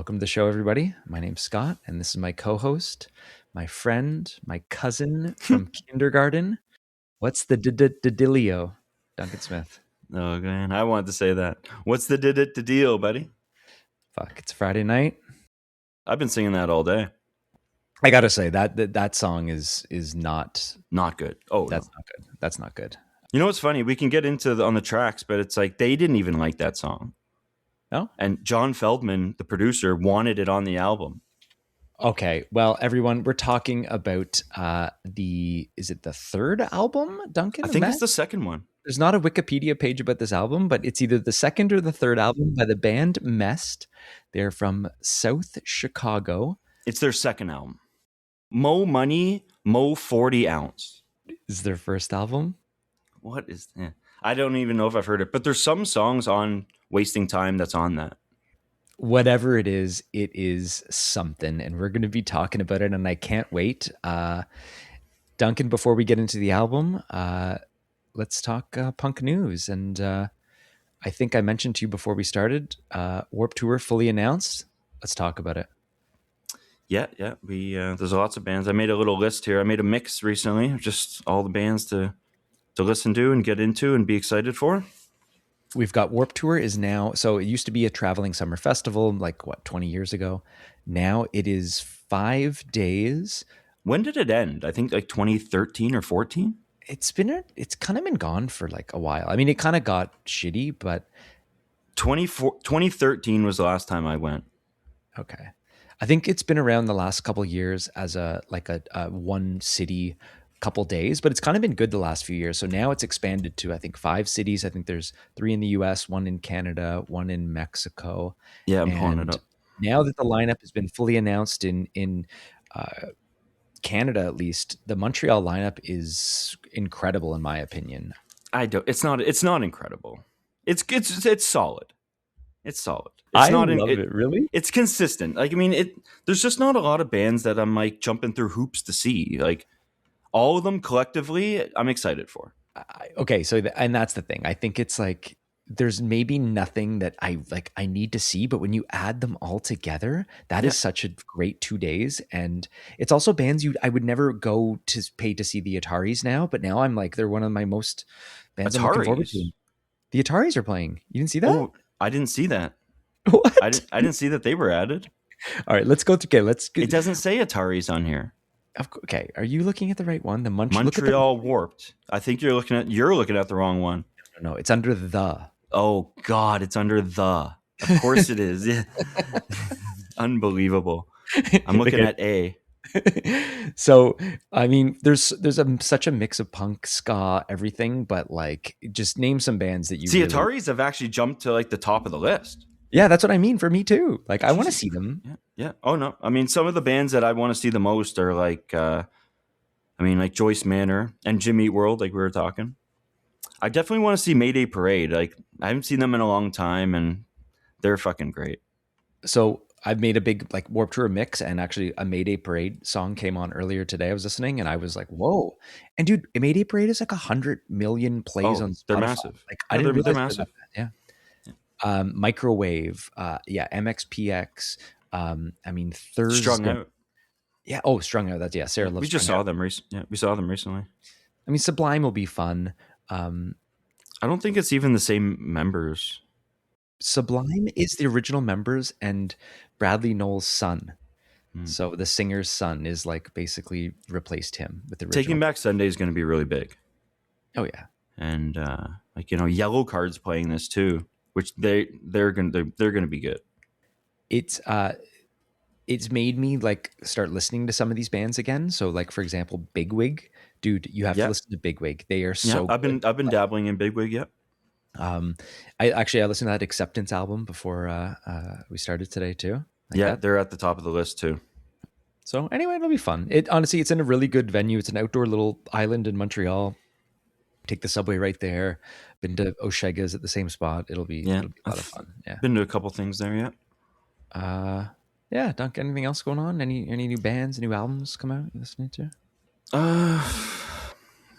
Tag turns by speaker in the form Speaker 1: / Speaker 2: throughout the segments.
Speaker 1: Welcome to the show, everybody. My name's Scott, and this is my co-host, my friend, my cousin from kindergarten. What's the D-D-D-Dillio, Duncan Smith?
Speaker 2: Oh, man, I wanted to say that. What's the D-D-D-Deal, buddy?
Speaker 1: Fuck, it's Friday night.
Speaker 2: I've been singing that all day.
Speaker 1: I gotta say that song is not
Speaker 2: Not good. Oh,
Speaker 1: that's
Speaker 2: no.
Speaker 1: not good. That's not good.
Speaker 2: You know what's funny? We can get into on the tracks, but it's like they didn't even like that song.
Speaker 1: No?
Speaker 2: And John Feldman, the producer, wanted it on the album.
Speaker 1: Okay, well, everyone, we're talking about is it the third album, Duncan?
Speaker 2: I think
Speaker 1: Matt?
Speaker 2: it's the second one.
Speaker 1: There's not a Wikipedia page about this album, but it's either the second or the third album by the band MEST. They're from South Chicago.
Speaker 2: It's their second album. Mo Money, Mo 40 Ounce.
Speaker 1: Is their first album?
Speaker 2: What is that? I don't even know if I've heard it, but there's some songs on Wasting Time that's on that.
Speaker 1: Whatever it is something, and we're going to be talking about it, and I can't wait. Duncan, before we get into the album, let's talk punk news. And I think I mentioned to you before we started, Warped Tour fully announced. Let's talk about it.
Speaker 2: Yeah. We there's lots of bands. I made a little list here. I made a mix recently of just all the bands to listen to and get into and be excited for.
Speaker 1: We've got Warped Tour is now, so it used to be a traveling summer festival, like 20 years ago. Now it is 5 days.
Speaker 2: When did it end? I think like 2013 or 14.
Speaker 1: It's kind of been gone for like a while. I mean, it kind of got shitty, but
Speaker 2: 2013 was the last time I went.
Speaker 1: Okay. I think it's been around the last couple of years as a one city couple days, but it's kind of been good the last few years. So now it's expanded to, I think, 5 cities. I think there's 3 in the US, 1 in Canada, 1 in Mexico.
Speaker 2: Yeah, I'm pulling it up.
Speaker 1: Now that the lineup has been fully announced in Canada, at least, the Montreal lineup is incredible in my opinion.
Speaker 2: It's not incredible. It's solid. It's solid.
Speaker 1: I love it. Really?
Speaker 2: It's consistent. Like, I mean, there's just not a lot of bands that I'm like jumping through hoops to see. Like, all of them collectively, I'm excited for.
Speaker 1: Okay, so and that's the thing. I think it's like there's maybe nothing that I need to see, but when you add them all together, that is such a great 2 days. And it's also bands I would never go to pay to see the Ataris now, but now I'm like they're one of my most bands I'm looking forward to. The Ataris are playing. You didn't see that?
Speaker 2: Oh, I didn't see that.
Speaker 1: What?
Speaker 2: I didn't see that they were added.
Speaker 1: All right, let's go to
Speaker 2: It doesn't say Ataris on here.
Speaker 1: Okay, are you looking at the right one? The
Speaker 2: Montreal Warped. I think you're looking at the wrong one.
Speaker 1: No, it's under the.
Speaker 2: Oh God, it's under the. Of course it is. Yeah. Unbelievable. I'm looking at A.
Speaker 1: So, I mean, there's such a mix of punk, ska, everything, but like, just name some bands that you
Speaker 2: see. Ataris have actually jumped to like the top of the list.
Speaker 1: Yeah, that's what I mean for me too. Like, I want to see them.
Speaker 2: Yeah. Oh no, I mean, some of the bands that I want to see the most are like, like Joyce Manor and Jim Eat World, like we were talking. I definitely want to see Mayday Parade. Like, I haven't seen them in a long time, and they're fucking great.
Speaker 1: So I've made a big like Warped Tour mix, and actually a Mayday Parade song came on earlier today. I was listening, and I was like, "Whoa!" And dude, Mayday Parade is like 100 million plays on Spotify.
Speaker 2: They're massive.
Speaker 1: Like, I didn't realize they're massive. Yeah. Microwave, MXPX. I mean, Thursday.
Speaker 2: Strung Out.
Speaker 1: Yeah. Strung Out. That's Sarah loves.
Speaker 2: We just saw them recently. Yeah, we saw them recently.
Speaker 1: I mean, Sublime will be fun.
Speaker 2: I don't think it's even the same members.
Speaker 1: Sublime is the original members and Bradley Nowell's son. So the singer's son is like basically replaced him with the original.
Speaker 2: Taking Back Sunday is going to be really big.
Speaker 1: Oh yeah,
Speaker 2: and Yellow Card's playing this too, which they're going to be good.
Speaker 1: It's made me like start listening to some of these bands again. So like, for example, Bigwig, dude, you have to listen to Bigwig. They are so good.
Speaker 2: I've been dabbling in Bigwig. Yeah.
Speaker 1: I listened to that Acceptance album before we started today too.
Speaker 2: They're at the top of the list too.
Speaker 1: So anyway, it'll be fun. Honestly, it's in a really good venue. It's an outdoor little island in Montreal. Take the subway right there. Been to Oshega's at the same spot. It'll be a lot of fun. Yeah.
Speaker 2: Been to a couple things there,
Speaker 1: yeah. Yeah, Dunk, anything else going on? Any new bands, new albums come out you're listening to?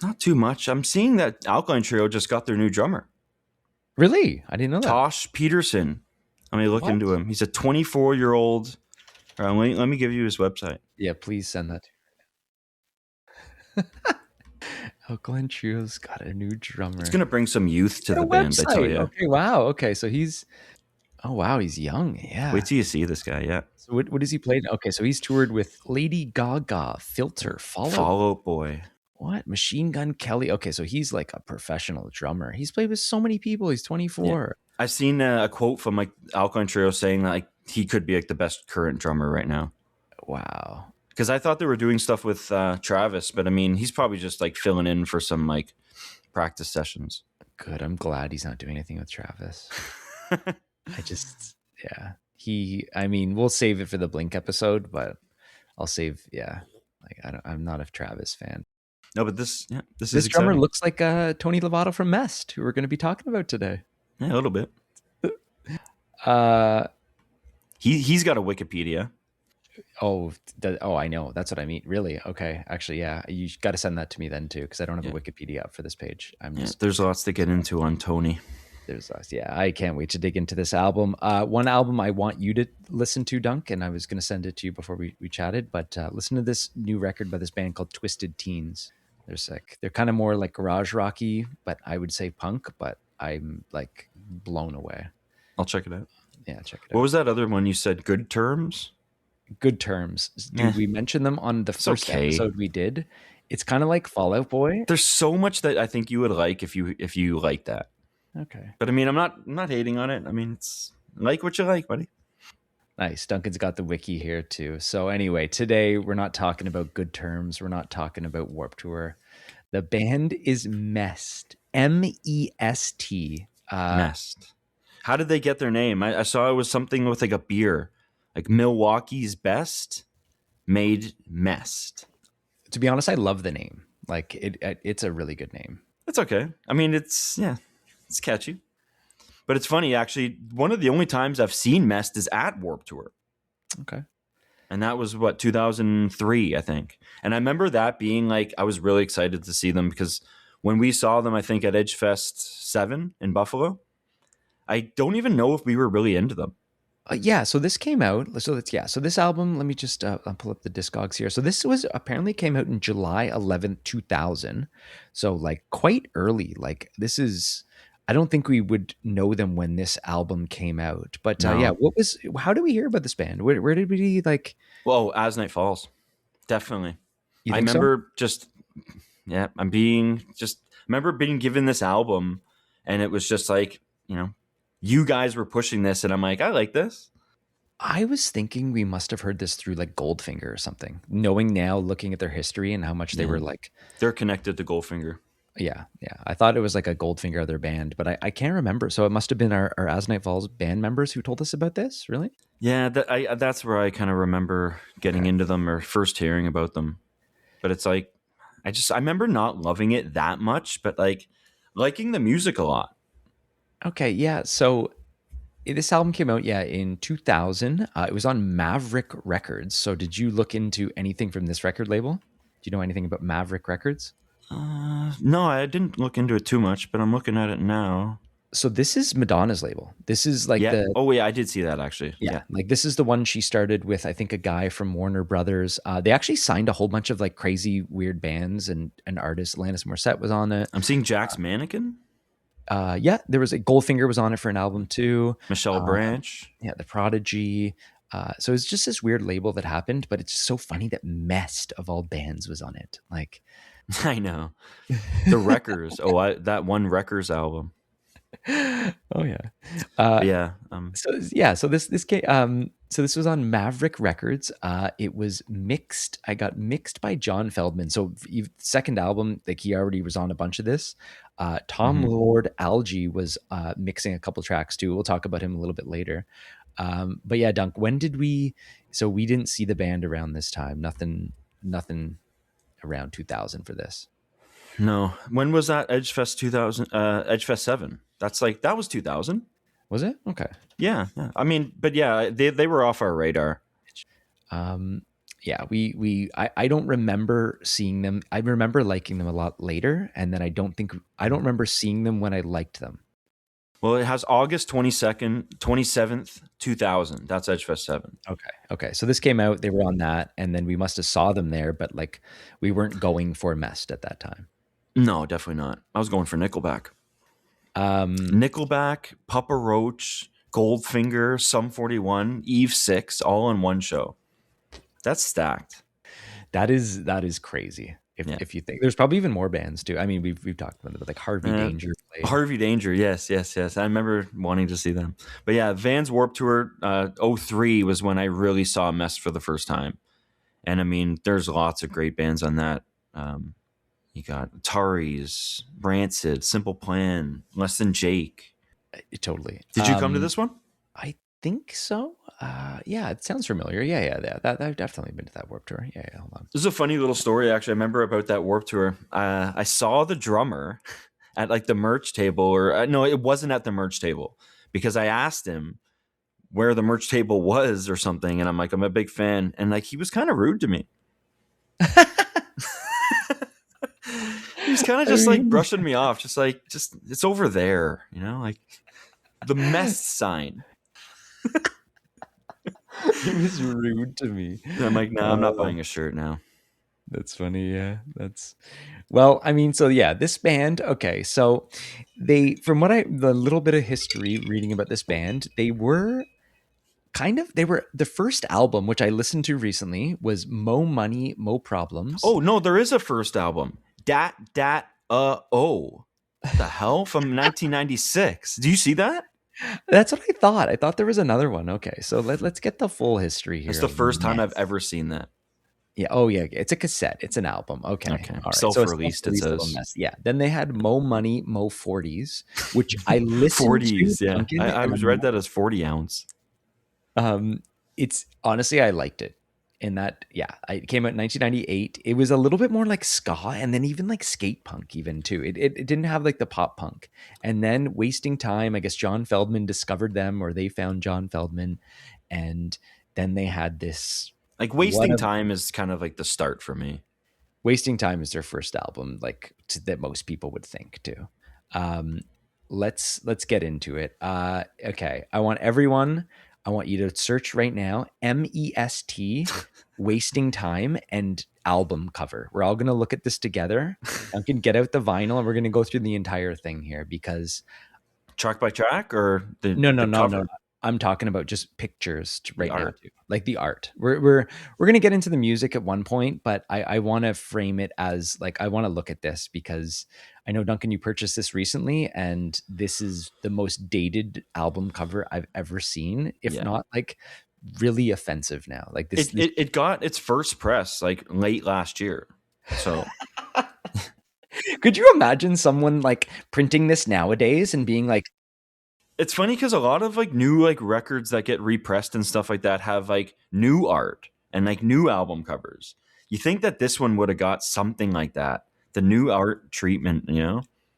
Speaker 2: Not too much. I'm seeing that Alkaline Trio just got their new drummer.
Speaker 1: Really? I didn't know that.
Speaker 2: Tosh Peterson. Let me look
Speaker 1: What?
Speaker 2: into him. He's a 24-year-old. Let me give you his website.
Speaker 1: Yeah, please send that. Oh, Glenn Trio's got a new
Speaker 2: It's
Speaker 1: drummer.
Speaker 2: gonna bring some youth
Speaker 1: He's
Speaker 2: to
Speaker 1: got
Speaker 2: the
Speaker 1: a
Speaker 2: band, I tell
Speaker 1: website.
Speaker 2: you.
Speaker 1: Okay, wow. Okay, so he's oh wow, he's young.
Speaker 2: Wait
Speaker 1: Yeah.
Speaker 2: till you see this guy. Yeah,
Speaker 1: So what does he play? Okay, so he's toured with Lady Gaga, Filter, Fallout.
Speaker 2: Fall Out Boy.
Speaker 1: What? Machine Gun Kelly. Okay, so he's like a professional drummer. He's played with so many people. He's
Speaker 2: Yeah,
Speaker 1: 24.
Speaker 2: I've seen a quote from like Alkaline Trio saying that like he could be like the best current drummer right now.
Speaker 1: Wow.
Speaker 2: Because I thought they were doing stuff with Travis, but I mean, he's probably just like filling in for some like practice sessions.
Speaker 1: Good. I'm glad he's not doing anything with Travis. I just, yeah. I mean, we'll save it for the Blink episode, but I'll save, yeah. Like, I'm not a Travis fan.
Speaker 2: No, but this is
Speaker 1: This drummer
Speaker 2: exciting.
Speaker 1: looks like Tony Lovato from MEST, who we're going to be talking about today.
Speaker 2: Yeah, a little bit.
Speaker 1: Uh,
Speaker 2: He's got a Wikipedia.
Speaker 1: oh, I know. That's what I mean. Really? Okay. Actually, yeah. You got to send that to me then too, because I don't have
Speaker 2: Yeah.
Speaker 1: a Wikipedia up for this page. I'm
Speaker 2: Yeah,
Speaker 1: just
Speaker 2: there's lots to get into on Tony.
Speaker 1: there's us. Yeah, I can't wait to dig into this album. One album I want you to listen to, Dunk, and I was going to send it to you before we chatted, but listen to this new record by this band called Twisted Teens. They're kind of more like garage rocky, but I would say punk, but I'm like blown away.
Speaker 2: I'll check it out.
Speaker 1: Yeah, check it
Speaker 2: What
Speaker 1: out.
Speaker 2: was that other one you said? Good Terms?
Speaker 1: Good Terms. Dude, we mentioned them on the first
Speaker 2: okay.
Speaker 1: episode we did. It's kind of like Fallout Boy.
Speaker 2: There's so much that I think you would like if you like that.
Speaker 1: Okay.
Speaker 2: But I mean, I'm not hating on it. I mean, it's like what you like, buddy.
Speaker 1: Nice. Duncan's got the wiki here too. So anyway, today we're not talking about Good Terms. We're not talking about Warped Tour. The band is MEST. MEST.
Speaker 2: MEST. How did they get their name? I saw it was something with like a beer, like Milwaukee's Best made MEST.
Speaker 1: To be honest, I love the name. Like it's a really good name.
Speaker 2: It's okay. I mean, it's catchy. But it's funny, actually. One of the only times I've seen MEST is at Warped Tour.
Speaker 1: Okay.
Speaker 2: And that was 2003, I think. And I remember that being like, I was really excited to see them because when we saw them, I think at Edgefest 7 in Buffalo, I don't even know if we were really into them.
Speaker 1: Yeah, so this came out. So this album. Let me just I'll pull up the Discogs here. So this was apparently came out in July 11th, 2000. So like quite early. Like this is. I don't think we would know them when this album came out. But
Speaker 2: No.
Speaker 1: yeah, how did we hear about this band? Where did we like?
Speaker 2: Well, As Night Falls, definitely.
Speaker 1: You
Speaker 2: I
Speaker 1: think
Speaker 2: remember remember being given this album, and it was just like, you guys were pushing this, and I'm like, I like this.
Speaker 1: I was thinking we must have heard this through like Goldfinger or something. Knowing now, looking at their history and how much they were like,
Speaker 2: they're connected to Goldfinger.
Speaker 1: yeah. I thought it was like a Goldfinger other band, but I can't remember. So it must have been our As Night Falls band members who told us about this. Really?
Speaker 2: Yeah, that's where I kind of remember getting into them or first hearing about them. But it's like, I remember not loving it that much, but like liking the music a lot.
Speaker 1: Okay, yeah. So this album came out, in 2000. It was on Maverick Records. So did you look into anything from this record label? Do you know anything about Maverick Records?
Speaker 2: No, I didn't look into it too much, but I'm looking at it now.
Speaker 1: So this is Madonna's label. This is like
Speaker 2: Oh yeah, I did see that actually.
Speaker 1: Yeah, like this is the one she started with, I think, a guy from Warner Brothers. They actually signed a whole bunch of like crazy weird bands and artists. Alanis Morissette was on it.
Speaker 2: I'm seeing Jack's Mannequin.
Speaker 1: Yeah, there was a Goldfinger was on it for an album too.
Speaker 2: Michelle Branch.
Speaker 1: Yeah, The Prodigy. So it's just this weird label that happened, but it's just so funny that MEST of all bands was on it. Like,
Speaker 2: I know the Wreckers. That one Wreckers album.
Speaker 1: Oh yeah,
Speaker 2: yeah.
Speaker 1: So this came. So this was on Maverick Records. It was mixed. I got mixed by John Feldman. So second album, like he already was on a bunch of this. Tom Lord Alge was mixing a couple tracks too. We'll talk about him a little bit later. But yeah, Dunk, when did we? So we didn't see the band around this time. Nothing around 2000 for this.
Speaker 2: No. When was that Edgefest 2000? Edgefest 7. That was 2000.
Speaker 1: Was it? Okay.
Speaker 2: Yeah. I mean, but yeah, they were off our radar.
Speaker 1: Yeah, I don't remember seeing them. I remember liking them a lot later, and then I don't remember seeing them when I liked them.
Speaker 2: Well, it has August 22nd, 27th, 2000. That's Edgefest 7.
Speaker 1: Okay. Okay. So this came out, they were on that, and then we must have saw them there, but like we weren't going for MEST at that time.
Speaker 2: No, definitely not. I was going for Nickelback.
Speaker 1: Um,
Speaker 2: Nickelback, Papa Roach, Goldfinger, Sum 41, Eve 6, all in one show. That's stacked.
Speaker 1: that is crazy.
Speaker 2: Yeah.
Speaker 1: If you think there's probably even more bands too. I mean, we've talked about it, but like Harvey
Speaker 2: Uh,
Speaker 1: Danger played.
Speaker 2: Harvey Danger, yes, yes, yes. I remember wanting to see them. But yeah, Vans Warped Tour 03 was when I really saw MEST for the first time. And I mean, there's lots of great bands on that. You got Ataris, Rancid, Simple Plan, Less Than Jake.
Speaker 1: Totally.
Speaker 2: Did you come to this one?
Speaker 1: I think so. Yeah, it sounds familiar. Yeah, yeah, yeah. That I've definitely been to that Warped Tour. Yeah, yeah. Hold on.
Speaker 2: This is a funny little story, actually. I remember about that Warped Tour. I saw the drummer at like the merch table, or no, it wasn't at the merch table because I asked him where the merch table was or something, and I'm like, I'm a big fan, and like he was kind of rude to me. He was kind of
Speaker 1: I
Speaker 2: just like
Speaker 1: mean,
Speaker 2: brushing me off, just it's over there, like the MEST sign.
Speaker 1: it was rude to me.
Speaker 2: And I'm like, no, I'm not buying a shirt now.
Speaker 1: That's funny. Yeah, that's well. I mean, so yeah, this band. Okay, so from what the little bit of history reading about this band, they were the first album which I listened to recently was Mo Money Mo Problems.
Speaker 2: Oh no, there is a first album. Oh, the hell, from 1996. Do you see that?
Speaker 1: That's what I thought. I thought there was another one. Okay, so let's get the full history here.
Speaker 2: It's the
Speaker 1: Of
Speaker 2: first time I've
Speaker 1: MEST.
Speaker 2: ever seen that.
Speaker 1: Yeah. Oh, yeah. It's a cassette. It's an album. Okay.
Speaker 2: Okay,
Speaker 1: All right. So it's
Speaker 2: self-released. It
Speaker 1: self-released little
Speaker 2: says
Speaker 1: mess. Yeah. Then they had Mo Money, Mo 40s, which I listened to,
Speaker 2: 40s. Yeah,
Speaker 1: Duncan,
Speaker 2: I was read that as 40 ounce.
Speaker 1: it's honestly, I liked it. In that, yeah, it came out in 1998. It was a little bit more like ska and then even like skate punk, even too. It didn't have like the pop punk. And then Wasting Time, I guess John Feldman discovered them or they found John Feldman. And then they had this
Speaker 2: Like
Speaker 1: one
Speaker 2: Wasting
Speaker 1: of
Speaker 2: Time is kind of like the start for me.
Speaker 1: Wasting Time is their first album, like that most people would think too. Um, let's get into it. Okay, I want you to search right now MEST Wasting Time and album cover. We're all gonna look at this together. Duncan, get out the vinyl and we're gonna go through the entire thing here because
Speaker 2: Track by track or the
Speaker 1: no, no,
Speaker 2: the
Speaker 1: no, no.
Speaker 2: cover?
Speaker 1: I'm talking about just pictures
Speaker 2: The
Speaker 1: right now,
Speaker 2: art.
Speaker 1: too. Like the art. We're gonna get into the music at one point, but I want to frame it as like I want to look at this because I know Duncan, you purchased this recently, and this is the most dated album cover I've ever seen, if
Speaker 2: Yeah.
Speaker 1: not like really offensive now. Like this,
Speaker 2: It,
Speaker 1: this
Speaker 2: it it got its first press like late last year. So
Speaker 1: could you imagine someone like printing this nowadays and being like,
Speaker 2: it's funny because a lot of like new like records that get repressed and stuff like that have like new art and like new album covers. You think that this one would have got something like that, the new art treatment.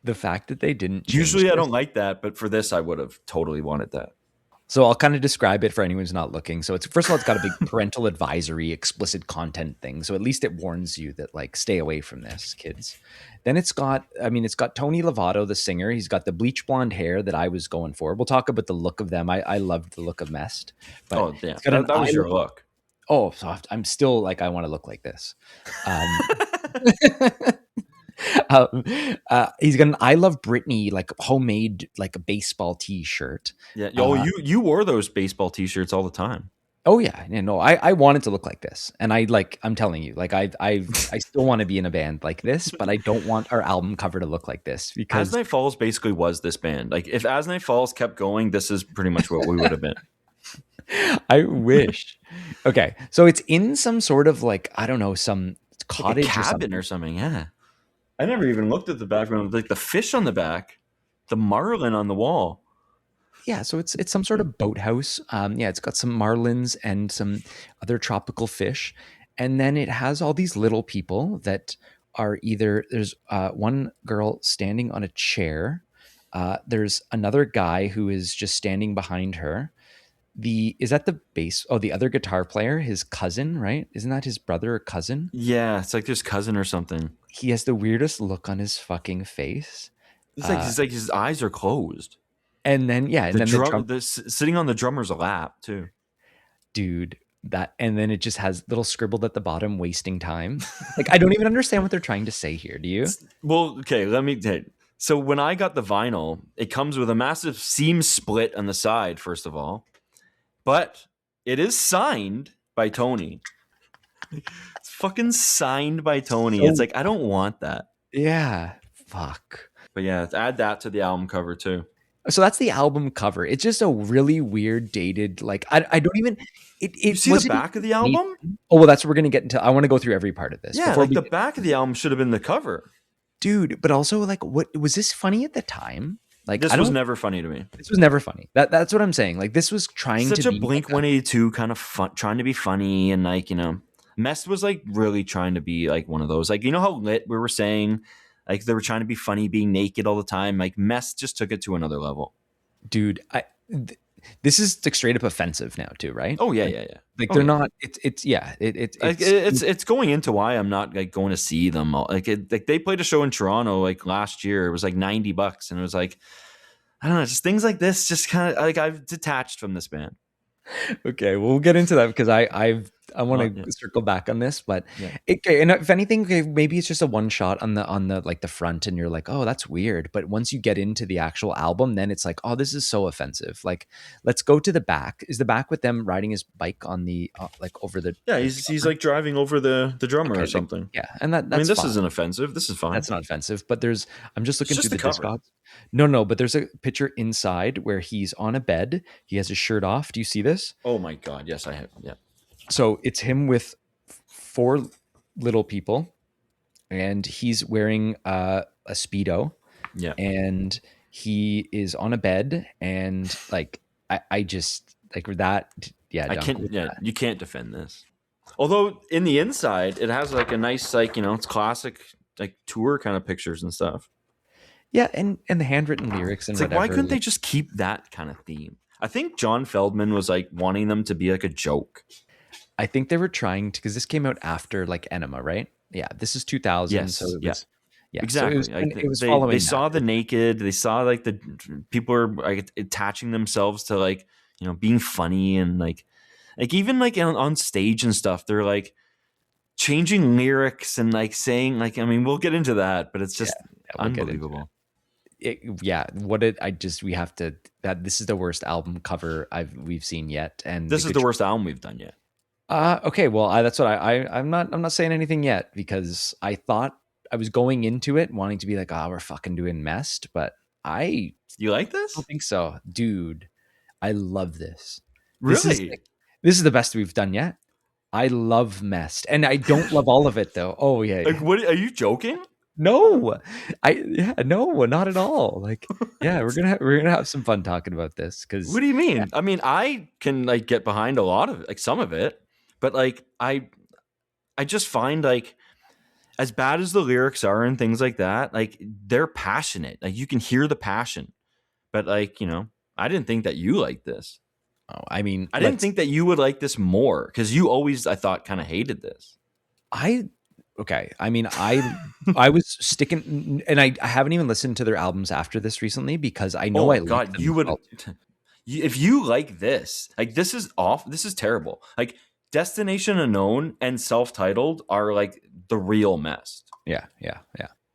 Speaker 1: the fact that they didn't change
Speaker 2: Usually I
Speaker 1: this.
Speaker 2: don't like that, but for this I would have totally wanted that.
Speaker 1: So I'll kind of describe it for anyone who's not looking. So it's first of all, it's got a big parental advisory, explicit content thing. So at least it warns you that like stay away from this, kids. Then it's got Tony Lovato, the singer. He's got the bleach blonde hair that I was going for. We'll talk about the look of them. I loved the look of MEST, but
Speaker 2: Oh yeah,
Speaker 1: it's got
Speaker 2: that,
Speaker 1: an
Speaker 2: that was
Speaker 1: eye.
Speaker 2: your look.
Speaker 1: Oh, soft. I'm still like I want to look like this. Um, um, he's got an I Love Britney like homemade like a baseball T-shirt.
Speaker 2: Yeah. Oh,
Speaker 1: Uh,
Speaker 2: you wore those baseball T-shirts all the time.
Speaker 1: Oh yeah, no, I wanted to look like this, and I'm telling you, like I still want to be in a band like this, but I don't want our album cover to look like this
Speaker 2: As
Speaker 1: because
Speaker 2: Night Falls basically was this band. Like if As Night Falls kept going, this is pretty much what we would have been.
Speaker 1: I wish. Okay, so it's in some sort of like I don't know some
Speaker 2: Like a
Speaker 1: cottage or
Speaker 2: cabin
Speaker 1: something.
Speaker 2: or something. Yeah. I never even looked at the background. Like the fish on the back, the marlin on the wall.
Speaker 1: Yeah, so it's some sort of boathouse. Yeah, it's got some marlins and some other tropical fish, and then it has all these little people that are either there's one girl standing on a chair. There's another guy who is just standing behind her. The is that the bass? Oh, the other guitar player, his cousin, right? Isn't that his brother or cousin?
Speaker 2: Yeah, it's like his cousin or something.
Speaker 1: He has the weirdest look on his fucking face.
Speaker 2: It's
Speaker 1: Uh,
Speaker 2: like his eyes are closed.
Speaker 1: And then and
Speaker 2: The
Speaker 1: then the drum,
Speaker 2: drum, sitting on the drummer's lap too.
Speaker 1: dude, that, and then it just has little scribbled at the bottom, wasting time. Like I don't even understand what they're trying to say here. Do you?
Speaker 2: Well, okay, let me. So when I got the vinyl, it comes with a massive seam split on the side. First of all, but it is signed by Tony. It's fucking signed by Tony. It's
Speaker 1: So
Speaker 2: like I don't want that.
Speaker 1: yeah, fuck.
Speaker 2: But yeah, add that to the album cover too.
Speaker 1: So that's the album cover. It's just a really weird, dated. Like I don't even.
Speaker 2: You
Speaker 1: It
Speaker 2: see the
Speaker 1: wasn't
Speaker 2: back of the
Speaker 1: even.
Speaker 2: album?
Speaker 1: Oh well, that's what we're gonna get into. I want to go through every part of this.
Speaker 2: Yeah,
Speaker 1: before
Speaker 2: like
Speaker 1: we
Speaker 2: the back of the album should have been the cover.
Speaker 1: dude. But also, like, what was this funny at the time? Like,
Speaker 2: This
Speaker 1: I
Speaker 2: was
Speaker 1: don't.
Speaker 2: never funny to me.
Speaker 1: This was never funny. That's what I'm saying. Like, this was trying
Speaker 2: Such
Speaker 1: to
Speaker 2: a
Speaker 1: be
Speaker 2: Blink
Speaker 1: like
Speaker 2: 182 kind of fun, trying to be funny, and like Mest was like really trying to be like one of those. Like how lit we were saying, like they were trying to be funny, being naked all the time. Like Mest just took it to another level.
Speaker 1: dude. This is like straight up offensive now too, right?
Speaker 2: Oh yeah,
Speaker 1: Like,
Speaker 2: yeah, yeah.
Speaker 1: like
Speaker 2: Oh
Speaker 1: they're
Speaker 2: yeah.
Speaker 1: not. It's yeah.
Speaker 2: It's going into why I'm not like going to see them. Like they played a show in Toronto like last year. It was like $90, and it was like I don't know, just things like this. Just kind of like I've detached from this band.
Speaker 1: okay. We'll get into that because I want
Speaker 2: Yeah.
Speaker 1: to circle back on this, but
Speaker 2: Yeah.
Speaker 1: okay. And if anything, okay, maybe it's just a one shot on the like the front, and you're like, oh, that's weird. But once you get into the actual album, then it's like, oh, this is so offensive. Like, let's go to the back. Is the back with them riding his bike on the like over the
Speaker 2: Yeah,
Speaker 1: the
Speaker 2: he's
Speaker 1: drummer?
Speaker 2: like driving over the drummer
Speaker 1: Okay,
Speaker 2: or something.
Speaker 1: yeah, and
Speaker 2: I mean,
Speaker 1: that's
Speaker 2: this
Speaker 1: fine.
Speaker 2: isn't offensive. This is fine.
Speaker 1: That's not offensive, but I'm just
Speaker 2: It's
Speaker 1: looking
Speaker 2: just
Speaker 1: through
Speaker 2: the
Speaker 1: the
Speaker 2: cover.
Speaker 1: Discogs. No, but there's a picture inside where he's on a bed. He has his shirt off. Do you see this?
Speaker 2: Oh my god, yes, I have. Yeah.
Speaker 1: So it's him with four little people, and he's wearing a Speedo,
Speaker 2: Yeah.
Speaker 1: and he is on a bed, and like I just like that. Yeah,
Speaker 2: I
Speaker 1: Dunk,
Speaker 2: can't.
Speaker 1: with
Speaker 2: Yeah,
Speaker 1: that.
Speaker 2: you can't defend this. Although in the inside, it has like a nice, like it's classic, like tour kind of pictures and stuff.
Speaker 1: Yeah, and the handwritten lyrics and
Speaker 2: It's like why
Speaker 1: whatever.
Speaker 2: couldn't they
Speaker 1: Like,
Speaker 2: just keep that kind of theme? I think John Feldman was like wanting them to be like a joke.
Speaker 1: I think they were trying to because this came out after like Enema, right? Yeah, this is 2000, so
Speaker 2: Yes.
Speaker 1: it
Speaker 2: Yeah.
Speaker 1: was yeah. So
Speaker 2: Exactly. Like
Speaker 1: it was
Speaker 2: they
Speaker 1: following that.
Speaker 2: saw the naked. They saw like the people are like attaching themselves to like being funny and like even like on stage and stuff. They're like changing lyrics and like saying like I mean we'll get into that, but it's
Speaker 1: Yeah,
Speaker 2: just
Speaker 1: we'll get into it.
Speaker 2: unbelievable.
Speaker 1: Yeah, what did I just we have to that this is the worst album cover we've seen yet, and
Speaker 2: This is the worst album we've done yet.
Speaker 1: okay, well, that's what I'm not saying anything yet because I thought I was going into it wanting to be like, oh, we're fucking doing MEST, but I
Speaker 2: You like this?
Speaker 1: don't think so, dude. I love this.
Speaker 2: Really?
Speaker 1: This is the best we've done yet. I love MEST, and I don't love all of it though. Oh yeah,
Speaker 2: Like what? Are you joking?
Speaker 1: no, no, not at all. Like yeah, we're gonna have some fun talking about this because
Speaker 2: What do you mean? I mean, I can like get behind a lot of it, like some of it, but like I just find like as bad as the lyrics are and things like that, like they're passionate. Like you can hear the passion. But like, I didn't think that you liked this.
Speaker 1: oh, I mean,
Speaker 2: I didn't think that you would like this more because you always, I thought, kind of hated this.
Speaker 1: Okay. I mean, I was sticking, and I haven't even listened to their albums after this recently because I know
Speaker 2: Oh
Speaker 1: I like
Speaker 2: God,
Speaker 1: them
Speaker 2: you would.
Speaker 1: well.
Speaker 2: If you like this, like this is off. This is terrible. Like Destination Unknown and Self-Titled are like the real mess.
Speaker 1: Yeah.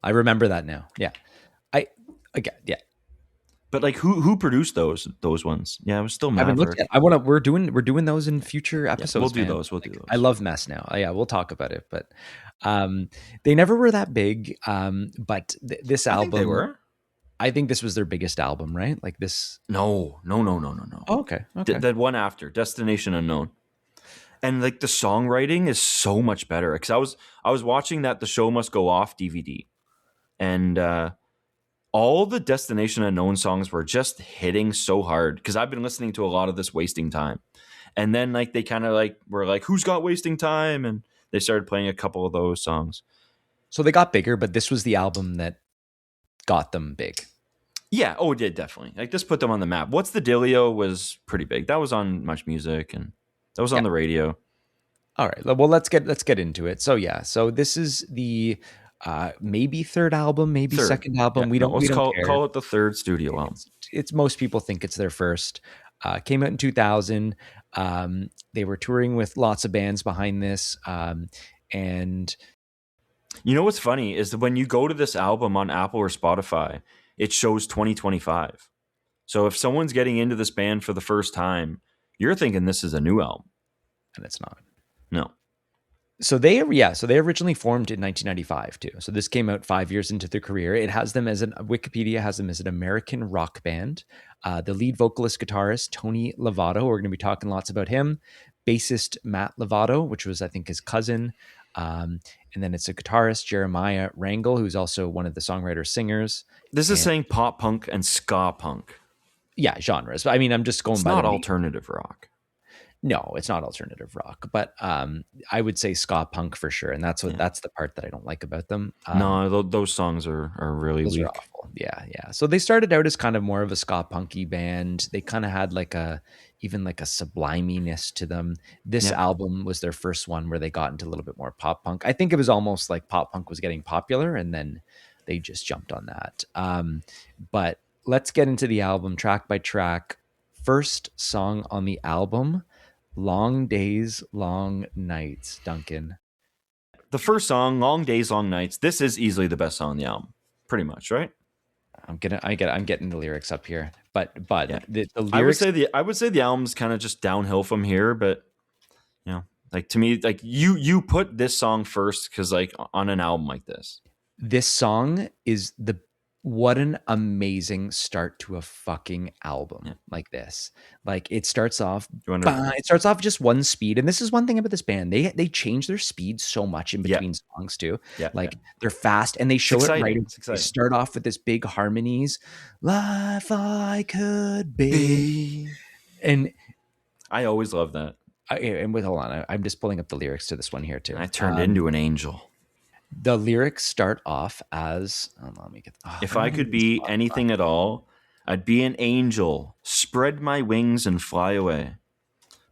Speaker 1: I remember that now. Yeah. Yeah.
Speaker 2: But like, who produced those ones? Yeah, it was still
Speaker 1: I haven't
Speaker 2: Maverick.
Speaker 1: looked yet. I want to. We're doing those in future
Speaker 2: Yeah,
Speaker 1: episodes.
Speaker 2: we'll do
Speaker 1: man.
Speaker 2: those. We'll do those.
Speaker 1: I love Mess now. Yeah, we'll talk about it, but they never were that big. But this
Speaker 2: I
Speaker 1: album,
Speaker 2: think they were.
Speaker 1: I think this was their biggest album, right? Like this.
Speaker 2: No.
Speaker 1: Oh, okay.
Speaker 2: That one after Destination Unknown, and like the songwriting is so much better. Because I was watching that The Show Must Go Off DVD, and all the Destination Unknown songs were just hitting so hard. Because I've been listening to a lot of this Wasting Time, and then like they kind of like were like, "Who's got Wasting Time?" and they started playing a couple of those songs.
Speaker 1: So they got bigger, but this was the album that got them big.
Speaker 2: Yeah, oh, it did definitely. Like this put them on the map. What's the Dillio was pretty big. That was on Much Music and that was on the radio.
Speaker 1: All right. Well, let's get into it. So yeah. So this is the maybe third album, maybe second album.
Speaker 2: Yeah,
Speaker 1: we don't
Speaker 2: let's
Speaker 1: care.
Speaker 2: call it the third studio album.
Speaker 1: it's most people think it's their first. Came out in 2000. They were touring with lots of bands behind this, and
Speaker 2: You know what's funny is that when you go to this album on Apple or Spotify, it shows 2025. So if someone's getting into this band for the first time, you're thinking this is a new album.
Speaker 1: it's not.
Speaker 2: No.
Speaker 1: So they originally formed in 1995 too. So this came out 5 years into their career. It has them as Wikipedia has them as an American rock band. The lead vocalist guitarist Tony Lovato. We're going to be talking lots about him. Bassist Matt Lovato, which was I think his cousin. And then it's a guitarist Jeremiah Rangel, who's also one of the songwriter singers.
Speaker 2: This is saying pop punk and ska punk.
Speaker 1: Yeah, genres. I mean, I'm just going
Speaker 2: It's
Speaker 1: by
Speaker 2: not
Speaker 1: the
Speaker 2: alternative rock.
Speaker 1: No, it's not alternative rock, but I would say ska punk for sure, and that's the part that I don't like about them.
Speaker 2: No, those songs are really
Speaker 1: Those
Speaker 2: weak.
Speaker 1: are awful. Yeah. So they started out as kind of more of a ska punky band. They kind of had even like a subliminess to them. This album was their first one where they got into a little bit more pop punk. I think it was almost like pop punk was getting popular, and then they just jumped on that. But let's get into the album track by track. First song on the album. Long Days, Long Nights, Duncan.
Speaker 2: The first song, Long Days, Long Nights, this is easily the best song on the album. Pretty much, right?
Speaker 1: I'm getting the lyrics up here. But
Speaker 2: Yeah.
Speaker 1: the lyrics,
Speaker 2: I would say the album's kind of just downhill from here, but like to me, like you put this song first because like on an album like
Speaker 1: this song is what an amazing start to a fucking album like this. Like it starts off just one speed. And this is one thing about this band. They change their speed so much in between songs too.
Speaker 2: Yeah.
Speaker 1: They're fast and they show it right. They start off with this big harmonies. Life I could be. And
Speaker 2: I always love that.
Speaker 1: Hold on. I'm just pulling up the lyrics to this one here too.
Speaker 2: I turned into an angel.
Speaker 1: The lyrics start off as
Speaker 2: if I could be anything at all, I'd be an angel, spread my wings and fly away.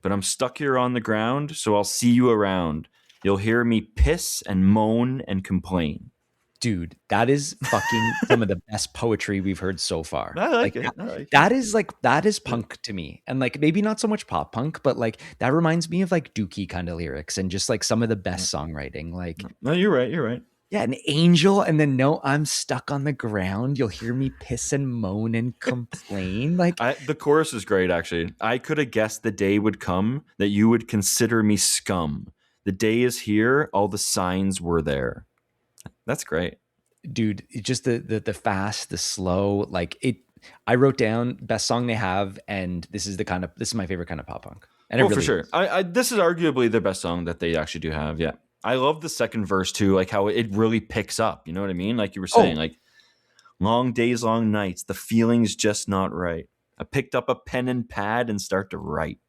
Speaker 2: But I'm stuck here on the ground, so I'll see you around. You'll hear me piss and moan and complain.
Speaker 1: Dude, that is fucking some of the best poetry we've heard so far.
Speaker 2: I like it.
Speaker 1: That is punk to me. And like maybe not so much pop punk, but like that reminds me of like Dookie kind of lyrics and just like some of the best songwriting. Like
Speaker 2: no, you're right.
Speaker 1: Yeah, an angel, and then no, I'm stuck on the ground. You'll hear me piss and moan and complain. Like
Speaker 2: the chorus is great, actually. I could have guessed the day would come that you would consider me scum. The day is here, all the signs were there. That's great.
Speaker 1: Dude, just the fast, the slow, like it. I wrote down best song they have, and this is my favorite kind of pop punk. And
Speaker 2: for sure. This is arguably the best song that they actually do have. Yeah. I love the second verse too, like how it really picks up. You know what I mean? Like you were saying, like long days, long nights, the feeling's just not right. I picked up a pen and pad and start to write.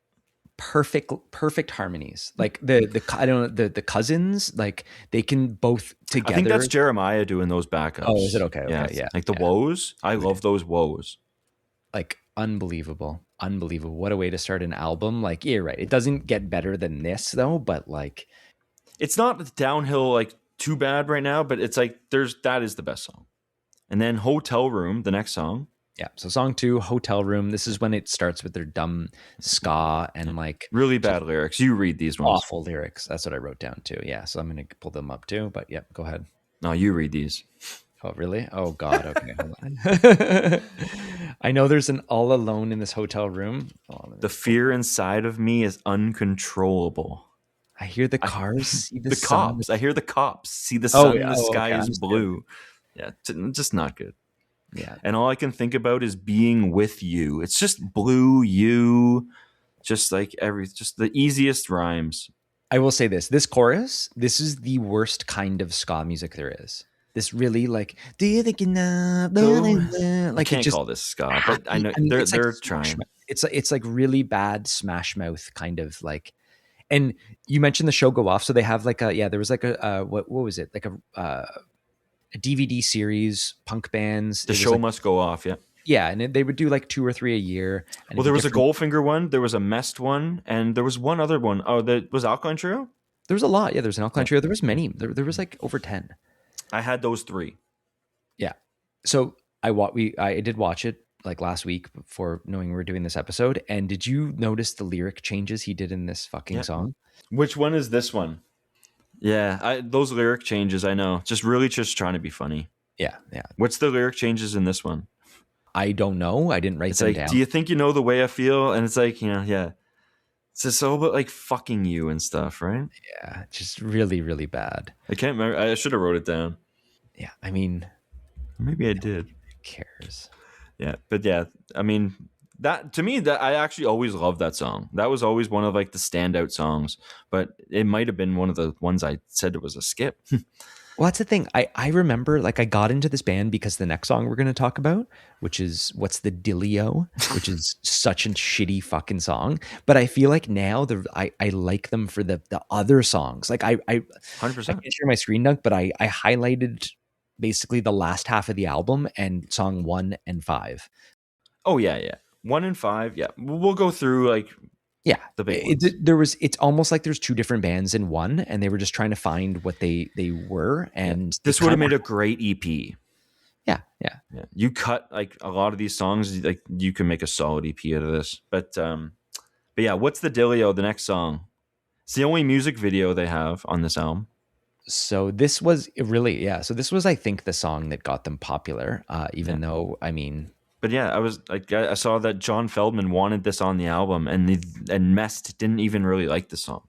Speaker 1: Perfect harmonies. Like the cousins, like they can both together.
Speaker 2: I think that's Jeremiah doing those backups.
Speaker 1: Oh, is it okay?
Speaker 2: Yeah. Like the woes. I love those woes.
Speaker 1: Like unbelievable. What a way to start an album. Like, yeah, right. It doesn't get better than this though, but like
Speaker 2: it's not downhill like too bad right now, but it's like that is the best song. And then Hotel Room, the next song.
Speaker 1: Yeah. So song 2, Hotel Room. This is when it starts with their dumb ska and like
Speaker 2: really bad lyrics. You read these ones.
Speaker 1: Awful lyrics. That's what I wrote down too. Yeah. So I'm going to pull them up too, but yeah, go ahead.
Speaker 2: No, you read these.
Speaker 1: Oh, really? Oh God. Okay. Hold on. I know there's an all alone in this hotel room.
Speaker 2: The fear inside of me is uncontrollable.
Speaker 1: I hear the cars, see the
Speaker 2: cops. I hear the cops, see the sun, the sky is blue. Yeah, just not good.
Speaker 1: Yeah.
Speaker 2: And all I can think about is being with you. It's just blue, you, just like just the easiest rhymes.
Speaker 1: I will say this chorus, this is the worst kind of ska music there is. This really like, do you think enough?
Speaker 2: Like, I can't call this ska, but I know they're trying.
Speaker 1: It's like really bad Smash Mouth kind of like. And you mentioned the show Go Off, so they have like there was like a what was it, like a DVD series, punk bands.
Speaker 2: The show must go off,
Speaker 1: yeah, and they would do like 2 or 3 a year.
Speaker 2: Well, there was a Goldfinger one, there was a MEST one, and there was one other one. Oh, that was Alkaline Trio.
Speaker 1: There was a lot. Yeah, there was an Alkaline Trio. There was many. There was like over 10.
Speaker 2: I had those 3.
Speaker 1: Yeah, so I did watch it. like last week before knowing we were doing this episode. And did you notice the lyric changes he did in this fucking
Speaker 2: Yeah.
Speaker 1: song?
Speaker 2: Which one is this one? Yeah, those lyric changes, I know. Just really just trying to be funny.
Speaker 1: Yeah, yeah.
Speaker 2: What's the lyric changes in this one?
Speaker 1: I don't know. I didn't write
Speaker 2: It's
Speaker 1: them
Speaker 2: like, do
Speaker 1: down.
Speaker 2: you think you know the way I feel? And it's like, yeah. It's just all about like fucking you and stuff, right?
Speaker 1: Yeah, just really, really bad.
Speaker 2: I can't remember. I should have wrote it down.
Speaker 1: Yeah, I mean,
Speaker 2: Maybe I did.
Speaker 1: who cares?
Speaker 2: Yeah, but yeah, I mean that to me that I actually always loved that song. That was always one of like the standout songs, but it might have been one of the ones I said it was a skip.
Speaker 1: Well, that's the thing. I remember like I got into this band because the next song we're going to talk about, which is What's the Dillio, which is such a shitty fucking song. But I feel like now I like them for the other songs. Like I
Speaker 2: 100%.
Speaker 1: can't share my screen dunk, but I highlighted basically the last half of the album and song 1 and 5.
Speaker 2: Oh yeah. 1 and 5. Yeah, we'll go through like
Speaker 1: Yeah,
Speaker 2: the big ones.
Speaker 1: it's almost like there's two different bands in one, and they were just trying to find what they were, and
Speaker 2: This would have made a great EP.
Speaker 1: yeah.
Speaker 2: Yeah, you cut like a lot of these songs, like you can make a solid EP out of this. But yeah, What's the Dillio? The next song. It's the only music video they have on this album.
Speaker 1: So this was really, yeah. So this was, I think, the song that got them popular. Even though, I mean,
Speaker 2: But yeah, I was like, I saw that John Feldman wanted this on the album, and MEST didn't even really like the song.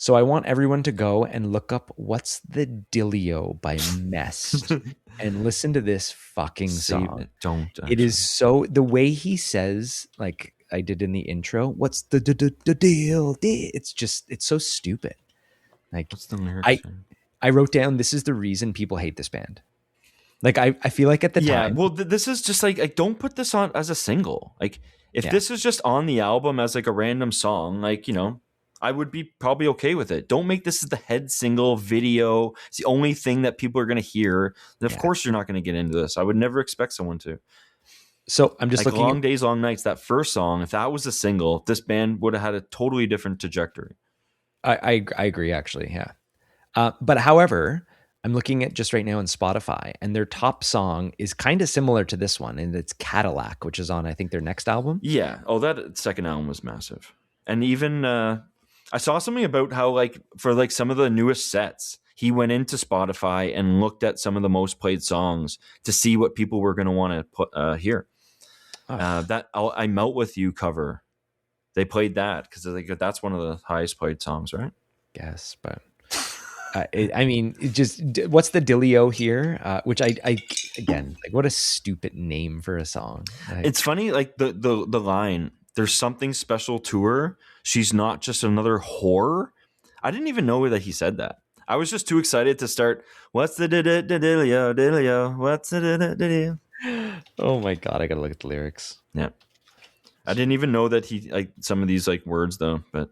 Speaker 1: so I want everyone to go and look up "What's the Dillio" by MEST and listen to this fucking song.
Speaker 2: Don't.
Speaker 1: It is so the way he says, like I did in the intro. What's the deal? It's just it's so stupid. Like
Speaker 2: What's the lyrics?
Speaker 1: I wrote down, this is the reason people hate this band. Like I feel like at the time,
Speaker 2: well, this is just like don't put this on as a single. Like if this is just on the album as like a random song, like I would be probably okay with it. Don't make this the head single video. It's the only thing that people are going to hear. And of course, you're not going to get into this. I would never expect someone to.
Speaker 1: So I'm just
Speaker 2: like
Speaker 1: looking
Speaker 2: Long Days, Long Nights, that first song, if that was a single, this band would have had a totally different trajectory.
Speaker 1: I agree, actually, yeah. But however, I'm looking at just right now on Spotify, and their top song is kind of similar to this one, and it's Cadillac, which is on, I think, their next album.
Speaker 2: Yeah. Oh, that second album was massive. And even I saw something about how like for like some of the newest sets, he went into Spotify and looked at some of the most played songs to see what people were going to want to put hear. That I Melt With You cover, they played that because that's one of the highest played songs, right?
Speaker 1: Yes, but I mean, it just What's the Dillio here? Which I again, like, what a stupid name for a song. Like,
Speaker 2: It's funny, like the line. There's something special to her. She's not just another whore. I didn't even know that he said that. I was just too excited to start. What's the Dillio? What's the Dillio?
Speaker 1: oh my god, I gotta look at the lyrics.
Speaker 2: Yeah, I didn't even know that he like some of these like words though. But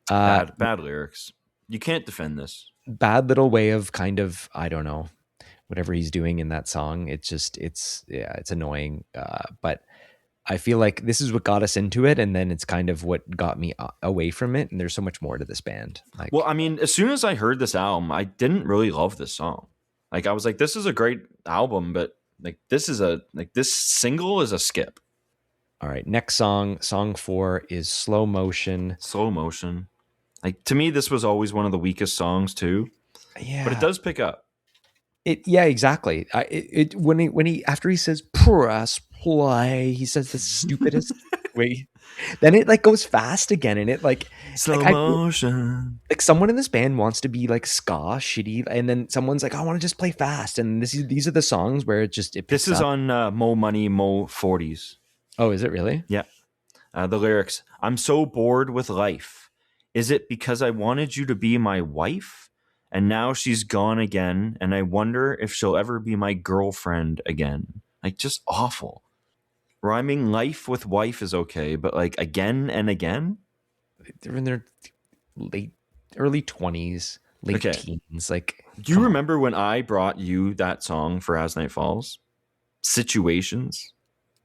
Speaker 2: bad lyrics. You can't defend this.
Speaker 1: Bad little way of kind of, I don't know, whatever he's doing in that song. It's annoying. But I feel like this is what got us into it, and then it's kind of what got me away from it. And there's so much more to this band. Like,
Speaker 2: well, I mean, as soon as I heard this album, I didn't really love this song. Like, I was like, this is a great album, but like, this single is a skip.
Speaker 1: All right, next song 4 is Slow Motion.
Speaker 2: Slow Motion. Like, to me, this was always one of the weakest songs too.
Speaker 1: Yeah,
Speaker 2: but it does pick up.
Speaker 1: Yeah, exactly. When he after he says press play, he says the stupidest way. Then it like goes fast again, and it like
Speaker 2: slow
Speaker 1: like,
Speaker 2: motion.
Speaker 1: Like someone in this band wants to be like ska shitty, and then someone's like, I want to just play fast, and these are the songs where it
Speaker 2: this is up. On Mo Money Mo 40s.
Speaker 1: Oh, is it really?
Speaker 2: Yeah. The lyrics: I'm so bored with life. Is it because I wanted you to be my wife? And now she's gone again, and I wonder if she'll ever be my girlfriend again. Like, just awful. Rhyming life with wife is okay, but like again and again?
Speaker 1: They're in their early 20s, late teens. Like,
Speaker 2: do you remember when I brought you that song for As Night Falls? Situations?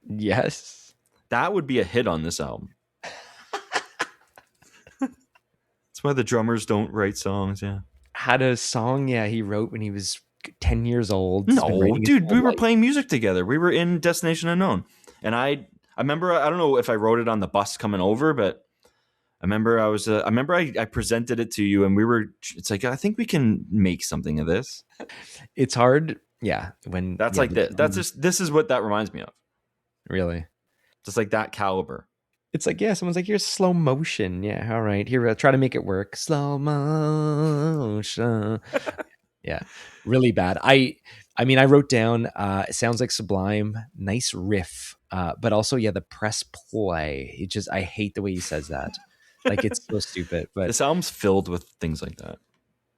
Speaker 1: Yes.
Speaker 2: That would be a hit on this album. That's why the drummers don't write songs, yeah.
Speaker 1: Had a song, he wrote when he was 10 years old.
Speaker 2: No, dude, we were playing music together. We were in Destination Unknown. And I remember, I don't know if I wrote it on the bus coming over, but I remember I presented it to you, and it's like, I think we can make something of this.
Speaker 1: It's hard. Yeah. When,
Speaker 2: That's
Speaker 1: yeah,
Speaker 2: like this is what that reminds me of.
Speaker 1: really.
Speaker 2: Just like that caliber.
Speaker 1: It's like, yeah, someone's like, here's slow motion. Yeah. All right. Here, try to make it work. Slow motion. Yeah. Really bad. I mean, I wrote down, it sounds like Sublime, nice riff. But also, yeah, the press play. It just, I hate the way he says that. Like, it's so stupid. But
Speaker 2: This album's filled with things like that.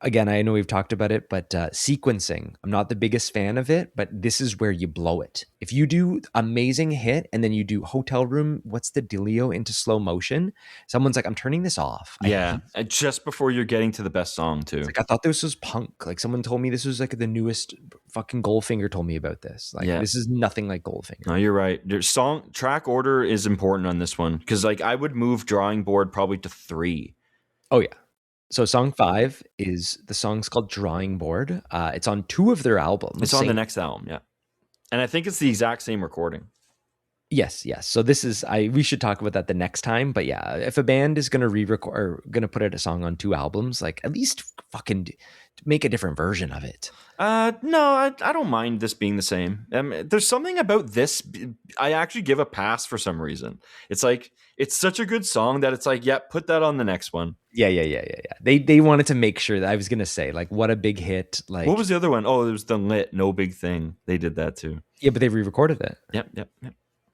Speaker 1: again, I know we've talked about it, but sequencing, I'm not the biggest fan of it, but this is where you blow it. If you do amazing hit and then you do hotel room, what's the dealio into slow motion? Someone's like, I'm turning this off.
Speaker 2: Yeah, and just before you're getting to the best song too.
Speaker 1: Like, I thought this was punk. Like, someone told me this was like the newest fucking Goldfinger told me about this. Like, this is nothing like Goldfinger.
Speaker 2: No, you're right. Song track order is important on this one, because like I would move Drawing Board probably to 3.
Speaker 1: Oh yeah. So song 5 is the song's called Drawing Board. It's on 2 of their albums.
Speaker 2: It's on the next album, yeah. And I think it's the exact same recording.
Speaker 1: Yes. So this is we should talk about that the next time. But yeah, if a band is gonna re-record or gonna put out a song on 2 albums, like at least fucking make a different version of it.
Speaker 2: No, I don't mind this being the same. There's something about this I actually give a pass for some reason. It's like it's such a good song that it's like, yeah, put that on the next one.
Speaker 1: Yeah. They wanted to make sure that I was gonna say, like, what a big hit. Like,
Speaker 2: what was the other one? Oh, it was the Lit, No Big Thing. They did that too.
Speaker 1: Yeah, but they re-recorded it.
Speaker 2: Yep.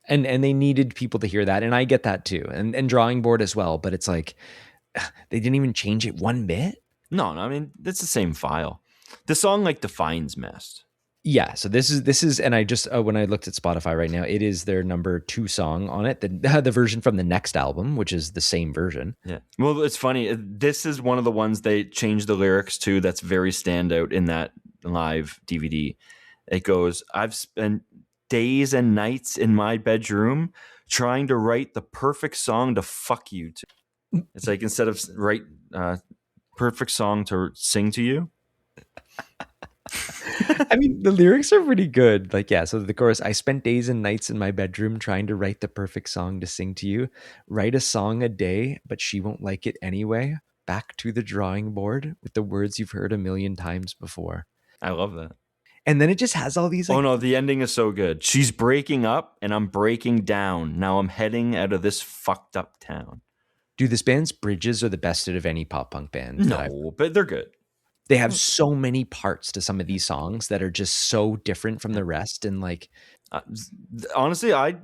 Speaker 1: And they needed people to hear that, and I get that too, and Drawing Board as well. But it's like they didn't even change it one bit.
Speaker 2: No, I mean it's the same file. The song like defines MEST.
Speaker 1: Yeah, so this is, and I just when I looked at Spotify right now, it is their number 2 song on it. The version from the next album, which is the same version.
Speaker 2: Yeah, well, it's funny. This is one of the ones they changed the lyrics to. That's very standout in that live DVD. It goes, "I've spent days and nights in my bedroom trying to write the perfect song to fuck you to." It's like, instead of write perfect song to sing to you.
Speaker 1: I mean, the lyrics are pretty good. Like, yeah, so the chorus, I spent days and nights in my bedroom trying to write the perfect song to sing to you. Write a song a day, but she won't like it anyway. Back to the drawing board with the words you've heard a million times before.
Speaker 2: I love that.
Speaker 1: And then it just has all these like,
Speaker 2: oh no, the ending is so good. She's breaking up and I'm breaking down. Now I'm heading out of this fucked up town.
Speaker 1: Dude, this band's bridges are the best out of any pop punk band.
Speaker 2: No, but they're good.
Speaker 1: They have so many parts to some of these songs that are just so different from the rest. And like,
Speaker 2: honestly, I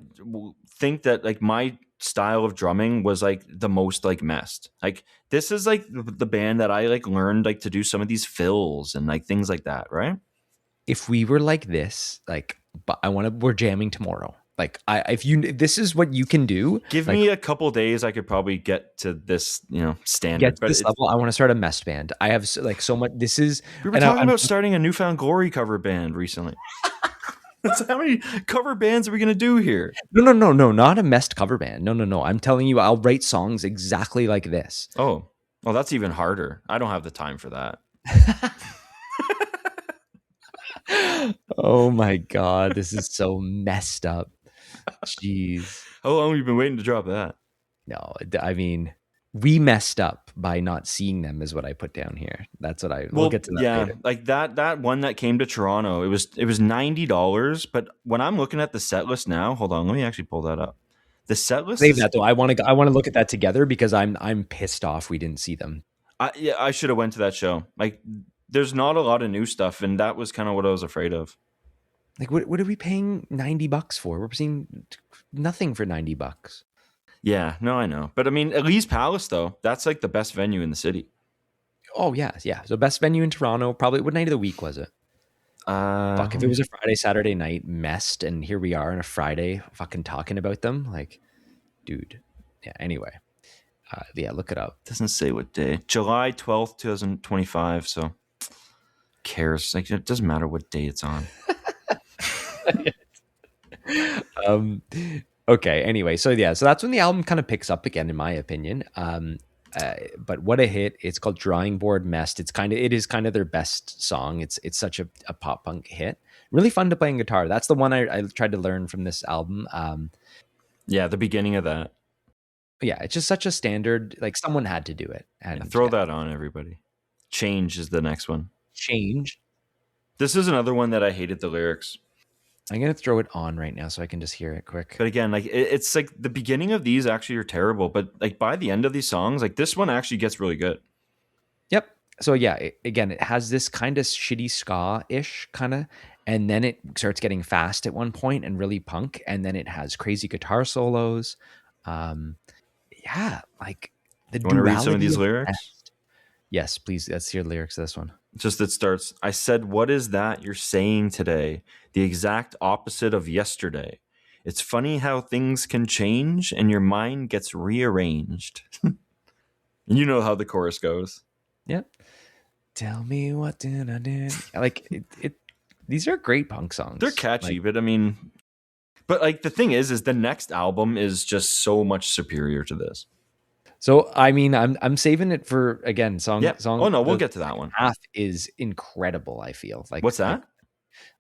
Speaker 2: think that like my style of drumming was like the most like MEST. Like this is like the band that I like learned like to do some of these fills and like things like that, right?
Speaker 1: If we were like this, like, but we're jamming tomorrow. Like, this is what you can do.
Speaker 2: Give me a couple days, I could probably get to this, standard.
Speaker 1: Get to this level. I want to start a MEST band. I have like so much. This is.
Speaker 2: We were talking about starting a Newfound Glory cover band recently. How many cover bands are we going to do here?
Speaker 1: No, not a MEST cover band. No. I'm telling you, I'll write songs exactly like this.
Speaker 2: Oh, well, that's even harder. I don't have the time for that.
Speaker 1: Oh my God, this is so messed up. Jeez.
Speaker 2: How long have you been waiting to drop that?
Speaker 1: No, I mean, we messed up by not seeing them is what I put down here. That's what we'll get to that later.
Speaker 2: Like that one that came to Toronto, it was $90, but when I'm looking at the set list now, hold on, let me actually pull that up. The set list
Speaker 1: Save that though. I want to look at that together because I'm pissed off we didn't see them.
Speaker 2: I should have went to that show. Like there's not a lot of new stuff, and that was kind of what I was afraid of.
Speaker 1: Like, what are we paying $90 for? We're seeing nothing for $90.
Speaker 2: Yeah, no, I know. But I mean, Elise Palace, though, that's like the best venue in the city.
Speaker 1: Oh, yeah. So best venue in Toronto, probably. What night of the week was it? Fuck, if it was a Friday, Saturday night, MEST, and here we are on a Friday fucking talking about them. Like, dude. Yeah, anyway. Yeah, look it up.
Speaker 2: Doesn't say what day. July 12th, 2025, so cares. Like, it doesn't matter what day it's on.
Speaker 1: Okay, anyway, so that's when the album kind of picks up again, in my opinion. But what a hit. It's called Drawing Board MEST. It is kind of their best song. It's such a pop punk hit. Really fun to play on guitar. That's the one I tried to learn from this album.
Speaker 2: Yeah, the beginning of that.
Speaker 1: Yeah, it's just such a standard. Like someone had to do it,
Speaker 2: Yeah,
Speaker 1: and
Speaker 2: throw
Speaker 1: yeah,
Speaker 2: that on, everybody. Change is the next one.
Speaker 1: change.
Speaker 2: This is another one that I hated the lyrics.
Speaker 1: I'm gonna throw it on right now so I can just hear it quick.
Speaker 2: But again, like it's like the beginning of these actually are terrible, but like by the end of these songs, like this one actually gets really good.
Speaker 1: Yep. So yeah, again, it has this kind of shitty ska-ish kind of, and then it starts getting fast at one point and really punk, and then it has crazy guitar solos. Um, yeah, like the
Speaker 2: You want to read some of
Speaker 1: duality
Speaker 2: these
Speaker 1: of
Speaker 2: lyrics?
Speaker 1: best. Yes, please. Let's hear the lyrics of this one.
Speaker 2: Just it starts, I said, what is that you're saying today? The exact opposite of yesterday. It's funny how things can change and your mind gets rearranged. You know how the chorus goes.
Speaker 1: Yep. Tell me what did I do? Like it. These are great punk songs.
Speaker 2: They're catchy,
Speaker 1: Like,
Speaker 2: but I mean, but like the thing is the next album is just so much superior to this.
Speaker 1: so I mean, I'm saving it for again.
Speaker 2: Yeah.
Speaker 1: Song.
Speaker 2: Oh no, we'll
Speaker 1: The
Speaker 2: get to that
Speaker 1: second
Speaker 2: one.
Speaker 1: half is incredible. I feel
Speaker 2: What's that?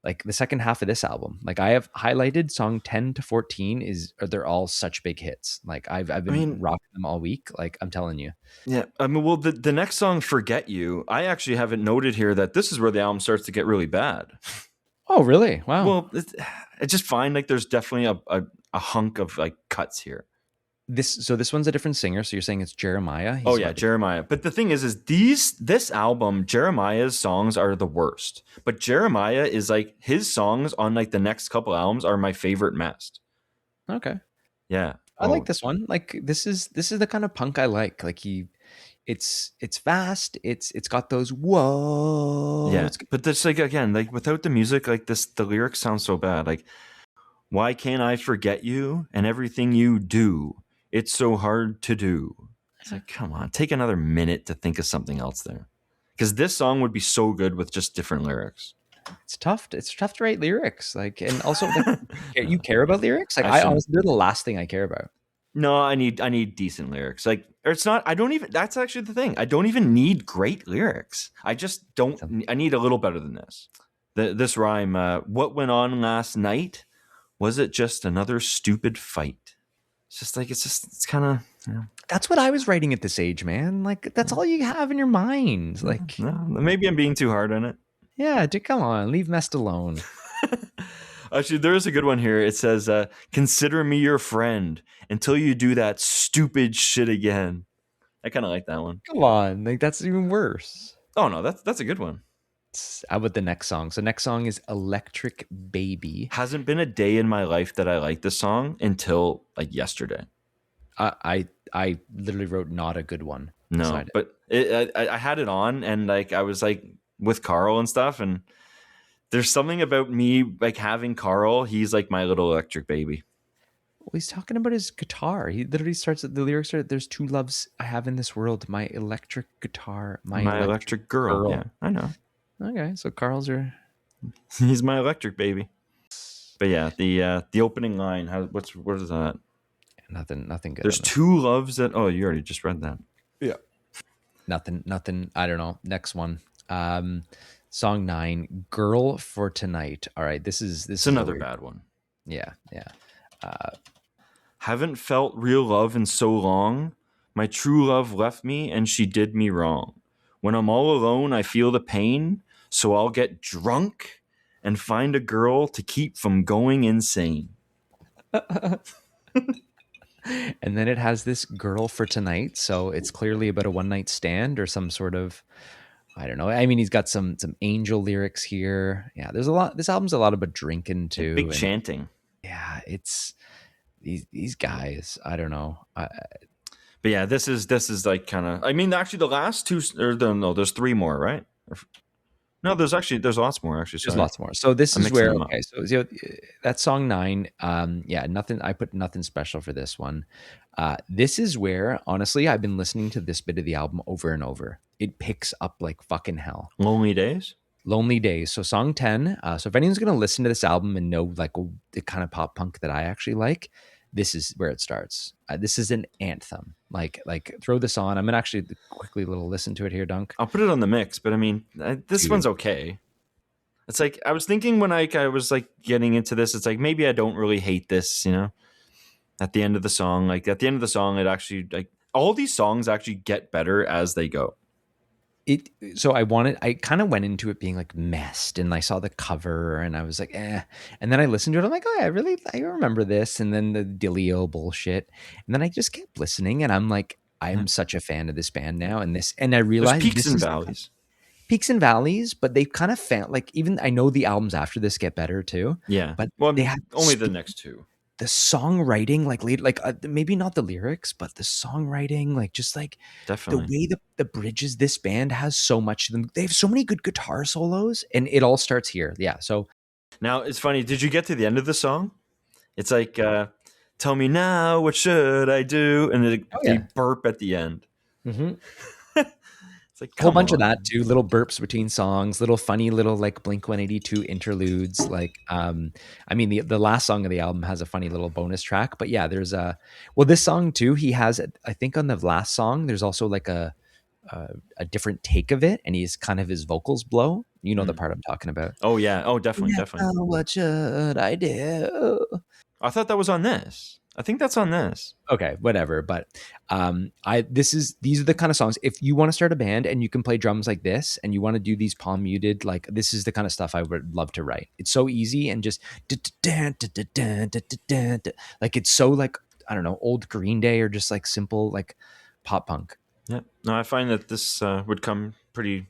Speaker 1: like the second half of this album. Like I have highlighted song 10 to 14 they're all such big hits. Like I've been rocking them all week. Like I'm telling you.
Speaker 2: Yeah. I mean, well, the next song, Forget You, I actually have it noted here that this is where the album starts to get really bad.
Speaker 1: Oh, really? Wow.
Speaker 2: Well, I just find like there's definitely a hunk of like cuts here.
Speaker 1: This one's a different singer. So you're saying it's Jeremiah?
Speaker 2: Oh yeah, Jeremiah. But the thing is this album, Jeremiah's songs are the worst. But Jeremiah is like his songs on like the next couple albums are my favorite MEST.
Speaker 1: Okay.
Speaker 2: Yeah.
Speaker 1: I like this one. Like this is the kind of punk I like. Like it's fast. It's got those whoa.
Speaker 2: Yeah. But this like again, like without the music, like this the lyrics sound so bad. Like, why can't I forget you and everything you do? It's so hard to do. It's like, come on, take another minute to think of something else there. Because this song would be so good with just different lyrics.
Speaker 1: It's tough. It's tough to write lyrics. Like, and also, like, you care about lyrics. Like,
Speaker 2: I
Speaker 1: I
Speaker 2: shouldn't.
Speaker 1: honestly, they're the last thing I care about.
Speaker 2: No, I need decent lyrics. Like, or it's not. I don't even. That's actually the thing. I don't even need great lyrics. I just don't. I need a little better than this. This rhyme. What went on last night? Was it just another stupid fight? It's just like it's kind of. Yeah.
Speaker 1: That's what I was writing at this age, man. Like, that's all you have in your mind. Like,
Speaker 2: no, maybe I'm being too hard on it.
Speaker 1: Yeah, dude, come on, leave MEST alone.
Speaker 2: Actually, there is a good one here. It says, consider me your friend until you do that stupid shit again. I kind of like that one.
Speaker 1: Come on, like that's even worse.
Speaker 2: Oh, no, that's a good one.
Speaker 1: How about the next song? So next song is Electric Baby.
Speaker 2: Hasn't been a day in my life that I like this song until like yesterday.
Speaker 1: I literally wrote not a good one.
Speaker 2: No, but I had it on and like I was like with Carl and stuff, and there's something about me like having Carl. He's like my little electric baby.
Speaker 1: Well, he's talking about his guitar. He literally starts the lyrics are there's two loves I have in this world, my electric guitar, my
Speaker 2: electric girl. Yeah, I know.
Speaker 1: Okay, so Carl's your
Speaker 2: he's my electric baby. But yeah, the opening line, what is that?
Speaker 1: Nothing good.
Speaker 2: There's two loves that you already just read that.
Speaker 1: Yeah. Nothing. I don't know. Next one. Song 9, Girl for Tonight. All right, this is
Speaker 2: another bad one.
Speaker 1: Yeah.
Speaker 2: Haven't felt real love in so long. My true love left me and she did me wrong. When I'm all alone, I feel the pain, so I'll get drunk and find a girl to keep from going insane.
Speaker 1: And then it has this Girl for Tonight, so it's clearly about a one night stand or some sort of, I don't know. I mean, he's got some angel lyrics here. Yeah, there's a lot. This album's a lot about drinking too.
Speaker 2: Big chanting.
Speaker 1: Yeah, it's these guys. I don't know.
Speaker 2: But yeah, this is like kind of. I mean, actually, the last two. There's three more, right? No, there's lots more. Actually,
Speaker 1: there's lots more. So this is where so that's song 9. Yeah, nothing. I put nothing special for this one. This is where honestly I've been listening to this bit of the album over and over. It picks up like fucking hell.
Speaker 2: Lonely Days.
Speaker 1: So song 10. So if anyone's gonna listen to this album and know like the kind of pop punk that I actually like, this is where it starts. This is an anthem. Like throw this on. I'm gonna actually quickly listen to it here, Dunk.
Speaker 2: I'll put it on the mix, but I mean, this one's okay. It's like I was thinking when I was like getting into this, it's like maybe I don't really hate this, at the end of the song. Like at the end of the song, it actually like all these songs actually get better as they go.
Speaker 1: So I kind of went into it being like MEST, and I saw the cover and I was like, and then I listened to it. I'm like, oh, I remember this. And then the Dillio bullshit. And then I just kept listening and I'm like,
Speaker 2: Yeah.
Speaker 1: I'm such a fan of this band now. And I
Speaker 2: There's
Speaker 1: realized
Speaker 2: peaks
Speaker 1: this
Speaker 2: and
Speaker 1: is
Speaker 2: valleys.
Speaker 1: peaks and valleys, but they've kind of found like, even I know the albums after this get better too,
Speaker 2: Yeah.
Speaker 1: but
Speaker 2: Well,
Speaker 1: they have
Speaker 2: only the next two.
Speaker 1: the songwriting, maybe not the lyrics, but the songwriting, like just like the
Speaker 2: Definitely.
Speaker 1: way the bridges, this band has so much of them. They have so many good guitar solos, and it all starts here. Yeah. So
Speaker 2: Now it's funny. Did you get to the end of the song? It's like, tell me now, what should I do? And
Speaker 1: oh
Speaker 2: they
Speaker 1: yeah.
Speaker 2: burp at the end.
Speaker 1: Mm-hmm.
Speaker 2: It's like,
Speaker 1: Whole
Speaker 2: come
Speaker 1: bunch of
Speaker 2: on.
Speaker 1: that too, little burps between songs, little funny little like Blink 182 interludes. Like I mean the last song of the album has a funny little bonus track, but yeah, there's this song too, he has, I think on the last song there's also like a different take of it, and he's kind of his vocals blow. You know the part I'm talking about.
Speaker 2: Oh yeah. Oh, definitely, definitely.
Speaker 1: Now what should I do?
Speaker 2: I thought that was on this. I think that's on this.
Speaker 1: Okay, whatever. But these are the kind of songs. If you want to start a band and you can play drums like this, and you want to do these palm muted, like this is the kind of stuff I would love to write. It's so easy and just like it's so like, I don't know, old Green Day or just like simple like pop punk.
Speaker 2: Yeah. No, I find that this would come pretty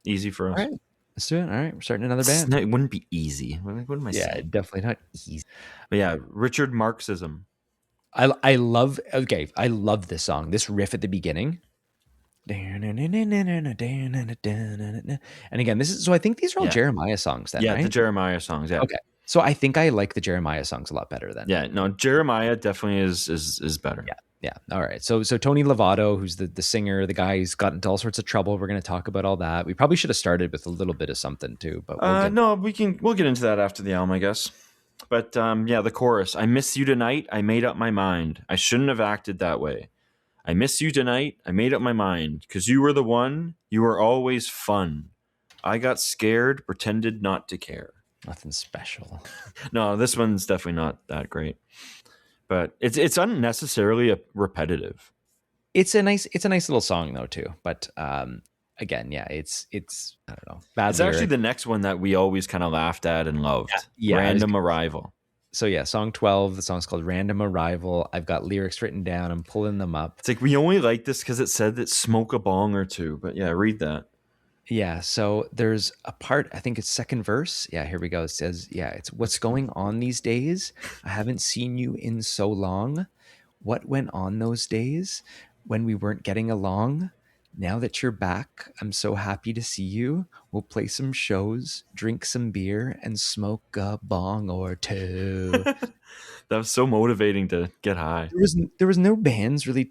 Speaker 2: easy for
Speaker 1: All
Speaker 2: us.
Speaker 1: right, let's do it. All right, we're starting another band.
Speaker 2: No, it wouldn't be easy. What am I
Speaker 1: Yeah,
Speaker 2: saying?
Speaker 1: definitely not easy.
Speaker 2: But yeah, Richard Marxism.
Speaker 1: I love this song. This riff at the beginning. And again, this is, so I think these are all
Speaker 2: Yeah.
Speaker 1: Jeremiah songs then,
Speaker 2: Yeah,
Speaker 1: right?
Speaker 2: the Jeremiah songs. Yeah.
Speaker 1: Okay. So I think I like the Jeremiah songs a lot better then.
Speaker 2: Yeah. No, Jeremiah definitely is better.
Speaker 1: Yeah. Yeah. All right. So Tony Lovato, who's the singer, the guy who's got into all sorts of trouble. We're going to talk about all that. We probably should have started with a little bit of something too, but we'll get.
Speaker 2: No, we'll get into that after the album, I guess. But yeah, the chorus. I miss you tonight. I made up my mind. I shouldn't have acted that way. I miss you tonight. I made up my mind because you were the one. You were always fun. I got scared, pretended not to care.
Speaker 1: Nothing special.
Speaker 2: No, this one's definitely not that great. But it's unnecessarily repetitive.
Speaker 1: It's a nice little song though too. But again, yeah, it's I don't know. Bad
Speaker 2: It's
Speaker 1: lyric.
Speaker 2: actually the next one that we always kind of laughed at and loved.
Speaker 1: Yeah,
Speaker 2: Random Arrival.
Speaker 1: So yeah, song 12, the song's called Random Arrival. I've got lyrics written down. I'm pulling them up.
Speaker 2: It's like we only like this because it said that smoke a bong or two. But yeah, read that.
Speaker 1: Yeah, so there's a part, I think it's second verse. Yeah, here we go. It says, yeah, it's what's going on these days. I haven't seen you in so long. What went on those days when we weren't getting along? Now that you're back, I'm so happy to see you. We'll play some shows, drink some beer, and smoke a bong or two.
Speaker 2: That was so motivating to get high.
Speaker 1: There was no bands really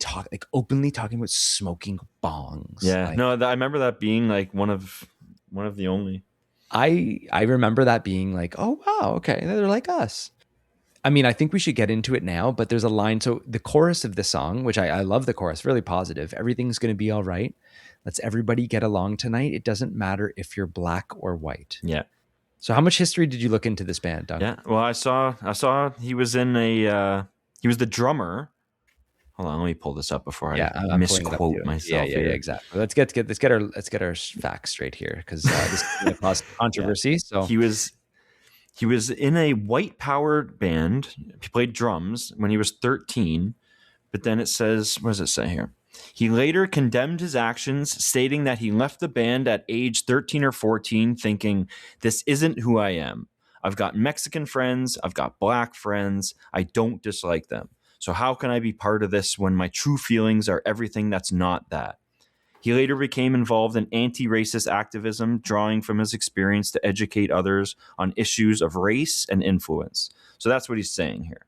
Speaker 1: openly talking about smoking bongs.
Speaker 2: Yeah,
Speaker 1: Like,
Speaker 2: no, I remember that being like one of the only.
Speaker 1: I remember that being like, oh wow, okay, they're like us. I mean, I think we should get into it now, but there's a line. So the chorus of the song, which I love the chorus, really positive. Everything's going to be all right. Let's everybody get along tonight. It doesn't matter if you're black or white.
Speaker 2: Yeah.
Speaker 1: So how much history did you look into this band, Doug?
Speaker 2: Yeah. Well, I saw he was in he was the drummer. Hold on, let me pull this up before I misquote myself.
Speaker 1: Yeah, exactly. Let's get our facts straight here, because this is going to cause controversy. Yeah. So
Speaker 2: he was in a white power band. He played drums when he was 13, but then it says, what does it say here? He later condemned his actions, stating that he left the band at age 13 or 14 thinking, this isn't who I am. I've got Mexican friends. I've got black friends. I don't dislike them. So how can I be part of this when my true feelings are everything that's not that? He later became involved in anti-racist activism, drawing from his experience to educate others on issues of race and influence. So that's what he's saying here.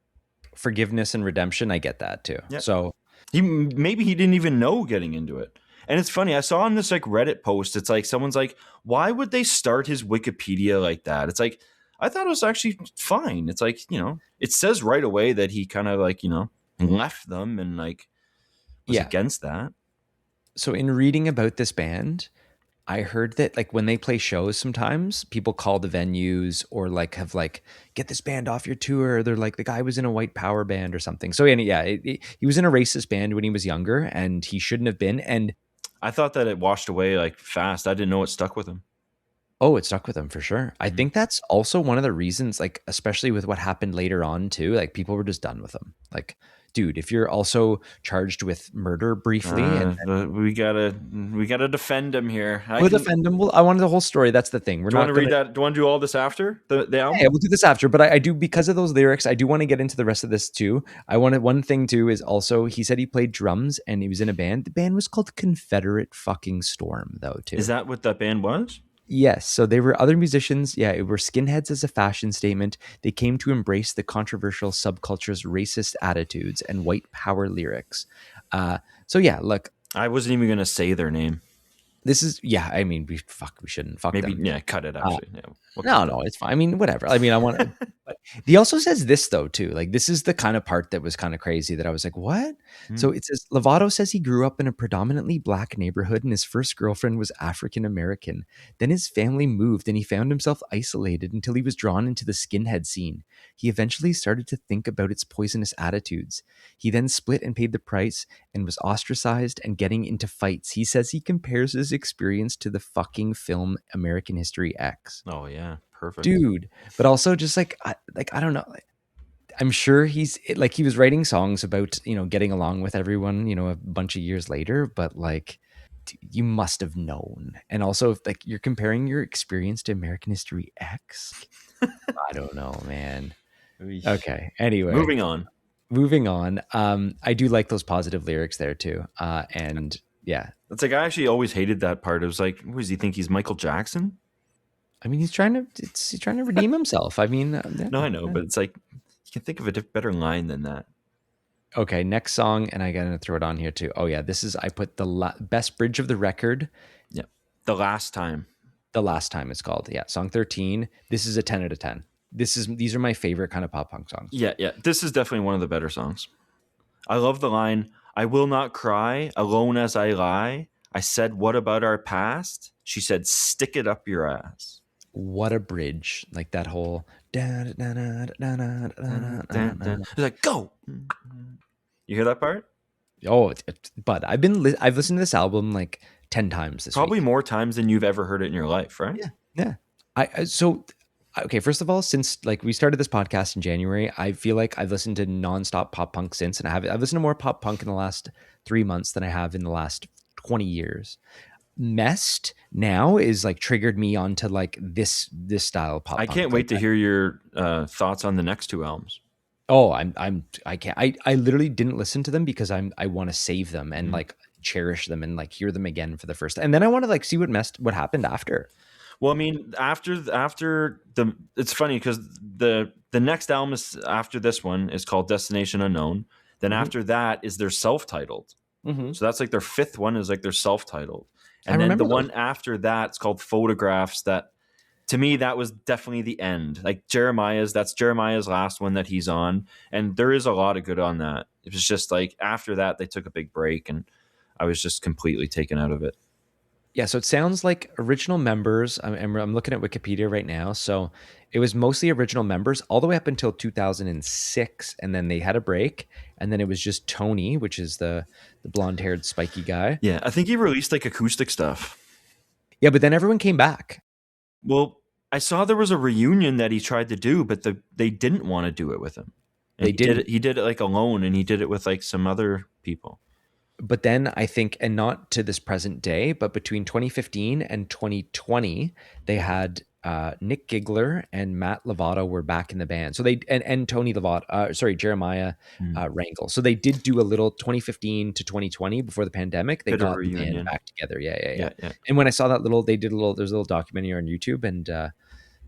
Speaker 1: Forgiveness and redemption, I get that too.
Speaker 2: Yep.
Speaker 1: So
Speaker 2: maybe he didn't even know getting into it. And it's funny, I saw on this like Reddit post, it's like someone's like, why would they start his Wikipedia like that? It's like, I thought it was actually fine. It's like, it says right away that he kind of like, left them and like was against that.
Speaker 1: So in reading about this band, I heard that like when they play shows, sometimes people call the venues or like have like get this band off your tour. They're like the guy was in a white power band or something. So yeah, he was in a racist band when he was younger, and he shouldn't have been. And
Speaker 2: I thought that it washed away like fast. I didn't know it stuck with him.
Speaker 1: oh, it stuck with him for sure. I
Speaker 2: Mhm.
Speaker 1: think that's also one of the reasons, like, especially with what happened later on too, like people were just done with him. Like, dude, if you're also charged with murder briefly and
Speaker 2: We gotta defend him here. I
Speaker 1: we'll
Speaker 2: can.
Speaker 1: defend him, I wanted the whole story. That's the thing. We're
Speaker 2: Do you want
Speaker 1: not
Speaker 2: to
Speaker 1: gonna.
Speaker 2: read that? Do you want to do all this after the
Speaker 1: Yeah,
Speaker 2: album?
Speaker 1: we'll do this after, but I do because of those lyrics. I do want to get into the rest of this too. I wanted one thing too is also he said he played drums and he was in a band. The band was called Confederate fucking Storm though too.
Speaker 2: Is that what that band was?
Speaker 1: Yes, so they were other musicians. Yeah, it were skinheads as a fashion statement. They came to embrace the controversial subculture's racist attitudes and white power lyrics. Uh, so yeah, look,
Speaker 2: I wasn't even gonna say their name.
Speaker 1: this is yeah. I mean, we shouldn't fuck
Speaker 2: Maybe
Speaker 1: them.
Speaker 2: yeah, cut it
Speaker 1: Uh,
Speaker 2: actually. Yeah, we'll cut
Speaker 1: No,
Speaker 2: that.
Speaker 1: no, it's fine. I mean, whatever. I mean, I want to. But he also says this though too. Like this is the kind of part that was kind of crazy that I was like, what?
Speaker 2: Hmm.
Speaker 1: So it says Lovato says he grew up in a predominantly black neighborhood and his first girlfriend was African American. Then his family moved and he found himself isolated until he was drawn into the skinhead scene. He eventually started to think about its poisonous attitudes. He then split and paid the price and was ostracized and getting into fights. He says he compares his experience to the fucking film American History X.
Speaker 2: Oh yeah, perfect.
Speaker 1: Dude, but also just like I don't know. I'm sure like he was writing songs about, getting along with everyone, a bunch of years later, but like you must have known. And also if like you're comparing your experience to American History X, I don't know, man.
Speaker 2: Eesh.
Speaker 1: Okay. Anyway,
Speaker 2: Moving on.
Speaker 1: moving on. I do like those positive lyrics there too. And yeah,
Speaker 2: It's like I actually always hated that part. It was like, who does he think he's Michael Jackson?
Speaker 1: I mean, he's trying to redeem himself. I mean, yeah,
Speaker 2: No, I know,
Speaker 1: yeah.
Speaker 2: but it's like you can think of a better line than that.
Speaker 1: Okay, next song, and I gotta throw it on here too. Oh yeah, this is I put the best bridge of the record.
Speaker 2: Yeah, the last time.
Speaker 1: The last time it's called. Yeah, song 13. This is a 10 out of 10. These are my favorite kind of pop punk songs.
Speaker 2: Yeah, yeah. This is definitely one of the better songs. I love the line, I will not cry, alone as I lie. I said, what about our past? She said, stick it up your ass.
Speaker 1: What a bridge! Like that whole.
Speaker 2: It's like, go. You hear that part?
Speaker 1: Oh, but I've listened to this album like 10 times this
Speaker 2: Probably
Speaker 1: week.
Speaker 2: more times than you've ever heard it in your life, right?
Speaker 1: Yeah, yeah. So okay. First of all, since like we started this podcast in January, I feel like I've listened to nonstop pop punk since, and I've listened to more pop punk in the last 3 months than I have in the last 20 years. MEST now is like triggered me onto like this style of pop
Speaker 2: I
Speaker 1: punk.
Speaker 2: can't
Speaker 1: Like,
Speaker 2: wait to hear your thoughts on the next two albums.
Speaker 1: oh, I can't. I literally didn't listen to them because I want to save them and
Speaker 2: Mhm.
Speaker 1: like cherish them and like hear them again for the first time. And then I want to like see what happened after.
Speaker 2: Well, I mean, after the, it's funny because the next album is after this one is called Destination Unknown. Then
Speaker 1: Mhm.
Speaker 2: after that is their self-titled.
Speaker 1: Mhm.
Speaker 2: So that's like their fifth one is like their self-titled.
Speaker 1: I
Speaker 2: And then the
Speaker 1: remember
Speaker 2: one
Speaker 1: those.
Speaker 2: after that's called Photographs. That to me that was definitely the end. Like that's Jeremiah's last one that he's on, and there is a lot of good on that. It was just like after that they took a big break, and I was just completely taken out of it.
Speaker 1: Yeah, so it sounds like original members. I'm looking at Wikipedia right now. So it was mostly original members all the way up until 2006, and then they had a break, and then it was just Tony, which is the blonde haired spiky guy.
Speaker 2: Yeah, I think he released like acoustic stuff.
Speaker 1: Yeah, but then everyone came back.
Speaker 2: Well, I saw there was a reunion that he tried to do, but they didn't want to do it with him. And
Speaker 1: They
Speaker 2: he did
Speaker 1: didn't.
Speaker 2: it. He did it like alone, and he did it with like some other people.
Speaker 1: But then I think, and not to this present day, but between 2015 and 2020, they had Nick Gigler and Matt Lovato were back in the band. So and Tony Lovato, sorry, Jeremiah
Speaker 2: Mm.
Speaker 1: Rangel. So they did do a little 2015 to 2020 before the pandemic. They
Speaker 2: Bit of
Speaker 1: got the band
Speaker 2: reunion.
Speaker 1: back together. Yeah, yeah, yeah.
Speaker 2: Yeah, yeah.
Speaker 1: And when I saw that there's a little documentary on YouTube, and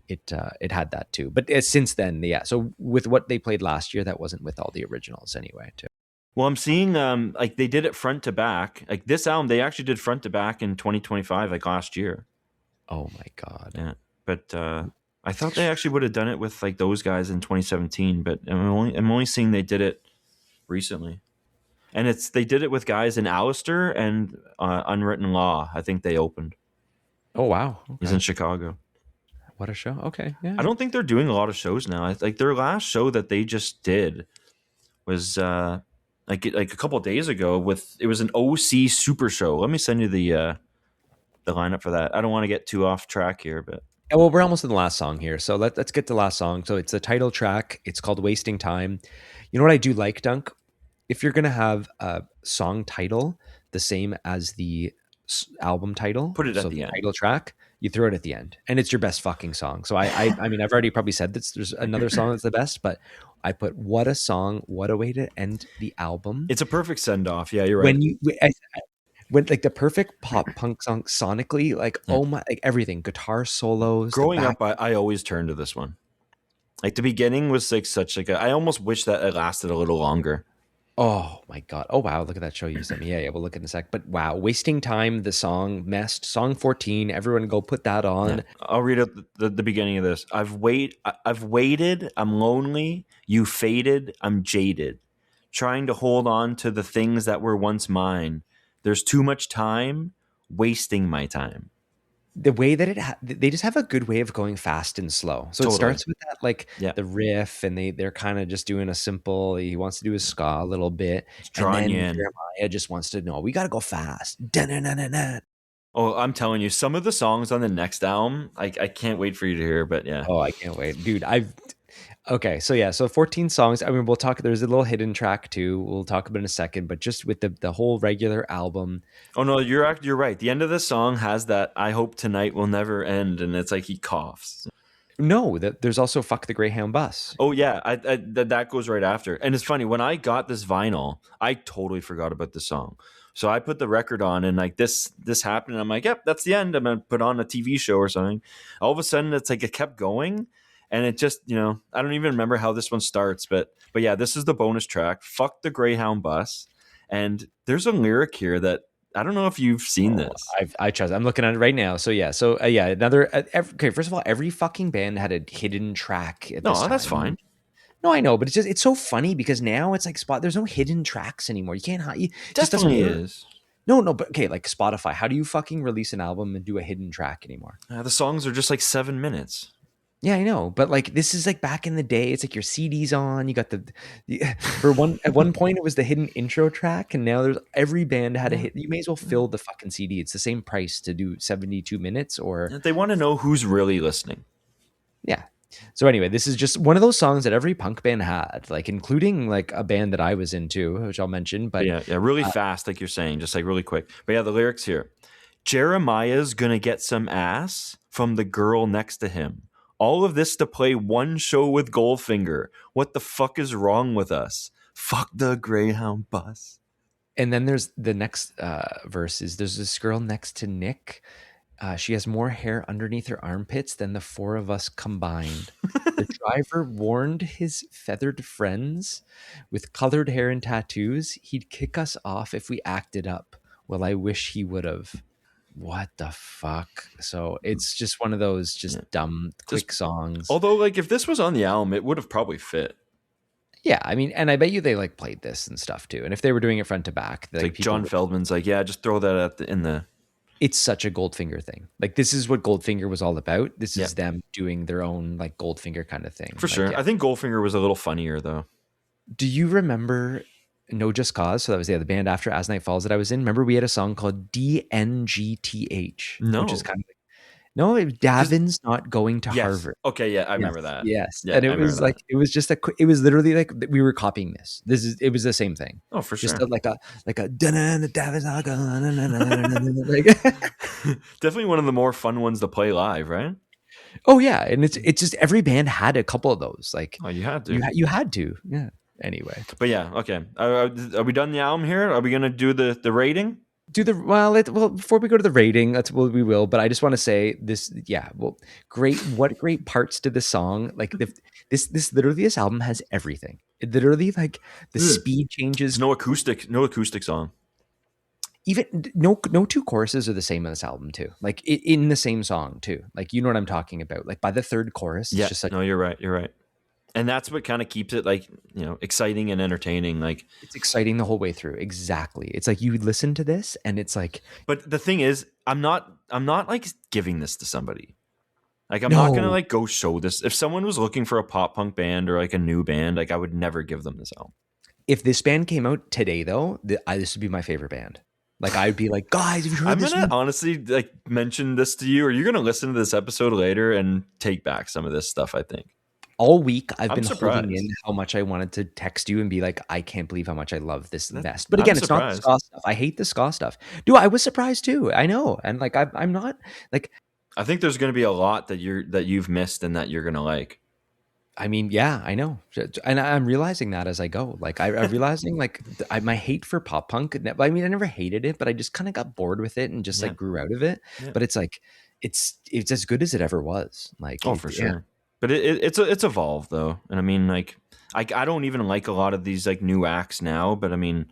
Speaker 1: it had that too. But since then, yeah. So with what they played last year, that wasn't with all the originals anyway, too.
Speaker 2: Well, I'm seeing like they did it front to back. Like this album, they actually did front to back in 2025, like last year.
Speaker 1: Oh my God.
Speaker 2: Yeah, but I thought they actually would have done it with like those guys in 2017. But I'm only seeing they did it recently, and they did it with guys in Alistair and Unwritten Law. I think they opened.
Speaker 1: Oh wow.
Speaker 2: He's in
Speaker 1: Okay.
Speaker 2: Chicago.
Speaker 1: What a show. Okay.
Speaker 2: I
Speaker 1: Yeah.
Speaker 2: don't think they're doing a lot of shows now. Like their last show that they just did was like a couple of days ago. With it was an OC Super Show. Let me send you the lineup for that. I don't want to get too off track here, but
Speaker 1: Yeah, well, we're almost in the last song here. So let's get to the last song. So it's the title track. It's called Wasting Time. You know what I do like, Dunk? If you're going to have a song title the same as the album title,
Speaker 2: put it at
Speaker 1: so
Speaker 2: the
Speaker 1: the
Speaker 2: end.
Speaker 1: title track, you throw it at the end. And it's your best fucking song. So I mean, I've already probably said this. There's another song that's the best, but I put what a song, what a way to end the album.
Speaker 2: It's a perfect send off. Yeah, you're right.
Speaker 1: When you, when like the perfect pop punk song sonically, like
Speaker 2: Yeah.
Speaker 1: oh my, like everything, guitar solos, the
Speaker 2: Growing
Speaker 1: back.
Speaker 2: up, I always turned to this one. Like the beginning was like such like I almost wish that it lasted a little longer.
Speaker 1: Oh my god! Oh wow! Look at that show you sent me. Yeah, yeah. We'll look in a sec. But wow, wasting time. The song "MEST," song 14. Everyone go put that
Speaker 2: Yeah,
Speaker 1: on.
Speaker 2: I'll read out the beginning of this. I've waited. I'm lonely. You faded. I'm jaded. Trying to hold on to the things that were once mine. There's too much time wasting my time.
Speaker 1: The way that they just have a good way of going fast and slow. So it
Speaker 2: Totally.
Speaker 1: starts with that like
Speaker 2: Yeah.
Speaker 1: the riff, and they're kind of just doing a simple. He wants to do his ska a little bit,
Speaker 2: It's
Speaker 1: and
Speaker 2: drawing you
Speaker 1: then
Speaker 2: in.
Speaker 1: Jeremiah just wants to know we got to go fast. Dun-dun-dun-dun-dun.
Speaker 2: Oh, I'm telling you, some of the songs on the next album, I can't wait for you to hear. But yeah.
Speaker 1: Oh, I can't wait, dude. I've Okay, so yeah, so 14 songs. I mean, we'll talk. There's a little hidden track too. We'll talk about in a second, but just with the whole regular album.
Speaker 2: Oh no, you're right. The end of the song has that "I hope tonight will never end," and it's like he coughs.
Speaker 1: No, there's also "Fuck the Greyhound Bus."
Speaker 2: Oh yeah, that goes right after. And it's funny when I got this vinyl, I totally forgot about the song. So I put the record on, and like this happened. And I'm like, yep, that's the end. I'm gonna put on a TV show or something. All of a sudden, it's like it kept going, and it just I don't even remember how this one starts, but yeah, this is the bonus track. Fuck the Greyhound Bus, and there's a lyric here that I don't know if you've seen
Speaker 1: Oh,
Speaker 2: this.
Speaker 1: I trust. I'm looking at it right now. So yeah, yeah, another. Okay, first of all, every fucking band had a hidden track at this
Speaker 2: No, that's
Speaker 1: time.
Speaker 2: fine.
Speaker 1: No, I know, but it's so funny because now it's like There's no hidden tracks anymore. You can't. It just doesn't
Speaker 2: Definitely
Speaker 1: work.
Speaker 2: is.
Speaker 1: No, but okay, like Spotify. How do you fucking release an album and do a hidden track anymore?
Speaker 2: The songs are just like 7 minutes.
Speaker 1: Yeah, I know, but like this is like back in the day. It's like your CD's on. You got at one point it was the hidden intro track, and now there's every band had a hit. You may as well fill the fucking CD. It's the same price to do 72 minutes or
Speaker 2: They want to know who's really listening.
Speaker 1: yeah. So anyway, this is just one of those songs that every punk band had, like including like a band that I was into, which I'll mention. But
Speaker 2: Yeah, really fast, like you're saying, just like really quick. But yeah, the lyrics here: Jeremiah's gonna get some ass from the girl next to him. All of this to play one show with Goldfinger. What the fuck is wrong with us? Fuck the Greyhound Bus.
Speaker 1: and then there's the next verse is there's this girl next to Nick. She has more hair underneath her armpits than the four of us combined. The driver warned his feathered friends with colored hair and tattoos he'd kick us off if we acted up. Well, I wish he would have. What the fuck? So it's just one of those just
Speaker 2: Yeah.
Speaker 1: dumb,
Speaker 2: Just
Speaker 1: quick songs.
Speaker 2: although, like, if this was on the album, it would have probably fit.
Speaker 1: Yeah, I mean, and I bet you they like played this and stuff too. And if they were doing it front to back,
Speaker 2: It's like
Speaker 1: people
Speaker 2: John
Speaker 1: would.
Speaker 2: Feldman's like, yeah, just throw that in the.
Speaker 1: It's such a Goldfinger thing. Like this is what Goldfinger was all about. This
Speaker 2: Yeah.
Speaker 1: is them doing their own like Goldfinger kind of thing.
Speaker 2: For
Speaker 1: Like,
Speaker 2: sure.
Speaker 1: yeah.
Speaker 2: I think Goldfinger was a little funnier though.
Speaker 1: Do you remember No Just Cause? So that was the band after As Night Falls that I was in. Remember we had a song called DNGTH,
Speaker 2: No.
Speaker 1: which is kind of like no, Davin's not going to
Speaker 2: Yes.
Speaker 1: Harvard.
Speaker 2: Okay, yeah, I
Speaker 1: Yes,
Speaker 2: remember that.
Speaker 1: yes,
Speaker 2: Yeah,
Speaker 1: and
Speaker 2: I
Speaker 1: it
Speaker 2: remember
Speaker 1: was
Speaker 2: that.
Speaker 1: like it was just it was literally like we were copying this. It was the same thing.
Speaker 2: Oh, for
Speaker 1: Just
Speaker 2: sure.
Speaker 1: like a Davin's not going. Like,
Speaker 2: Definitely one of the more fun ones to play live, right?
Speaker 1: oh yeah, and it's just every band had a couple of those. Like
Speaker 2: Oh, you had to.
Speaker 1: you had to. Yeah. Anyway,
Speaker 2: But yeah, okay. Are we done the album here? Are we gonna do the rating?
Speaker 1: do the well before we go to the rating, we will. But I just want to say this. Yeah, well, great. What great parts to the song? Like this album has everything. It literally like the speed changes.
Speaker 2: There's no acoustic song.
Speaker 1: Even no two choruses are the same on this album too. Like in the same song too. Like you know what I'm talking about. Like by the third chorus, it's
Speaker 2: Yeah,
Speaker 1: just like
Speaker 2: no, you're right. You're right. And that's what kind of keeps it like, exciting and entertaining. Like,
Speaker 1: It's exciting the whole way through. Exactly. It's like you listen to this and it's like,
Speaker 2: but the thing is, I'm not like giving this to somebody. Like, I'm not gonna
Speaker 1: no,
Speaker 2: like go show this. If someone was looking for a pop punk band or like a new band, like I would never give them this album.
Speaker 1: if this band came out today though, this would be my favorite band. Like I'd be like, guys, have you heard
Speaker 2: I'm
Speaker 1: this
Speaker 2: gonna
Speaker 1: one?
Speaker 2: honestly like mention this to you, or you're gonna listen to this episode later and take back some of this stuff. I think
Speaker 1: All week I've
Speaker 2: I'm
Speaker 1: been holding
Speaker 2: surprised.
Speaker 1: in how much I wanted to text you and be like, I can't believe how much I love this
Speaker 2: That,
Speaker 1: mess. But
Speaker 2: I'm
Speaker 1: again, it's not the
Speaker 2: surprised.
Speaker 1: ska stuff. I hate the ska stuff. Dude, I was surprised too. I know. And like I'm not like
Speaker 2: I think there's gonna be a lot that you've missed and that you're gonna like.
Speaker 1: I mean, yeah, I know, and I'm realizing that as I go. Like, I'm realizing like my hate for pop punk. I mean, I never hated it, but I just kind of got bored with it and just
Speaker 2: Yeah,
Speaker 1: like grew out of it.
Speaker 2: yeah.
Speaker 1: But it's like it's as good as it ever was. Like,
Speaker 2: Oh, for
Speaker 1: yeah.
Speaker 2: sure. But it's evolved though, and I mean, like, I don't even like a lot of these like new acts now. But I mean,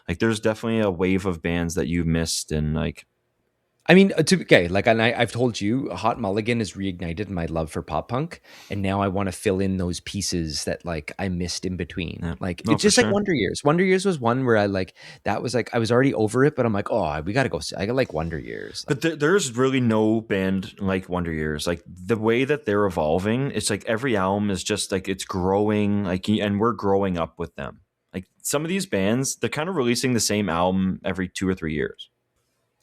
Speaker 2: like, there's definitely a wave of bands that you've missed, and like,
Speaker 1: I mean, okay, like, and I've told you, Hot Mulligan has reignited my love for pop punk, and now I want to fill in those pieces that like I missed in between.
Speaker 2: yeah,
Speaker 1: Like,
Speaker 2: no,
Speaker 1: it's
Speaker 2: for
Speaker 1: just like
Speaker 2: sure.
Speaker 1: Wonder Years. Wonder Years was one where I like that was like I was already over it, but I'm like, oh, we got to go. I got like Wonder Years.
Speaker 2: But there's really no band like Wonder Years. Like the way that they're evolving, it's like every album is just like it's growing, like, and we're growing up with them. Like some of these bands, they're kind of releasing the same album every 2 or 3 years.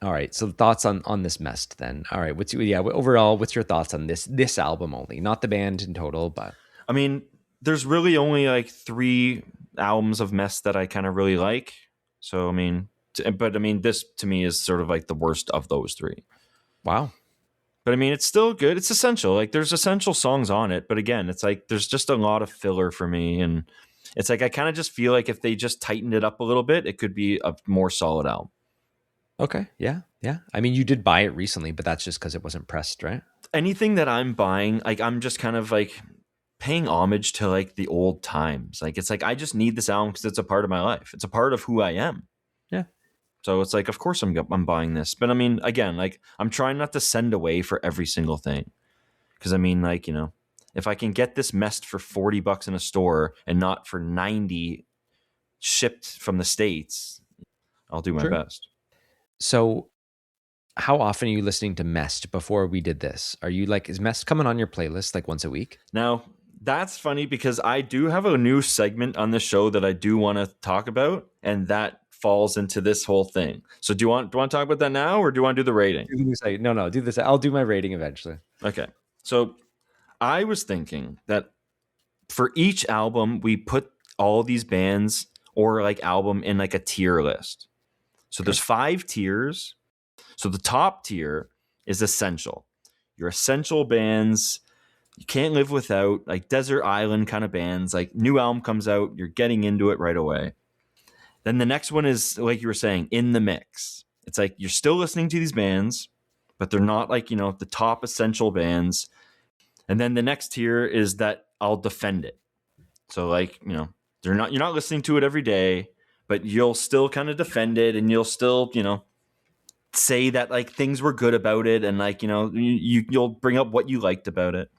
Speaker 1: All right. So thoughts on this messed then. All right. Overall, what's your thoughts on this album only? Not the band in total, but
Speaker 2: I mean, there's really only like 3 albums of Mess that I kind of really like. So I mean, but I mean, this to me is sort of like the worst of those 3.
Speaker 1: wow.
Speaker 2: But I mean, it's still good. It's essential. Like there's essential songs on it, but again, it's like there's just a lot of filler for me, and it's like I kind of just feel like if they just tightened it up a little bit, it could be a more solid album.
Speaker 1: Okay. Yeah. Yeah. I mean, you did buy it recently, but that's just because it wasn't pressed, right?
Speaker 2: Anything that I'm buying, like I'm just kind of like paying homage to like the old times. Like it's like I just need this album because it's a part of my life. It's a part of who I am.
Speaker 1: Yeah.
Speaker 2: So it's like, of course I'm buying this. But I mean, again, like I'm trying not to send away for every single thing. Because I mean, like, if I can get this messed for $40 in a store and not for 90 shipped from the States, I'll do my
Speaker 1: True.
Speaker 2: best.
Speaker 1: So how often are you listening to Mest before we did this? Are you like, is Mest coming on your playlist like once a week?
Speaker 2: Now, that's funny because I do have a new segment on this show that I do want to talk about, and that falls into this whole thing. So do you want to talk about that now, or do you want to do the rating?
Speaker 1: No, do this. I'll do my rating eventually.
Speaker 2: Okay. So I was thinking that for each album, we put all these bands or like album in like a tier list. So there's 5 tiers. So the top tier is essential. Your essential bands you can't live without, like desert island kind of bands. Like new album comes out, you're getting into it right away. Then the next one is like you were saying, in the mix. It's like you're still listening to these bands, but they're not like, the top essential bands. And then the next tier is that I'll defend it. So like, you're not listening to it every day, but you'll still kind of defend it, and you'll still, say that like things were good about it, and like, you'll bring up what you liked about it.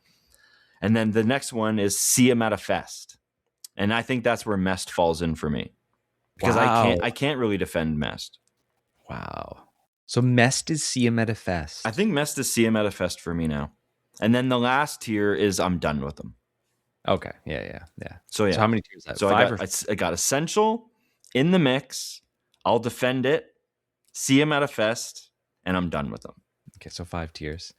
Speaker 2: And then the next one is see him at a fest. And I think that's where Mest falls in for me. Because
Speaker 1: Wow.
Speaker 2: I can't really defend Mest.
Speaker 1: Wow. So Mest is see him at a fest.
Speaker 2: I think Mest is see him at a fest for me now. And then the last tier is I'm done with them.
Speaker 1: Okay. Yeah.
Speaker 2: So yeah.
Speaker 1: So how many tiers is that?
Speaker 2: So
Speaker 1: 5
Speaker 2: I got essential, in the mix, I'll defend it, see him at a fest, and I'm done with them.
Speaker 1: Okay, so 5 tiers.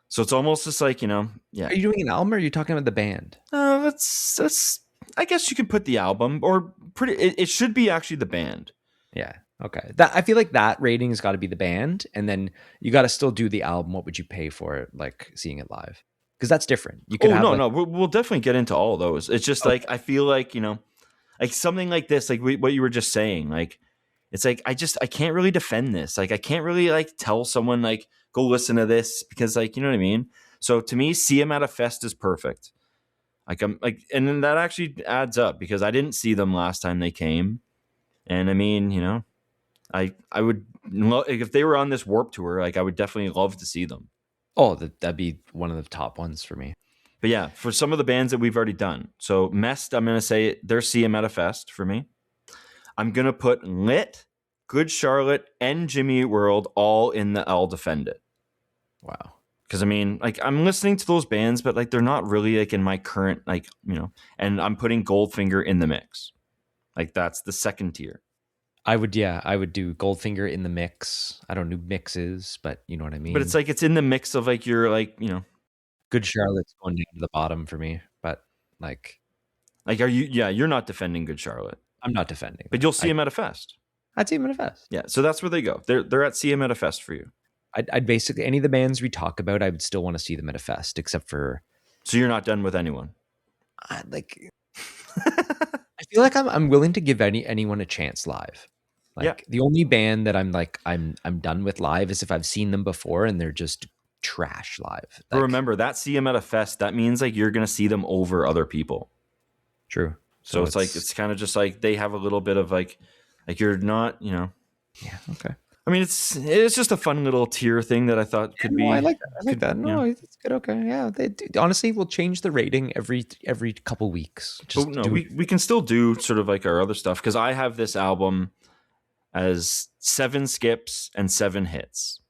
Speaker 2: So it's almost just like, yeah.
Speaker 1: Are you doing an album or are you talking about the band?
Speaker 2: That's I guess you can put the album, or it should be actually the band.
Speaker 1: Yeah. Okay. I feel like that rating has got to be the band, and then you got to still do the album. What would you pay for it, like seeing it live? Because that's different. You could have
Speaker 2: No, we'll definitely get into all those. It's just like I feel like like something like this, like what you were just saying, like it's like I can't really defend this. Like I can't really like tell someone like go listen to this because like you know what I mean. So to me, see him at a fest is perfect. Like I'm like, and then that actually adds up because I didn't see them last time they came, and I mean I would if they were on this Warp tour, like I would definitely love to see them.
Speaker 1: Oh, that'd be one of the top ones for me.
Speaker 2: But yeah, for some of the bands that we've already done. So MEST, I'm going to say they're See 'Em at a Fest for me. I'm going to put Lit, Good Charlotte, and Jimmy Eat World all in the I'll Defend It.
Speaker 1: Wow.
Speaker 2: Because I mean, like I'm listening to those bands, but like they're not really like in my current, like, and I'm putting Goldfinger in the mix. Like that's the second tier.
Speaker 1: I would do Goldfinger in the mix. I don't know mixes, but you know what I
Speaker 2: But it's
Speaker 1: mean.
Speaker 2: like it's in the mix of like your like,
Speaker 1: Good Charlotte's going down to the bottom for me, but like
Speaker 2: are you, yeah, you're not defending Good Charlotte.
Speaker 1: I'm not defending
Speaker 2: But
Speaker 1: them.
Speaker 2: you'll see them at a fest.
Speaker 1: I'd see them at a fest.
Speaker 2: Yeah, so that's where they go. They're at See 'Em at a Fest for you.
Speaker 1: I'd basically any of the bands we talk about, I would still want to see them at a fest, except for
Speaker 2: So you're not done with anyone.
Speaker 1: like I feel like I'm willing to give anyone a chance live. Like
Speaker 2: Yeah.
Speaker 1: the only band that I'm like I'm done with live is if I've seen them before and they're just trash live.
Speaker 2: But
Speaker 1: Like,
Speaker 2: remember, that See 'Em at a Fest, that means like you're gonna see them over other people.
Speaker 1: true.
Speaker 2: So it's like it's kind of just like they have a little bit of like you're not,
Speaker 1: yeah, okay.
Speaker 2: I mean, it's just a fun little tier thing that I thought could be.
Speaker 1: I like that. I like that. No, it's good. Okay, yeah. Honestly, we'll change the rating every couple weeks. Just
Speaker 2: no, we can still do sort of like our other stuff because I have this album as 7 skips and 7 hits,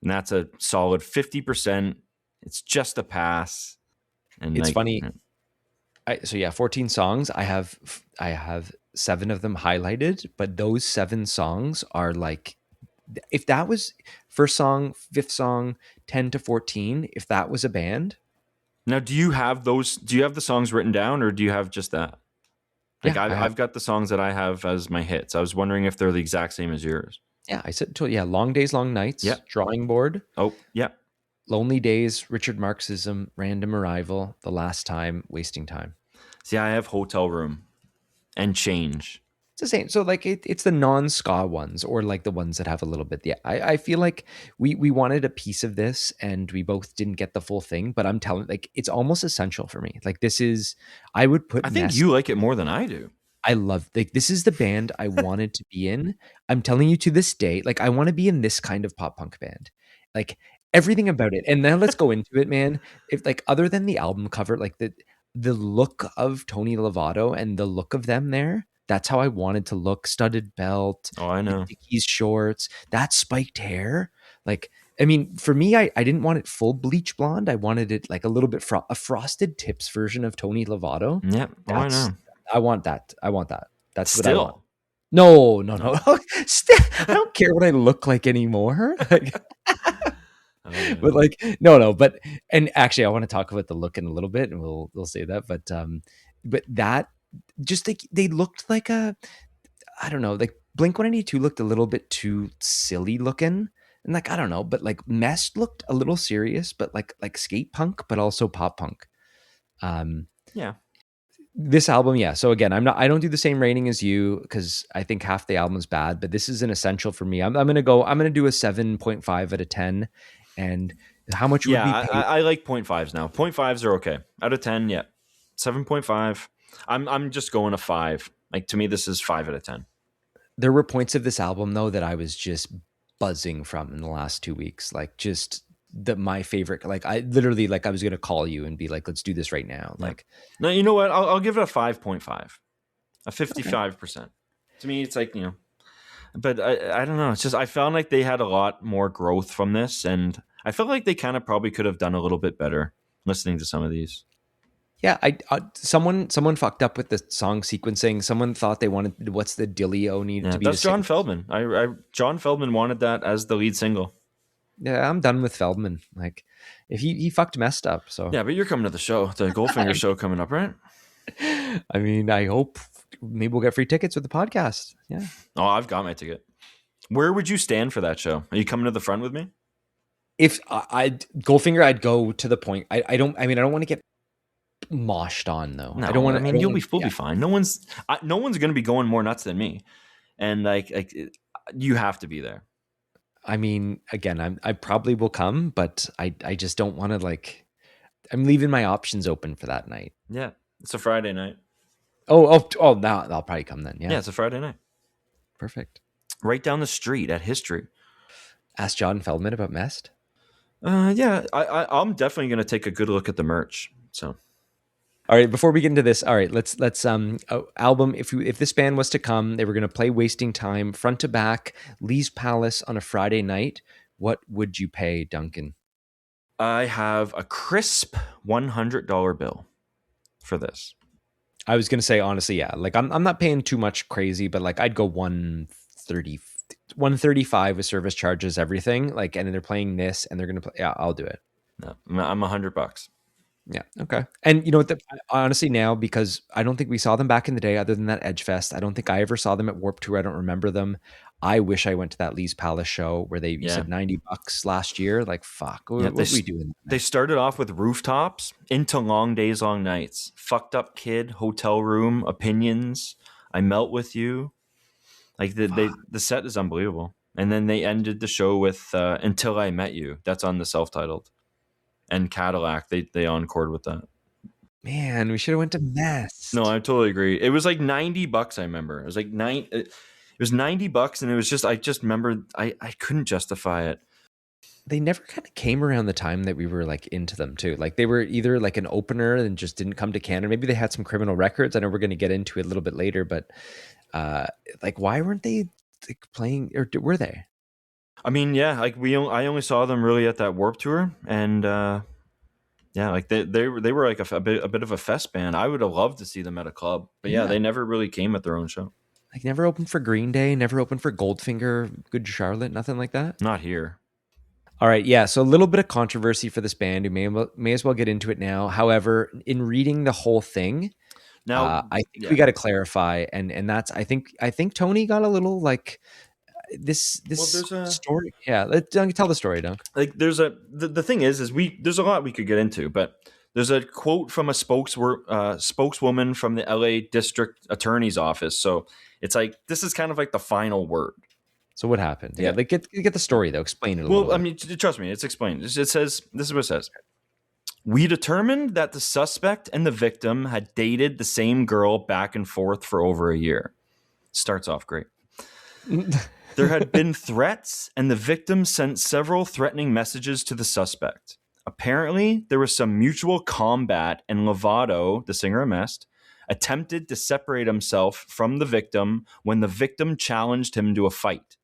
Speaker 2: and that's a solid 50%. It's just a pass. And
Speaker 1: it's
Speaker 2: like,
Speaker 1: funny. 14 songs. I have 7 of them highlighted, but those 7 songs are like, if that was first song, 5th song, 10 to 14, if that was a band.
Speaker 2: Now, do you have those? Do you have the songs written down, or do you have just that? Like
Speaker 1: Yeah,
Speaker 2: I've got the songs that I have as my hits. I was wondering if they're the exact same as yours.
Speaker 1: Yeah, I said, Long Days, Long Nights,
Speaker 2: Yeah.
Speaker 1: Drawing Board.
Speaker 2: Oh, yeah.
Speaker 1: Lonely Days, Richard Marxism, Random Arrival, The Last Time, Wasting Time.
Speaker 2: See, I have Hotel Room and Change.
Speaker 1: It's the same. So like it's the non-ska ones or like the ones that have a little bit. Yeah, I feel like we wanted a piece of this and we both didn't get the full thing, but I'm telling like it's almost essential for me. Like this is I would put
Speaker 2: I think
Speaker 1: MEST.
Speaker 2: you like it more than I do.
Speaker 1: I love like this is the band I wanted to be in. I'm telling you to this day, like I want to be in this kind of pop punk band. Like everything about it. And now let's go into it, man. If like other than the album cover, like the look of Tony Lovato and the look of them there, that's how I wanted to look. Studded belt,
Speaker 2: Oh, I know.
Speaker 1: Dickies shorts, that spiked hair. Like, I mean, for me, I didn't want it full bleach blonde. I wanted it like a little bit a frosted tips version of Tony Lovato.
Speaker 2: Yeah. Oh, I know.
Speaker 1: I want that. I want that. That's what I
Speaker 2: Still.
Speaker 1: want. No. I don't care what I look like anymore. Like, but like, no. But and actually, I want to talk about the look in a little bit, and we'll say that. But that just like they looked like I don't know, like Blink 182 looked a little bit too silly looking. And like, I don't know, but like MEST looked a little serious, but like skate punk, but also pop punk.
Speaker 2: Yeah.
Speaker 1: This album, yeah. So again, I don't do the same rating as you because I think half the album is bad, but this is an essential for me. I'm gonna do a 7.5 out of 10. And how much would be paid?
Speaker 2: I like 0.5s now. 0.5s are okay. Out of 10, yeah. 7.5. I'm just going a 5. Like to me, this is 5 out of 10.
Speaker 1: There were points of this album though that I was just buzzing from in the last 2 weeks. Like just my favorite, like I literally like I was gonna call you and be like, let's do this right now.
Speaker 2: Yeah.
Speaker 1: Like
Speaker 2: no, you know what? I'll give it a 5.5, a 55%. To me, it's like, but I don't know. It's just I found like they had a lot more growth from this, and I felt like they kind of probably could have done a little bit better listening to some of these.
Speaker 1: Yeah, someone fucked up with the song sequencing. Someone thought they wanted what's the Dillio needed to be.
Speaker 2: That's John Feldman. John Feldman wanted that as the lead single.
Speaker 1: Yeah, I'm done with Feldman. Like, if he fucked messed up. So
Speaker 2: yeah, but you're coming to the show, the Goldfinger show coming up, right?
Speaker 1: I mean, I hope maybe we'll get free tickets with the podcast. Yeah.
Speaker 2: Oh, I've got my ticket. Where would you stand for that show? Are you coming to the front with me?
Speaker 1: If I Goldfinger, I'd go to the point. I don't want to get moshed on though.
Speaker 2: No,
Speaker 1: I don't want to.
Speaker 2: I mean, you'll be fine. No one's going to be going more nuts than me, and like you have to be there.
Speaker 1: I mean, again, I probably will come, but I just don't want to like. I'm leaving my options open for that night.
Speaker 2: Yeah, it's a Friday night.
Speaker 1: Oh! Now I'll probably come then. Yeah,
Speaker 2: it's a Friday night.
Speaker 1: Perfect.
Speaker 2: Right down the street at History.
Speaker 1: Ask John Feldman about MEST.
Speaker 2: Yeah, I'm definitely going to take a good look at the merch. So
Speaker 1: All right, before we get into this, all right, let's album. If this band was to come, they were going to play "Wasting Time" front to back, Lee's Palace on a Friday night. What would you pay, Duncan?
Speaker 2: I have a crisp $100 bill for this.
Speaker 1: I was going to say honestly, yeah. Like I'm not paying too much crazy, but like I'd go 130, 135 with service charges, everything. Like, and then they're playing this, and they're going to play. Yeah, I'll do it.
Speaker 2: No, I'm $100.
Speaker 1: Yeah. Okay. And you know what? Honestly, now because I don't think we saw them back in the day, other than that Edge Fest. I don't think I ever saw them at Warp Tour. I don't remember them. I wish I went to that Lee's Palace show where you
Speaker 2: Yeah.
Speaker 1: said $90 last year. Like, fuck,
Speaker 2: Yeah,
Speaker 1: what are we doing?
Speaker 2: they started off with rooftops into long days, long nights. Fucked up kid, hotel room, opinions. I melt with you. Like the set is unbelievable. And then they ended the show with Until I Met You. That's on the self-titled. And Cadillac, they encored with that.
Speaker 1: Man, we should have went to
Speaker 2: No,
Speaker 1: MEST.
Speaker 2: I totally agree. It was like $90. I remember it was like it was $90, and it was just I just remember I couldn't justify it.
Speaker 1: They never kind of came around the time that we were like into them too. Like they were either like an opener and just didn't come to Canada. Maybe they had some criminal records. I know we're going to get into it a little bit later, but like why weren't they like playing, or were they?
Speaker 2: I mean, yeah, like I only saw them really at that Warp Tour, and yeah, like they were like a bit of a fest band. I would have loved to see them at a club, but yeah, they never really came at their own show.
Speaker 1: Like never opened for Green Day, never opened for Goldfinger, Good Charlotte, nothing like that.
Speaker 2: Not here.
Speaker 1: All right, yeah. So a little bit of controversy for this band. We may as well get into it now. However, in reading the whole thing,
Speaker 2: Now,
Speaker 1: I think we got to clarify, and that's I think Tony got a little like this story. Yeah, tell the story, Dunk.
Speaker 2: Like there's the thing is there's a lot we could get into, but there's a quote from a spokeswoman from the LA District Attorney's Office. So it's like this is kind of like the final word.
Speaker 1: So what happened? Yeah, like get the story though. Explain it a little bit.
Speaker 2: Well, I mean, trust me, it's explained. It says this is what it says. We determined that the suspect and the victim had dated the same girl back and forth for over a year. Starts off great. There had been threats, and the victim sent several threatening messages to the suspect. Apparently, there was some mutual combat, and Lovato, the singer of MEST, attempted to separate himself from the victim when the victim challenged him to a fight.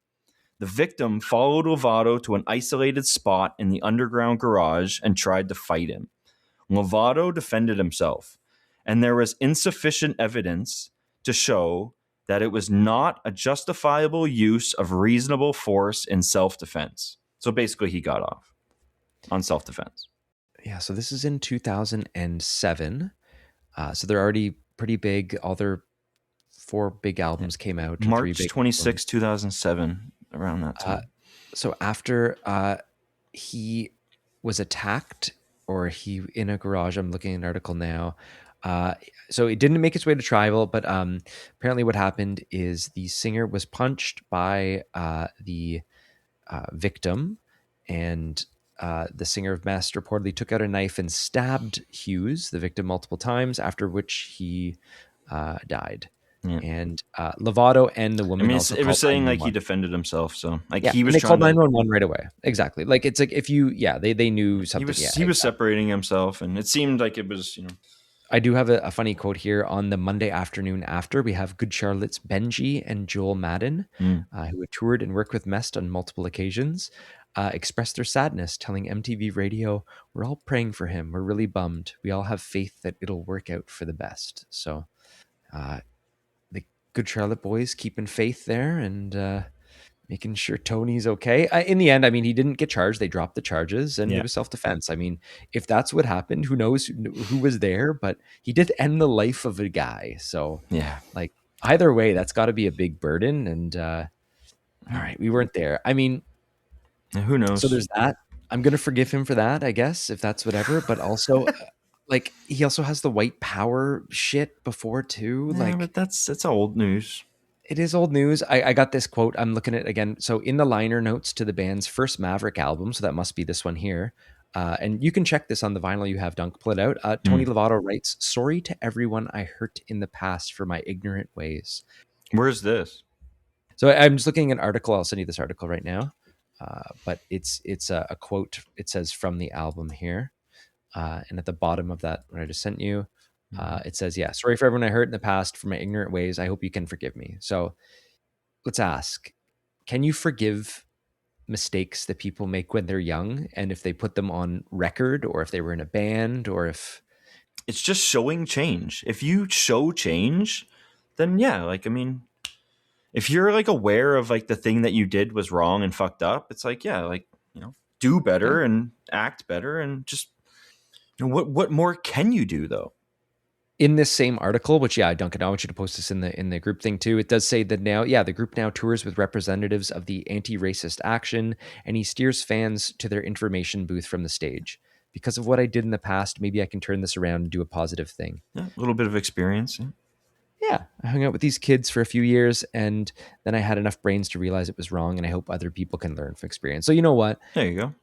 Speaker 2: The victim followed Lovato to an isolated spot in the underground garage and tried to fight him. Lovato defended himself, and there was insufficient evidence to show that it was not a justifiable use of reasonable force in self-defense. So basically, he got off on self-defense.
Speaker 1: Yeah, so this is in 2007. So they're already pretty big. All their 4 big albums came out.
Speaker 2: March 26, 2007, around that time.
Speaker 1: So after he was attacked, or he in a garage, I'm looking at an article now. So it didn't make its way to Tribal, but apparently what happened is the singer was punched by the victim, and the singer of MEST reportedly took out a knife and stabbed Hughes, the victim, multiple times, after which he died. Yeah. And Lovato and the woman also
Speaker 2: it was saying like he defended himself, so like he was
Speaker 1: they called 911 right away. Exactly. Like it's like if you they knew something.
Speaker 2: He was separating himself, and it seemed like it was,
Speaker 1: I do have a funny quote here. On the Monday afternoon after, we have Good Charlotte's Benji and Joel Madden, who had toured and worked with MEST on multiple occasions, expressed their sadness, telling MTV Radio, "We're all praying for him. We're really bummed. We all have faith that it'll work out for the best." So the Good Charlotte boys keeping faith there and making sure Tony's okay. In the end, I mean, he didn't get charged. They dropped the charges, and it was self-defense. I mean, if that's what happened, who knows who was there? But he did end the life of a guy. So, like either way, that's got to be a big burden. And all right, we weren't there. I mean,
Speaker 2: who knows?
Speaker 1: So there's that. I'm gonna forgive him for that, I guess, if that's whatever. But also, like he also has the white power shit before too.
Speaker 2: Yeah, but that's old news.
Speaker 1: It is old news. I got this quote. I'm looking at it again. So in the liner notes to the band's first Maverick album, so that must be this one here. And you can check this on the vinyl you have, Dunk. Pull it out. Tony Lovato writes, "Sorry to everyone I hurt in the past for my ignorant ways."
Speaker 2: Where's this?
Speaker 1: So I'm just looking at an article. I'll send you this article right now. But it's a quote. It says from the album here. And at the bottom of that, what I just sent you,
Speaker 2: Mhm.
Speaker 1: it says, yeah, sorry for everyone I hurt in the past for my ignorant ways. I hope you can forgive me. So let's ask, can you forgive mistakes that people make when they're young? And if they put them on record, or if they were in a band, or if,
Speaker 2: It's just showing change. If you show change, then yeah, like I mean, if you're like aware of like the thing that you did was wrong and fucked up, it's like yeah, like do
Speaker 1: yeah.
Speaker 2: better and act better and just what more can you do though?
Speaker 1: In this same article, which yeah, Duncan, I want you to post this in the group thing too. It does say that now, yeah, the group now tours with representatives of the anti-racist action, and he steers fans to their information booth from the stage. Because of what I did in the past, maybe I can turn this around and do a positive thing.
Speaker 2: Yeah, a little bit of experience. Yeah.
Speaker 1: Yeah, I hung out with these kids for a few years, and then I had enough brains to realize it was wrong, and I hope other people can learn from experience. So you know what?
Speaker 2: There you go.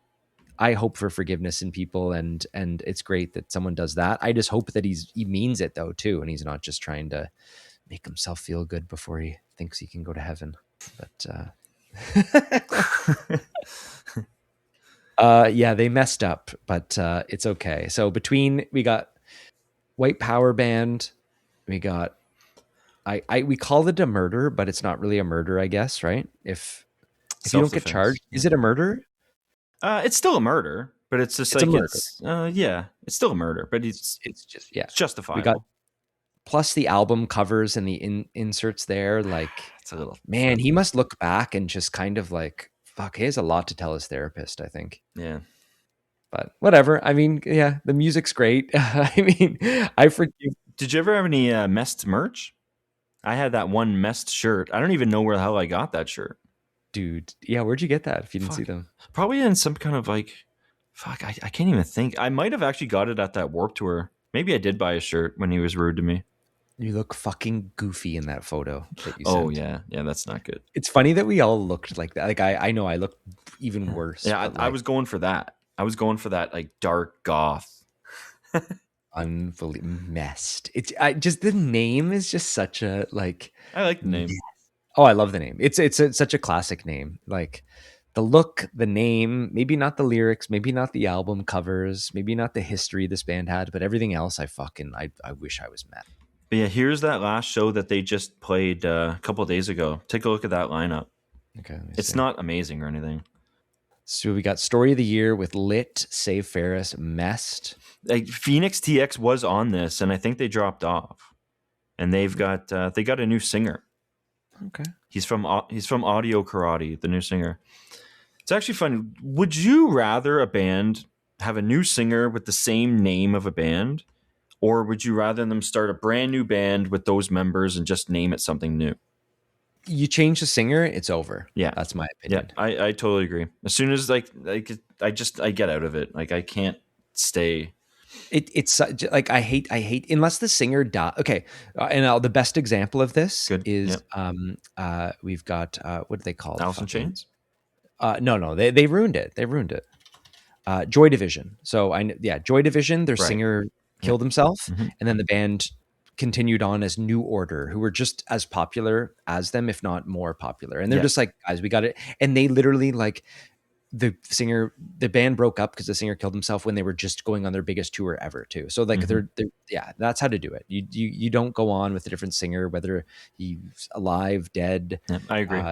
Speaker 1: I hope for forgiveness in people, and it's great that someone does that. I just hope that he means it though too, and he's not just trying to make himself feel good before he thinks he can go to heaven. But yeah, they messed up, but it's okay. So we got White Power Band, we got we call it a murder, but it's not really a murder, I guess, right? If you
Speaker 2: Self
Speaker 1: don't get
Speaker 2: defense.
Speaker 1: charged,
Speaker 2: Yeah.
Speaker 1: is it a murder?
Speaker 2: It's still a murder, but it's just
Speaker 1: It's a
Speaker 2: like
Speaker 1: murder.
Speaker 2: yeah, it's still a murder, but
Speaker 1: It's just yeah.
Speaker 2: it's
Speaker 1: We got
Speaker 2: justifiable.
Speaker 1: plus the album covers and the inserts there. Like,
Speaker 2: It's a little
Speaker 1: man, he must look back and just kind of like, fuck, he has a lot to tell his therapist, I think.
Speaker 2: yeah.
Speaker 1: But whatever. I mean, yeah, the music's great. I mean, I forgive.
Speaker 2: Did you ever have any MEST merch? I had that one MEST shirt. I don't even know where the hell I got that shirt.
Speaker 1: Dude, yeah, where'd you get that if you didn't see
Speaker 2: Fuck.
Speaker 1: them?
Speaker 2: Probably in some kind of like, fuck, I can't even think. I might have actually got it at that Warp Tour. Maybe I did buy a shirt when he was rude to me.
Speaker 1: You look fucking goofy in that photo that you
Speaker 2: Oh,
Speaker 1: sent.
Speaker 2: yeah. Yeah, that's not good.
Speaker 1: It's funny that we all looked like that. Like, I know I look even worse,
Speaker 2: Yeah,
Speaker 1: but
Speaker 2: I
Speaker 1: like,
Speaker 2: was going for that. I was going for that, like, dark goth.
Speaker 1: unbelievable messed. It's just the name is just such a like.
Speaker 2: I like the name.
Speaker 1: Oh, I love the name. Such a classic name. Like the look, the name, maybe not the lyrics, maybe not the album covers, maybe not the history this band had, but everything else I wish I was Matt.
Speaker 2: But yeah, here's that last show that they just played a couple of days ago. Take a look at that lineup.
Speaker 1: Okay, let me
Speaker 2: It's
Speaker 1: see.
Speaker 2: not amazing or anything.
Speaker 1: So we got Story of the Year with Lit, Save Ferris, Mest.
Speaker 2: Like Phoenix TX was on this, and I think they dropped off. And they got a new singer.
Speaker 1: Okay.
Speaker 2: He's from Audio Karate, the new singer. It's actually fun. Would you rather a band have a new singer with the same name of a band, or would you rather them start a brand new band with those members and just name it something new?
Speaker 1: You change the singer, it's over.
Speaker 2: Yeah,
Speaker 1: That's my
Speaker 2: yeah,
Speaker 1: opinion.
Speaker 2: I totally agree. As soon as like I get out of it. Like I can't stay.
Speaker 1: Like I hate unless the singer die. Okay, and the best example of this
Speaker 2: Good. Yeah,
Speaker 1: is we've got what do they call it?
Speaker 2: Alice in
Speaker 1: Fucking
Speaker 2: Chains.
Speaker 1: no, they ruined it. They ruined it. Joy Division. So Joy Division. Their
Speaker 2: Right.
Speaker 1: singer
Speaker 2: Yeah.
Speaker 1: killed himself,
Speaker 2: Mm-hmm.
Speaker 1: and then the band continued on as New Order, who were just as popular as them, if not more popular. And they're
Speaker 2: Yeah.
Speaker 1: just like, guys, we got it. And they literally like the band broke up because the singer killed himself when they were just going on their biggest tour ever too. So like
Speaker 2: Mm-hmm.
Speaker 1: yeah, that's how to do it. You don't go on with a different singer, whether he's alive, dead.
Speaker 2: Yeah, I agree.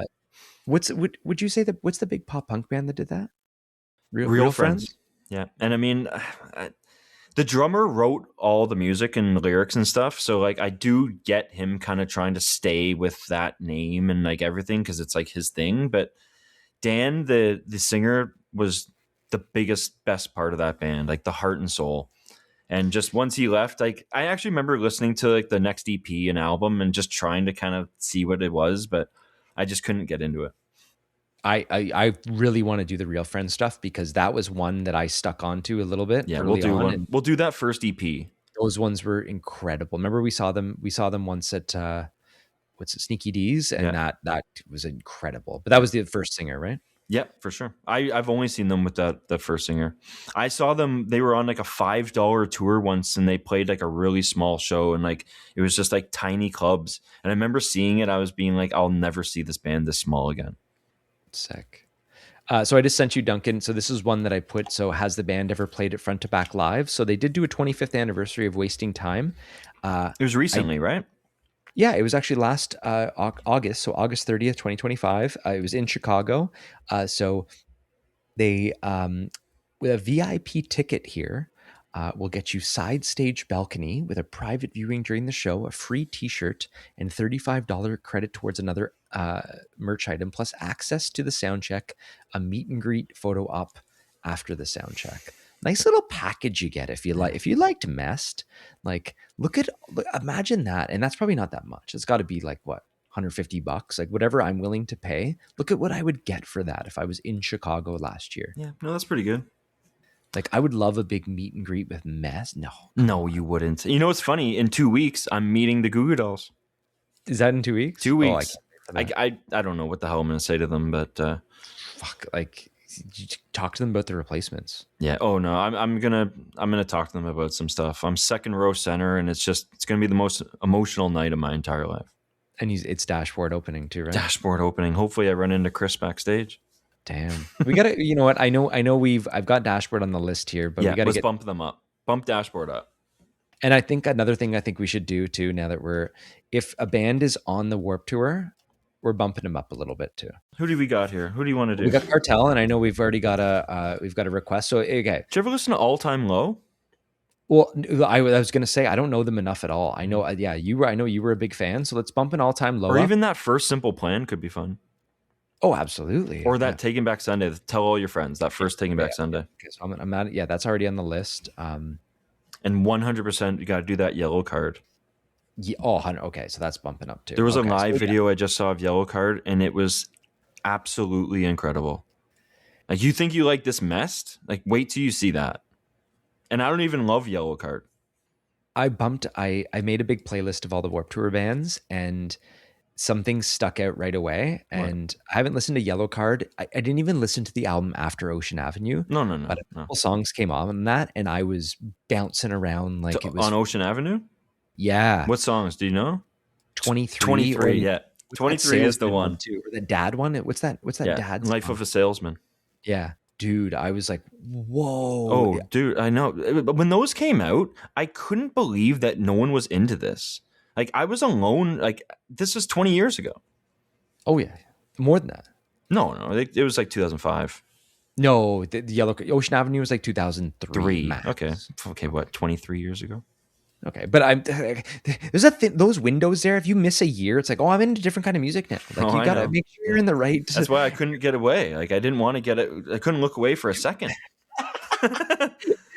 Speaker 1: Would you say that what's the big pop punk band that did that?
Speaker 2: Real friends. Yeah, and I mean, the drummer wrote all the music and lyrics and stuff, so like I do get him kind of trying to stay with that name and like everything because it's like his thing. But Dan, the singer, was the best part of that band, like the heart and soul. And just once he left, like I actually remember listening to like the next EP and album and just trying to kind of see what it was, but I just couldn't get into it.
Speaker 1: I really want to do the Real Friends stuff because that was one that I stuck onto a little bit
Speaker 2: Yeah, we'll
Speaker 1: early
Speaker 2: do
Speaker 1: on,
Speaker 2: one.
Speaker 1: and
Speaker 2: We'll do that first EP.
Speaker 1: those ones were incredible. Remember we saw them once at what's it, Sneaky D's, and
Speaker 2: Yeah.
Speaker 1: that was incredible. But that was the first singer, right?
Speaker 2: Yeah, for sure. I've only seen them with the first singer. I saw them. They were on like a $5 tour once, and they played like a really small show, and like it was just like tiny clubs. And I remember seeing it. I was being like, I'll never see this band this small again.
Speaker 1: Sick. So I just sent you Duncan. So this is one that I put. So has the band ever played it front to back live? So they did do a 25th anniversary of Wasting Time.
Speaker 2: It was
Speaker 1: I
Speaker 2: recently, right?
Speaker 1: Yeah, it was actually last August, so August 30th, 2025. It was in Chicago. So they with a VIP ticket here will get you side stage balcony with a private viewing during the show, a free T-shirt, and $35 credit towards another merch item, plus access to the sound check, a meet and greet photo op after the sound check. Nice little package you get if you like. If you liked MEST, like imagine that, and that's probably not that much. It's got to be like what, $150, like whatever I'm willing to pay. Look at what I would get for that if I was in Chicago last year.
Speaker 2: Yeah, no, that's pretty good.
Speaker 1: Like I would love a big meet and greet with MEST.
Speaker 2: No, you wouldn't. You know what's funny? In 2 weeks, I'm meeting the Goo Goo Dolls.
Speaker 1: Is that in 2 weeks?
Speaker 2: 2 weeks.
Speaker 1: Oh,
Speaker 2: I don't know what the hell I'm going to say to them, but
Speaker 1: fuck, like talk to them about the replacements.
Speaker 2: yeah. Oh no, I'm gonna talk to them about some stuff. I'm second row center, and it's gonna be the most emotional night of my entire life.
Speaker 1: And it's dashboard opening too, right?
Speaker 2: Dashboard opening. Hopefully, I run into Chris backstage.
Speaker 1: Damn, we gotta. You know what? I know. I've got dashboard on the list here, but
Speaker 2: Yeah,
Speaker 1: we gotta
Speaker 2: let's bump them up. Bump dashboard up.
Speaker 1: And I think another thing I think we should do too, now that if a band is on the Warp Tour, we're bumping them up a little bit too.
Speaker 2: Who do we got here? Who do you want to do?
Speaker 1: We got Cartel, and I know we've already got a request. So okay.
Speaker 2: Did you ever listen to All Time Low?
Speaker 1: Well, I was going to say I don't know them enough at all. I know, yeah, I know you were a big fan, so let's bump an All Time Low.
Speaker 2: Or even that first Simple Plan could be fun.
Speaker 1: Oh, absolutely.
Speaker 2: Or that Taking Back Sunday. Tell all your friends that first Taking Back Sunday.
Speaker 1: Okay, so I'm at, yeah, that's already on the list.
Speaker 2: And 100%, you got to do that Yellow Card.
Speaker 1: Yeah, okay, so that's bumping up too.
Speaker 2: There was a live video I just saw of Yellow Card, and it was absolutely incredible. Like, you think you like this MEST? Like, wait till you see that. And I don't even love Yellow Card.
Speaker 1: I made a big playlist of all the Warped Tour bands, and some things stuck out right away. And I haven't listened to Yellow Card. I didn't even listen to the album after Ocean Avenue.
Speaker 2: No.
Speaker 1: But a couple songs came on that, and I was bouncing around like it was
Speaker 2: on Ocean Avenue.
Speaker 1: Yeah.
Speaker 2: What songs do you know?
Speaker 1: 23.
Speaker 2: 23. Yeah. 23 is the one.
Speaker 1: Too, or the dad one. What's that?
Speaker 2: Yeah.
Speaker 1: Dad's
Speaker 2: Life
Speaker 1: song?
Speaker 2: of a Salesman.
Speaker 1: Yeah. Dude, I was like, whoa.
Speaker 2: Oh, dude, I know. When those came out, I couldn't believe that no one was into this. Like, I was alone. Like, this was 20 years ago.
Speaker 1: Oh, yeah. More than that.
Speaker 2: No. It was like 2005.
Speaker 1: No, the Yellow Ocean Avenue was like 2003. Max.
Speaker 2: Okay. What? 23 years ago.
Speaker 1: Okay, but there's those windows there. If you miss a year, it's like, oh, I'm into different kind of music now. Like you gotta make sure you're in the right.
Speaker 2: That's why I couldn't get away. Like I didn't want to get it. I couldn't look away for a second.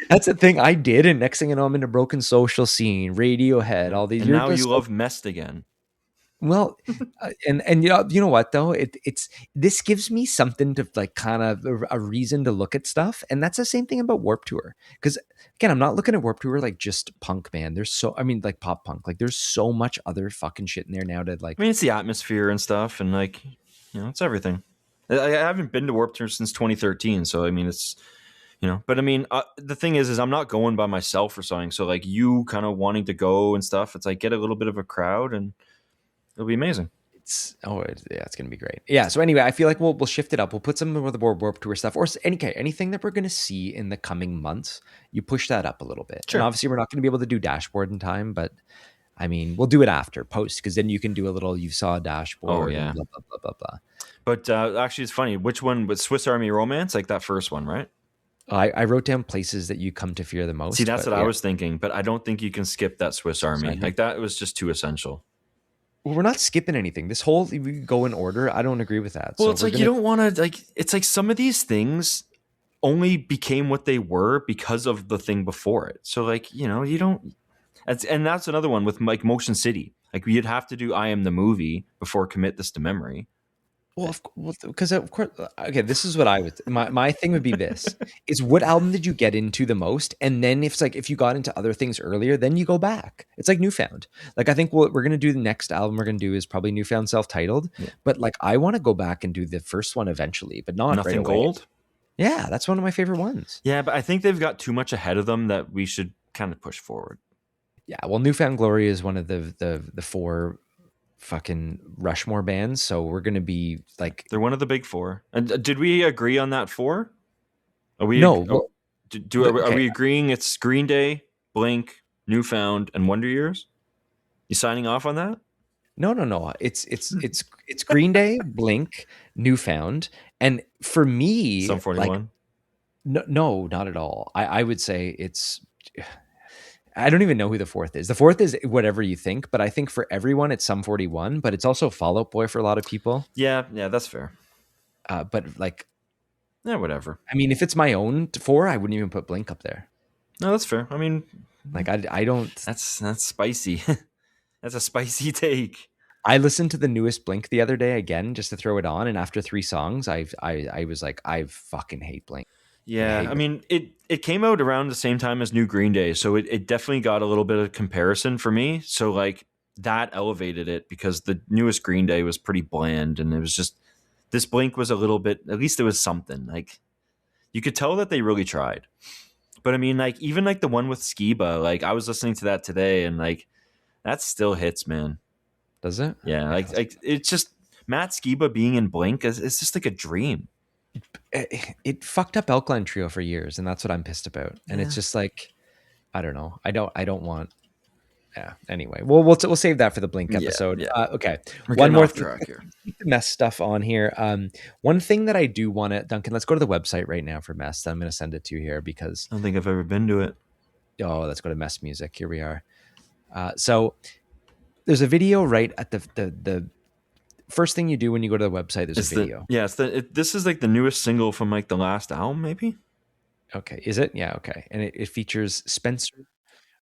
Speaker 1: That's the thing I did, and next thing you know, I'm into Broken Social Scene, Radiohead, all these.
Speaker 2: And now you love MEST again.
Speaker 1: Well, and you know what though, this gives me something to like kind of a reason to look at stuff, and that's the same thing about Warped Tour. Because again, I'm not looking at Warped Tour like just punk, man. Like pop punk. Like there's so much other fucking shit in there now to like.
Speaker 2: I mean, it's the atmosphere and stuff, and like it's everything. I haven't been to Warped Tour since 2013, so I mean it's. But I mean, the thing is I'm not going by myself or something. So like you kind of wanting to go and stuff, it's like get a little bit of a crowd and. It'll be amazing.
Speaker 1: It's going to be great. Yeah. So anyway, I feel like we'll shift it up. We'll put some of the more Warped Tour stuff, or anything that we're going to see in the coming months. You push that up a little bit. Sure. And obviously, we're not going to be able to do dashboard in time, but I mean, we'll do it after post because then you can do a little. You saw a dashboard.
Speaker 2: Oh yeah.
Speaker 1: And blah blah blah blah blah.
Speaker 2: But actually, it's funny. Which one? With Swiss Army Romance, like that first one, right?
Speaker 1: I wrote down places that you come to fear the most.
Speaker 2: See, that's what I was thinking, but I don't think you can skip that Swiss Army. Like that was just too essential.
Speaker 1: Well, we're not skipping anything. This whole we go in order. I don't agree with that.
Speaker 2: Well, it's like you don't want to like. It's like some of these things only became what they were because of the thing before it. So like you don't. And that's another one with like Motion City. Like you'd have to do I Am the Movie before Commit This to Memory.
Speaker 1: Well, because of course, okay. This is what I would. My thing would be this: is what album did you get into the most, and then if you got into other things earlier, then you go back. It's like Newfound. Like I think what we're gonna do the next album we're gonna do is probably Newfound self-titled. Yeah. But like I want to go back and do the first one eventually, but not
Speaker 2: Nothing
Speaker 1: right
Speaker 2: Gold.
Speaker 1: Yeah, that's one of my favorite ones.
Speaker 2: Yeah, but I think they've got too much ahead of them that we should kind of push forward.
Speaker 1: Yeah, well, Newfound Glory is one of the fucking Rushmore bands, so we're gonna be like,
Speaker 2: They're one of the big four. And did we agree on that four? Are we?
Speaker 1: no, well,
Speaker 2: Are
Speaker 1: okay,
Speaker 2: we agreeing it's Green Day, Blink, Newfound, and Wonder Years? You signing off on that?
Speaker 1: no. It's Green Day, Blink, Newfound, and for me,
Speaker 2: Sum
Speaker 1: like,
Speaker 2: 41.
Speaker 1: no, not at all. I would say it's. I don't even know who the fourth is. The fourth is whatever you think, but I think for everyone it's Sum 41, but it's also Fall Out Boy for a lot of people.
Speaker 2: Yeah, that's fair.
Speaker 1: But like,
Speaker 2: Yeah, whatever.
Speaker 1: I mean, if it's my own four, I wouldn't even put Blink up there.
Speaker 2: No, that's fair. I mean,
Speaker 1: Like, I don't.
Speaker 2: that's spicy. That's a spicy take.
Speaker 1: I listened to the newest Blink the other day again just to throw it on, and after 3 songs, I was like, I fucking hate Blink. I
Speaker 2: Yeah,
Speaker 1: hate
Speaker 2: I
Speaker 1: them.
Speaker 2: mean, it came out around the same time as New Green Day, so it definitely got a little bit of comparison for me. So like that elevated it because the newest Green Day was pretty bland, and it was just this Blink was a little bit. At least it was something. Like you could tell that they really tried. But I mean, like even like the one with Skiba, like I was listening to that today, and like that still hits, man.
Speaker 1: Does it?
Speaker 2: Yeah, like it's just Matt Skiba being in Blink is it's just like a dream.
Speaker 1: It fucked up Alkaline Trio for years, and that's what I'm pissed about. And it's
Speaker 2: Yeah,
Speaker 1: just like, I don't know. I don't want. Yeah. Anyway, we'll save that for the Blink
Speaker 2: yeah,
Speaker 1: episode.
Speaker 2: yeah.
Speaker 1: Okay.
Speaker 2: We're
Speaker 1: One
Speaker 2: getting
Speaker 1: more
Speaker 2: off
Speaker 1: thing.
Speaker 2: track here.
Speaker 1: Keep the MEST stuff on here. One thing that I do want to, Duncan, let's go to the website right now for MEST. I'm going to send it to you here because,
Speaker 2: I don't think I've ever been to it.
Speaker 1: let's go to MEST Music. Here we are. So there's a video right at the first thing you do when you go to the website. There's
Speaker 2: It's
Speaker 1: a video.
Speaker 2: this is like the newest single from like the last album, maybe.
Speaker 1: Okay. Is it? Yeah. Okay. And it features Spencer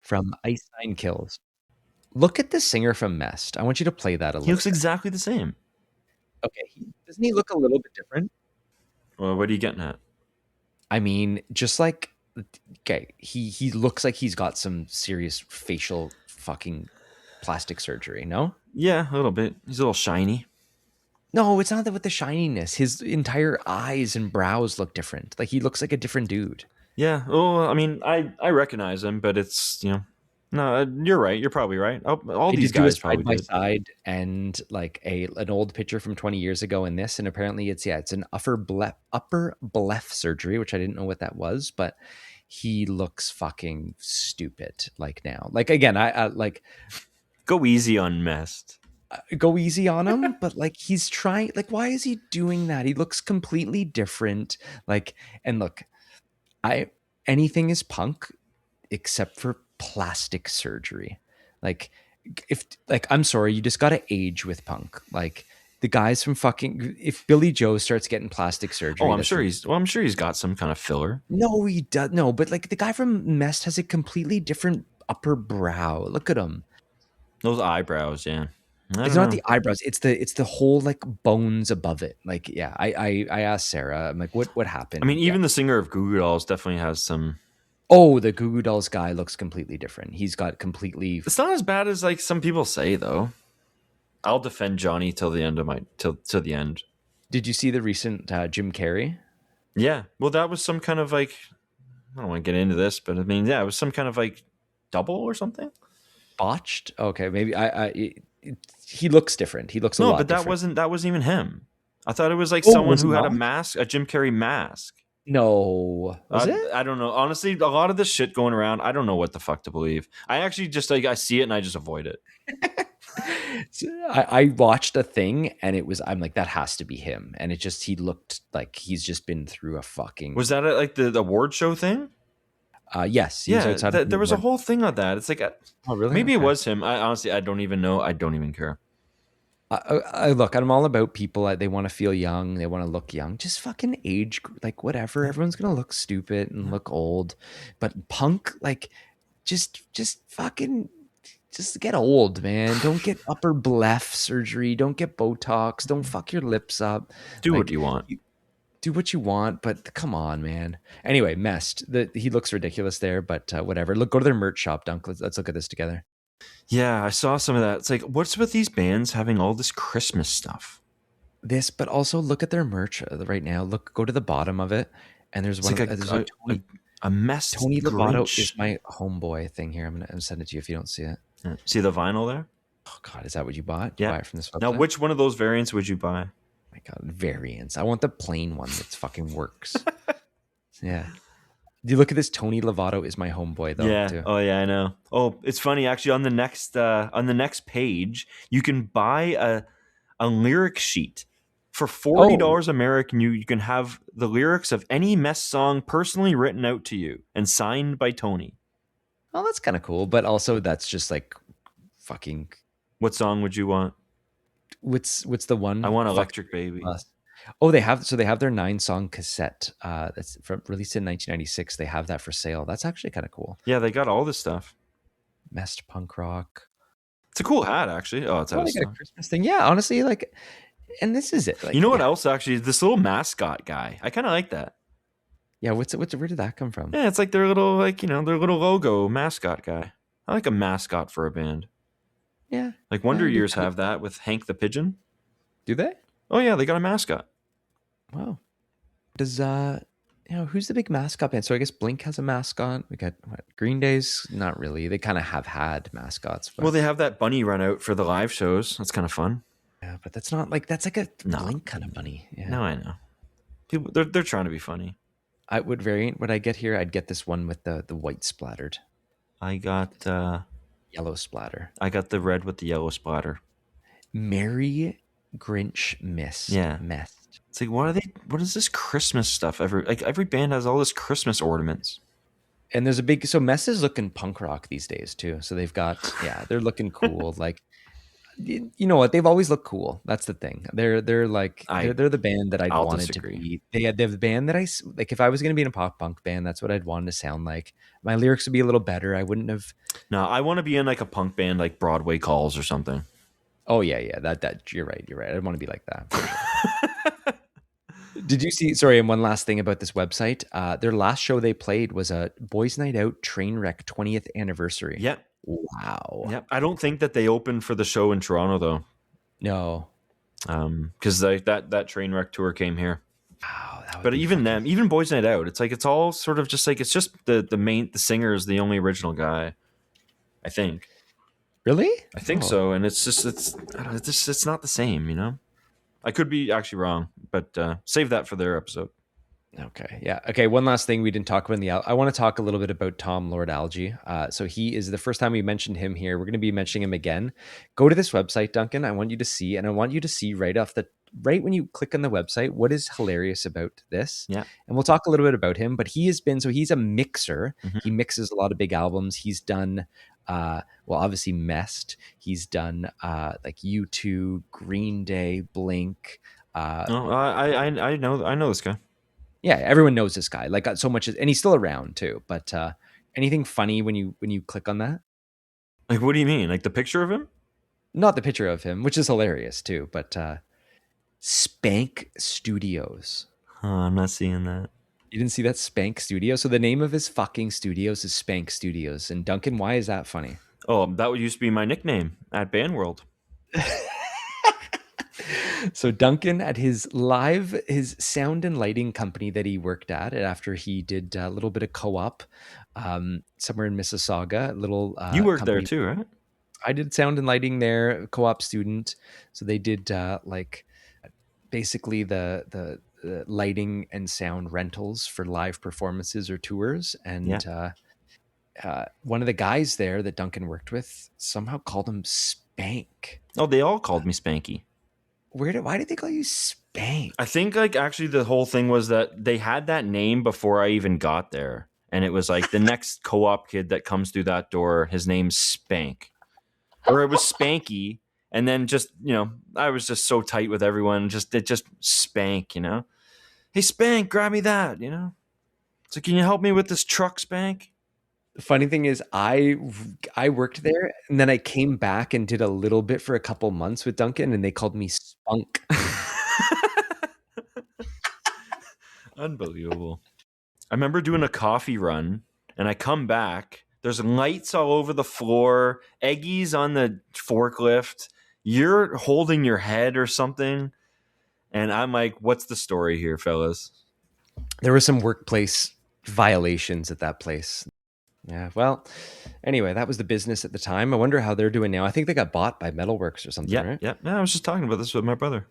Speaker 1: from Ice Nine Kills. Look at the singer from MEST. I want you to play that a
Speaker 2: He
Speaker 1: little
Speaker 2: looks
Speaker 1: bit.
Speaker 2: exactly the same.
Speaker 1: Okay. Doesn't he look a little bit different?
Speaker 2: Well, what are you getting at?
Speaker 1: I mean, just like, okay, he looks like he's got some serious facial fucking plastic surgery. No,
Speaker 2: Yeah, a little bit. He's a little shiny.
Speaker 1: no, it's not that with the shininess. His entire eyes and brows look different. Like he looks like a different dude.
Speaker 2: Yeah. Oh, I mean, I recognize him, but it's no. You're right. You're probably right. Oh, all
Speaker 1: I
Speaker 2: these
Speaker 1: did do a
Speaker 2: guys
Speaker 1: side
Speaker 2: probably
Speaker 1: by
Speaker 2: did.
Speaker 1: side and like an old picture from 20 years ago in this, and apparently it's an upper blef surgery, which I didn't know what that was, but he looks fucking stupid. Like now, like again, I like
Speaker 2: Go easy on Mest.
Speaker 1: go easy on him, but like he's trying. Like, why is he doing that? He looks completely different. Like, and look, I anything is punk except for plastic surgery. Like if like I'm sorry, you just got to age with punk. Like the guys from fucking if Billy Joe starts getting plastic
Speaker 2: Oh,
Speaker 1: surgery,
Speaker 2: I'm
Speaker 1: that's
Speaker 2: sure he's got some kind of filler.
Speaker 1: no, he does no, but like the guy from MEST has a completely different upper brow. Look at him.
Speaker 2: Those eyebrows, yeah. I
Speaker 1: It's
Speaker 2: don't
Speaker 1: not
Speaker 2: know.
Speaker 1: the eyebrows. It's the whole like bones above it. Like yeah, I asked Sarah. I'm like, what
Speaker 2: I mean,
Speaker 1: happened? Yeah.
Speaker 2: even the singer of Goo Goo Dolls definitely has some.
Speaker 1: Oh, the Goo Goo Dolls guy looks completely different. He's got completely.
Speaker 2: It's not as bad as like some people say, though. I'll defend Johnny till the end of my till the end.
Speaker 1: Did you see the recent Jim Carrey?
Speaker 2: Yeah. Well, that was some kind of like I don't want to get into this, but I mean, yeah, it was some kind of like double or something.
Speaker 1: Botched. Okay, maybe he looks different. He looks a
Speaker 2: No,
Speaker 1: lot
Speaker 2: but
Speaker 1: different.
Speaker 2: that wasn't even him. I thought it was like
Speaker 1: Oh,
Speaker 2: someone
Speaker 1: was it
Speaker 2: who had a
Speaker 1: not?
Speaker 2: mask, a Jim Carrey mask.
Speaker 1: No, was it?
Speaker 2: I don't know. Honestly, a lot of this shit going around, I don't know what the fuck to believe. I actually just like I see it and I just avoid it.
Speaker 1: So I watched a thing and I'm like that has to be him, and he looked like he's just been through a fucking.
Speaker 2: Was that like the award show thing?
Speaker 1: Yes, he was
Speaker 2: Yeah,
Speaker 1: outside of the
Speaker 2: there was a
Speaker 1: award.
Speaker 2: whole thing on that. It's like
Speaker 1: Oh, really?
Speaker 2: maybe it
Speaker 1: Okay.
Speaker 2: was him. I honestly I don't even know. I don't even care.
Speaker 1: I look, I'm all about people. They want to feel young. They want to look young. Just fucking age, like whatever. Everyone's gonna look stupid and look old, but punk, like, just fucking, just get old, man. Don't get upper blef surgery. Don't get Botox. Don't fuck your lips up.
Speaker 2: Do what
Speaker 1: Like,
Speaker 2: you want.
Speaker 1: do what you want, but come on, man. Anyway, MEST. He looks ridiculous there, but whatever. Look, go to their merch shop, Dunk. Let's look at this together.
Speaker 2: Yeah, I saw some of that. It's like, what's with these bands having all this Christmas stuff?
Speaker 1: This, but also look at their merch right now. Look, go to the bottom of it, and there's
Speaker 2: It's
Speaker 1: one
Speaker 2: like
Speaker 1: of there's a
Speaker 2: a mess.
Speaker 1: Tony Lovato
Speaker 2: Grinch.
Speaker 1: is my homeboy thing here. I'm gonna send it to you if you don't see it.
Speaker 2: Yeah. See the vinyl there?
Speaker 1: Oh God, is that what you bought? Did you
Speaker 2: Yeah.
Speaker 1: buy it from this
Speaker 2: Now,
Speaker 1: website?
Speaker 2: which one of those variants would you buy?
Speaker 1: My God, variants. I want the plain one that's fucking works. Yeah. Do you look at this? Tony Lovato is my homeboy though,
Speaker 2: Yeah.
Speaker 1: too.
Speaker 2: Oh yeah, I know. Oh, it's funny actually. On the next page, you can buy a lyric sheet for
Speaker 1: Oh,
Speaker 2: $40 American. You can have the lyrics of any MEST song personally written out to you and signed by Tony.
Speaker 1: well, that's kind of cool. But also, that's just like fucking.
Speaker 2: What song would you want?
Speaker 1: What's the
Speaker 2: I
Speaker 1: one?
Speaker 2: want
Speaker 1: Fuck.
Speaker 2: Electric Baby.
Speaker 1: Oh, they have their 9 song cassette. That's released in 1996. They have that for sale. That's actually kind of cool.
Speaker 2: Yeah, they got all this stuff.
Speaker 1: MEST punk rock.
Speaker 2: It's a cool hat, actually. Oh, it's out
Speaker 1: Oh,
Speaker 2: of
Speaker 1: they got a
Speaker 2: stock.
Speaker 1: Christmas thing. Yeah, honestly, like, and this is it.
Speaker 2: You
Speaker 1: Like,
Speaker 2: know what
Speaker 1: yeah,
Speaker 2: else? Actually, this little mascot guy. I kind of like that.
Speaker 1: yeah. Where did that come from?
Speaker 2: Yeah, it's like their little, like, their little logo mascot guy. I like a mascot for a band.
Speaker 1: Yeah,
Speaker 2: Like Wonder
Speaker 1: do,
Speaker 2: Years have that with Hank the Pigeon.
Speaker 1: do they?
Speaker 2: Oh yeah, they got a mascot.
Speaker 1: Wow. Does who's the big mascot band? So I guess Blink has a mascot. We got Green Day's not really. They kind of have had mascots,
Speaker 2: Well,
Speaker 1: but
Speaker 2: they have that bunny run out for the live shows. That's kind of fun.
Speaker 1: yeah, but that's not like that's like a
Speaker 2: No,
Speaker 1: Blink kind of bunny. Yeah.
Speaker 2: no, I know. People, they're trying to be funny.
Speaker 1: I would variant what I get here. I'd get this one with the white splattered,
Speaker 2: I got
Speaker 1: yellow splatter.
Speaker 2: I got the red with the yellow splatter.
Speaker 1: Merry Grinch Mist.
Speaker 2: Yeah.
Speaker 1: Mest.
Speaker 2: It's like, what is this Christmas stuff? Every band has all this Christmas ornaments.
Speaker 1: And there's so Mess is looking punk rock these days too. So they've got they're looking cool. Like you know what? They've always looked cool. That's the thing. They're like they're the band that I'd
Speaker 2: I'll
Speaker 1: wanted
Speaker 2: disagree.
Speaker 1: to be. They're the band that like. If I was going to be in a pop punk band, that's what I'd want to sound like. My lyrics would be a little better. I wouldn't have.
Speaker 2: No, I want to be in like a punk band, like Broadway Calls or something.
Speaker 1: Oh yeah. That you're right. You're right. I want to be like that. For sure. Did you see? Sorry, and one last thing about this website. Their last show they played was a Boys Night Out Trainwreck 20th anniversary.
Speaker 2: Yep.
Speaker 1: Wow.
Speaker 2: Yep. I don't think that they opened for the show in Toronto though.
Speaker 1: No.
Speaker 2: Because that train wreck tour came here.
Speaker 1: Wow.
Speaker 2: But even them, even Boys Night Out, it's all sort of just like it's just the singer is the only original guy. I think.
Speaker 1: Really?
Speaker 2: I think so, and it's not the same. I could be actually wrong, but save that for their episode.
Speaker 1: Okay. Yeah. Okay. One last thing we didn't talk about I want to talk a little bit about Tom Lord Alge. So he is the first time we mentioned him here. We're going to be mentioning him again. Go to this website, Duncan. I want you to see right when you click on the website, what is hilarious about this.
Speaker 2: Yeah.
Speaker 1: And we'll talk a little bit about him, but he's a mixer.
Speaker 2: Mm-hmm.
Speaker 1: He mixes a lot of big albums. He's done, obviously MEST. He's done like U2, Green Day, Blink.
Speaker 2: I know this guy.
Speaker 1: Yeah, everyone knows this guy. Like so much, and he's still around too. But anything funny when you click on that?
Speaker 2: Like, what do you mean? Like the picture of him?
Speaker 1: Not the picture of him, which is hilarious too. But Spank Studios.
Speaker 2: I'm not seeing that.
Speaker 1: You didn't see that? Spank Studio. So the name of his fucking studios is Spank Studios. And Duncan, why is that funny?
Speaker 2: Oh, that used to be my nickname at Band World.
Speaker 1: So Duncan at his sound and lighting company that he worked at after he did a little bit of co-op somewhere in Mississauga.
Speaker 2: You worked
Speaker 1: company.
Speaker 2: there too, right?
Speaker 1: I did sound and lighting there, co-op student. So they did like basically the lighting and sound rentals for live performances or tours. And one of the guys there that Duncan worked with somehow called him Spank.
Speaker 2: Oh, they all called me Spanky.
Speaker 1: Why did they call you Spank?
Speaker 2: I think like actually the whole thing was that they had that name before I even got there. And it was like the next co-op kid that comes through that door, his name's Spank. Or it was Spanky. And then just, I was just so tight with everyone. Just Spank, Hey, Spank, grab me that, So can you help me with this truck, Spank?
Speaker 1: The funny thing is I worked there and then I came back and did a little bit for a couple months with Duncan and they called me Spunk.
Speaker 2: Unbelievable. I remember doing a coffee run and I come back. There's lights all over the floor, eggies on the forklift. You're holding your head or something. And I'm like, what's the story here, fellas?
Speaker 1: There were some workplace violations at that place. Yeah. Well, anyway, that was the business at the time. I wonder how they're doing now. I think they got bought by Metalworks or something,
Speaker 2: Yeah,
Speaker 1: right?
Speaker 2: yeah. No, I was just talking about this with my brother.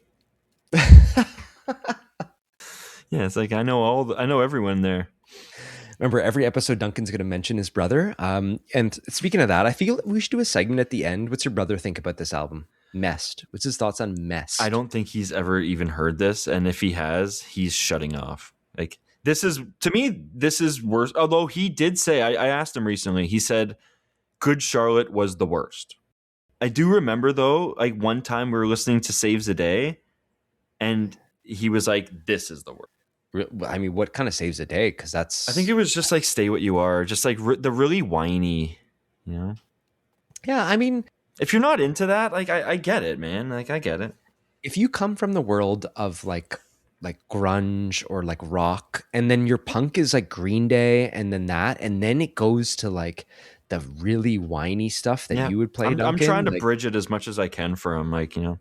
Speaker 2: Yeah, it's like I know I know everyone there.
Speaker 1: Remember, every episode Duncan's going to mention his brother. And speaking of that, I feel we should do a segment at the end. What's your brother think about this album? MEST. What's his thoughts on
Speaker 2: I
Speaker 1: MEST?
Speaker 2: don't think he's ever even heard this, and if he has, he's shutting off. Like this is to me, this is worse. Although he did say, I asked him recently. He said, "Good Charlotte was the worst." I do remember though, like one time we were listening to Saves the Day, and he was like, "This is the worst."
Speaker 1: I mean, what kind of saves a day? Because
Speaker 2: I think it
Speaker 1: that's,
Speaker 2: was just like "Stay What You Are," just like the really whiny, you know.
Speaker 1: yeah, I mean,
Speaker 2: If you're not into that, like I get it, man. Like I get it.
Speaker 1: if you come from the world of like grunge or like rock, and then your punk is like Green Day, and then that, and then it goes to like the really whiny stuff that
Speaker 2: Yeah,
Speaker 1: you would play,
Speaker 2: I'm trying
Speaker 1: Duncan.
Speaker 2: to
Speaker 1: Like,
Speaker 2: bridge it as much as I can for him. Like
Speaker 1: yeah,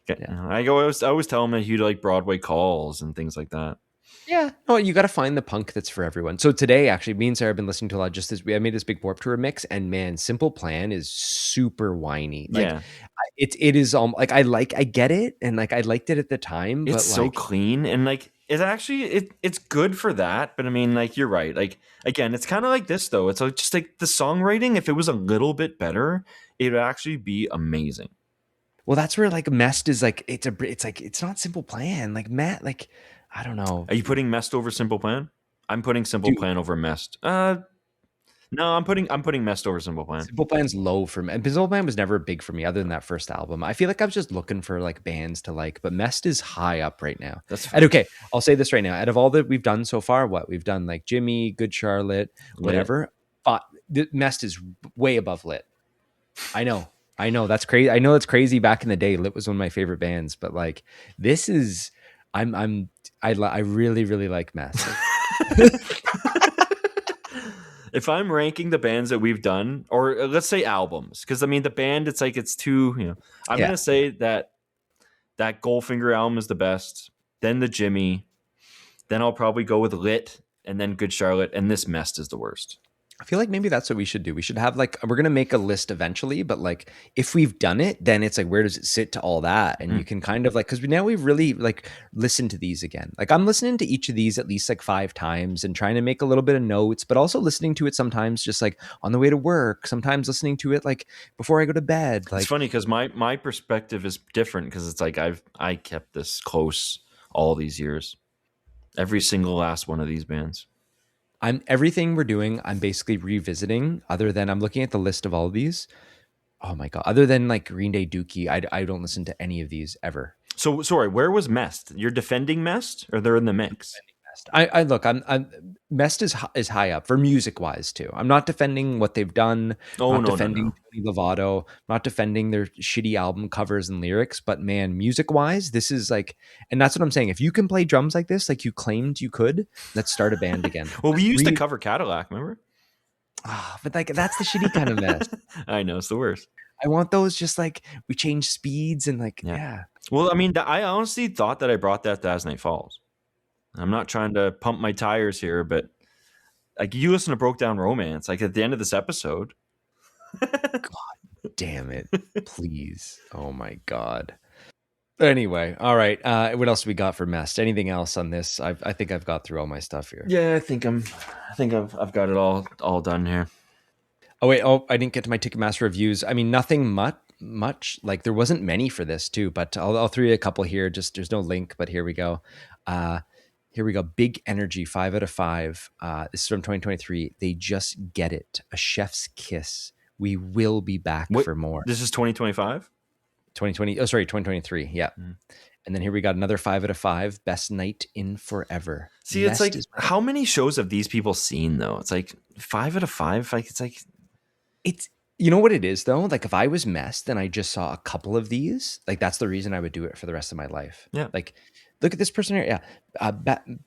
Speaker 1: yeah.
Speaker 2: I always tell him that he'd like Broadway calls and things like that.
Speaker 1: Yeah, no, you got to find the punk that's for everyone. So today, actually, me and Sarah have been listening to a lot. Just this, I made this big Warp Tour mix, and man, Simple Plan is super whiny. Like,
Speaker 2: Yeah,
Speaker 1: it is like I get it, and like I liked it at the time,
Speaker 2: it's
Speaker 1: but
Speaker 2: so
Speaker 1: like,
Speaker 2: clean and like it actually it's good for that. But I mean, like you're right. Like again, it's kind of like this though. It's like just like the songwriting. If it was a little bit better, it would actually be amazing.
Speaker 1: well, that's where like MEST is like it's like it's not Simple Plan. Like Matt, like I don't know,
Speaker 2: Are you putting Mest over Simple Plan? I'm putting Simple
Speaker 1: dude.
Speaker 2: Plan over Mest. No, I'm putting Mest over Simple Plan.
Speaker 1: Simple Plan's low for me. And Simple Plan was never big for me, other than that first album. I feel like I was just looking for like bands to like, but MEST is high up right now.
Speaker 2: That's
Speaker 1: And
Speaker 2: fine.
Speaker 1: okay, I'll say this right now: out of all that we've done so far, what we've done, like Jimmy, Good Charlotte,
Speaker 2: Lit.
Speaker 1: whatever, the MEST is way above Lit. I know that's crazy. I know that's crazy. Back in the day, Lit was one of my favorite bands, but like this is, I really really like MEST.
Speaker 2: If I'm ranking the bands that we've done, or let's say albums, because I mean the band, it's like it's too, I'm
Speaker 1: Yeah,
Speaker 2: gonna say that Goldfinger album is the best, then the Jimmy, then I'll probably go with Lit, and then Good Charlotte, and this Mest is the worst.
Speaker 1: I feel like maybe that's what we should do. We should have like we're gonna make a list eventually, but like if we've done it, then it's like where does it sit to all that? And you
Speaker 2: Mm.
Speaker 1: can kind of like because now we've really like listened to these again. Like I'm listening to each of these at least like 5 times and trying to make a little bit of notes, but also listening to it sometimes just like on the way to work. Sometimes listening to it like before I go to bed.
Speaker 2: It's
Speaker 1: Like
Speaker 2: funny because my perspective is different because it's like I kept this close all these years, every single last one of these bands.
Speaker 1: I'm everything we're doing. I'm basically revisiting. Other than I'm looking at the list of all of these. Oh my god! Other than like Green Day, Dookie, I don't listen to any of these ever.
Speaker 2: So sorry, where was Mest? You're defending Mest, or they're in the mix?
Speaker 1: Mest. I look. I'm Mest is high up for music wise too. I'm not defending what they've done. I'm
Speaker 2: Oh
Speaker 1: not
Speaker 2: no no
Speaker 1: defending
Speaker 2: no.
Speaker 1: Tony Lovato. I'm not defending their shitty album covers and lyrics. But man, music wise, this is like, and that's what I'm saying. If you can play drums like this, like you claimed you could, let's start a band again.
Speaker 2: Well, we used to
Speaker 1: Re,
Speaker 2: cover Cadillac, remember?
Speaker 1: but like that's the shitty kind of mess.
Speaker 2: I know it's the worst.
Speaker 1: I want those just like we change speeds and like
Speaker 2: Yeah.
Speaker 1: yeah.
Speaker 2: Well, I mean, I honestly thought that I brought that to As Night Falls. I'm not trying to pump my tires here, but like you listen to Broke Down Romance, like at the end of this episode.
Speaker 1: Damn it, please. Oh my god. Anyway, all right. What else we got for Mest? Anything else on this? I think I've got through all my stuff here.
Speaker 2: Yeah, I think I've got it all done here.
Speaker 1: Oh wait, oh I didn't get to my Ticketmaster reviews. I mean, nothing much. Like there wasn't many for this too, but I'll throw you a couple here. Just there's no link, but here we go. Here we go. Big Energy, 5 out of 5. This is from 2023. They just get it. A chef's kiss. We will be back
Speaker 2: What?
Speaker 1: for more.
Speaker 2: This is 2025.
Speaker 1: 2020. Oh, sorry, 2023. Yeah.
Speaker 2: Mm.
Speaker 1: And then here we got another 5 out of 5. Best night in forever.
Speaker 2: See, it's like
Speaker 1: Mest is
Speaker 2: how many shows have these people seen though? It's like 5 out of 5. Like it's like
Speaker 1: it's you know what it is though. Like if I was Mest and I just saw a couple of these, like that's the reason I would do it for the rest of my life.
Speaker 2: yeah.
Speaker 1: Like look at this person here. Yeah,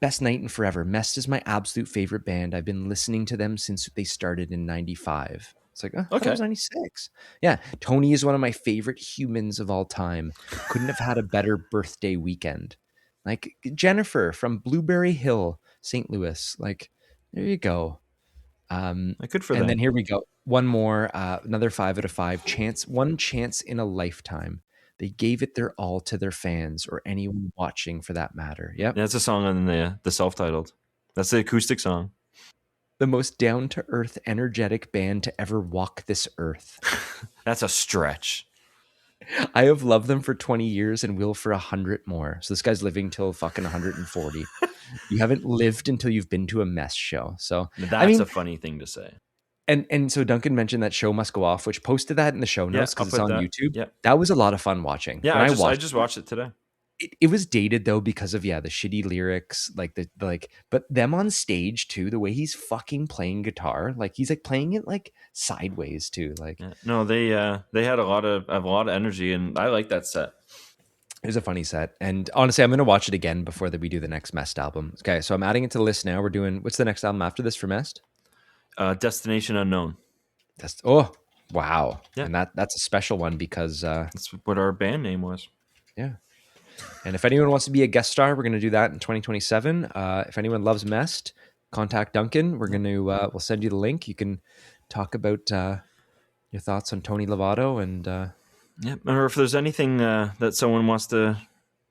Speaker 1: best night in forever. Mest is my absolute favorite band. I've been listening to them since they started in '95. It's like, oh, I thought it
Speaker 2: Okay.
Speaker 1: was '96. Yeah, Tony is one of my favorite humans of all time. Couldn't have had a better birthday weekend. Like Jennifer from Blueberry Hill, St. Louis. Like there you go.
Speaker 2: Good for
Speaker 1: And
Speaker 2: them.
Speaker 1: then here we go. One more, another 5 out of 5. One chance in a lifetime. They gave it their all to their fans or anyone watching for that matter. Yep.
Speaker 2: Yeah, that's a song on the self-titled. That's the acoustic song.
Speaker 1: The most down to earth, energetic band to ever walk this earth.
Speaker 2: That's a stretch.
Speaker 1: I have loved them for 20 years and will for 100 more. So this guy's living till fucking 140. You haven't lived until you've been to a MEST show. So, I
Speaker 2: That's
Speaker 1: mean,
Speaker 2: a funny thing to say.
Speaker 1: and so Duncan mentioned that Show Must Go Off, which posted that in the show
Speaker 2: Yeah,
Speaker 1: notes
Speaker 2: I'll
Speaker 1: because it's
Speaker 2: put
Speaker 1: on
Speaker 2: that.
Speaker 1: YouTube.
Speaker 2: Yeah.
Speaker 1: That was a lot of fun watching.
Speaker 2: Yeah,
Speaker 1: When I
Speaker 2: I
Speaker 1: watched
Speaker 2: just watched it today.
Speaker 1: it was dated though because of the shitty lyrics, like the like, but them on stage too, the way he's fucking playing guitar, like he's like playing it like sideways too. Like
Speaker 2: Yeah. No, they had a lot of energy, and I like that set.
Speaker 1: it was a funny set. And honestly, I'm gonna watch it again before that we do the next MEST album. Okay, so I'm adding it to the list now. We're doing what's the next album after this for MEST?
Speaker 2: Destination Unknown.
Speaker 1: That's wow.
Speaker 2: Yeah.
Speaker 1: And that's a special one because
Speaker 2: That's what our band name was.
Speaker 1: yeah. And if anyone wants to be a guest star, we're going to do that in 2027. If anyone loves MEST, contact Duncan. We're going to we'll send you the link. You can talk about your thoughts on Tony Lovato and
Speaker 2: Yeah, or if there's anything that someone wants to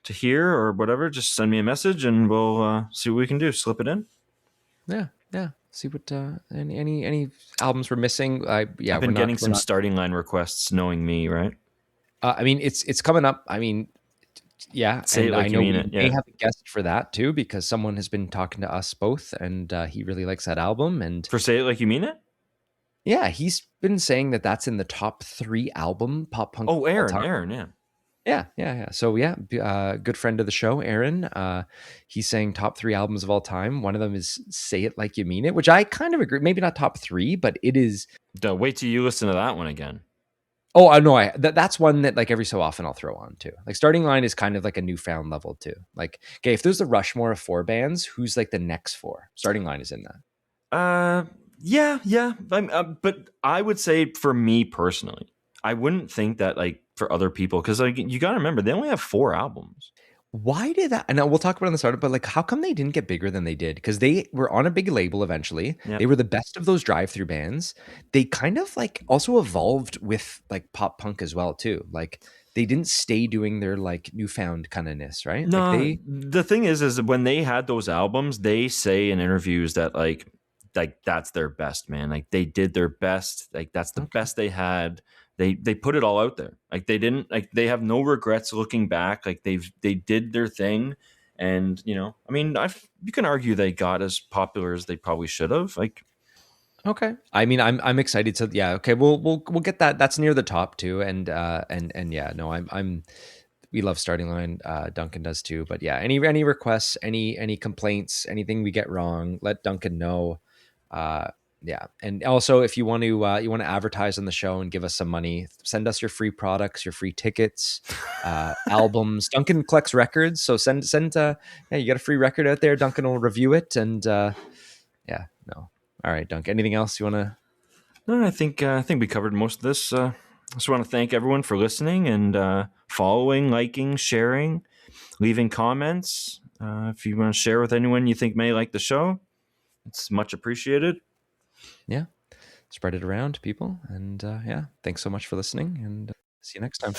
Speaker 2: hear or whatever, just send me a message and we'll see what we can do. Slip it in.
Speaker 1: yeah. See what any albums we're missing.
Speaker 2: I've been getting some starting line requests, knowing me, right?
Speaker 1: I mean, it's coming up. I mean, yeah,
Speaker 2: Say
Speaker 1: and
Speaker 2: it like
Speaker 1: I
Speaker 2: you
Speaker 1: know
Speaker 2: mean
Speaker 1: we
Speaker 2: it.
Speaker 1: may
Speaker 2: Yeah.
Speaker 1: have a guest for that too because someone has been talking to us both, and he really likes that album. And
Speaker 2: For Say It Like You Mean It?
Speaker 1: yeah, he's been saying that that's in the top 3 album pop punk.
Speaker 2: Oh,
Speaker 1: of all time.
Speaker 2: Aaron, yeah.
Speaker 1: Yeah. So yeah, good friend of the show, Aaron. He's saying top 3 albums of all time. One of them is "Say It Like You Mean It," which I kind of agree. Maybe not top 3, but it is.
Speaker 2: Wait till you listen to that one again.
Speaker 1: Oh, I know. That's one that like every so often I'll throw on too. Like Starting Line is kind of like a newfound level too. Like, okay, if there's the Rushmore of 4 bands, who's like the next 4? Starting Line is in that.
Speaker 2: Yeah. But I would say for me personally, I wouldn't think that like for other people, because like you got to remember they only have 4 albums.
Speaker 1: Why did that? And we'll talk about it in the startup, but like, how come they didn't get bigger than they did? Because they were on a big label eventually.
Speaker 2: Yep.
Speaker 1: They were the best of those drive-through bands. They kind of like also evolved with like pop punk as well too. Like they didn't stay doing their like newfound kind of ness, right?
Speaker 2: No,
Speaker 1: Like
Speaker 2: the thing is when they had those albums, they say in interviews that like that's their best, man. Like they did their best. Like that's the best they had. They put it all out there. Like they didn't like they have no regrets looking back. Like they did their thing, and I mean, you can argue they got as popular as they probably should have. Like,
Speaker 1: okay, I mean, I'm excited to okay. We'll get that. That's near the top too, and yeah, no, I'm we love Starting Line. Duncan does too, but yeah, any requests, any complaints, anything we get wrong, let Duncan know. Yeah, and also if you want to advertise on the show and give us some money, send us your free products, your free tickets, albums. Duncan collects records, so send yeah, you got a free record out there. Duncan will review it, and yeah, no, all right, Duncan. Anything else you want to?
Speaker 2: No, I think we covered most of this. I just want to thank everyone for listening and following, liking, sharing, leaving comments. If you want to share with anyone you think may like the show, it's much appreciated.
Speaker 1: Yeah, spread it around, people, and yeah, thanks so much for listening, and see you next time.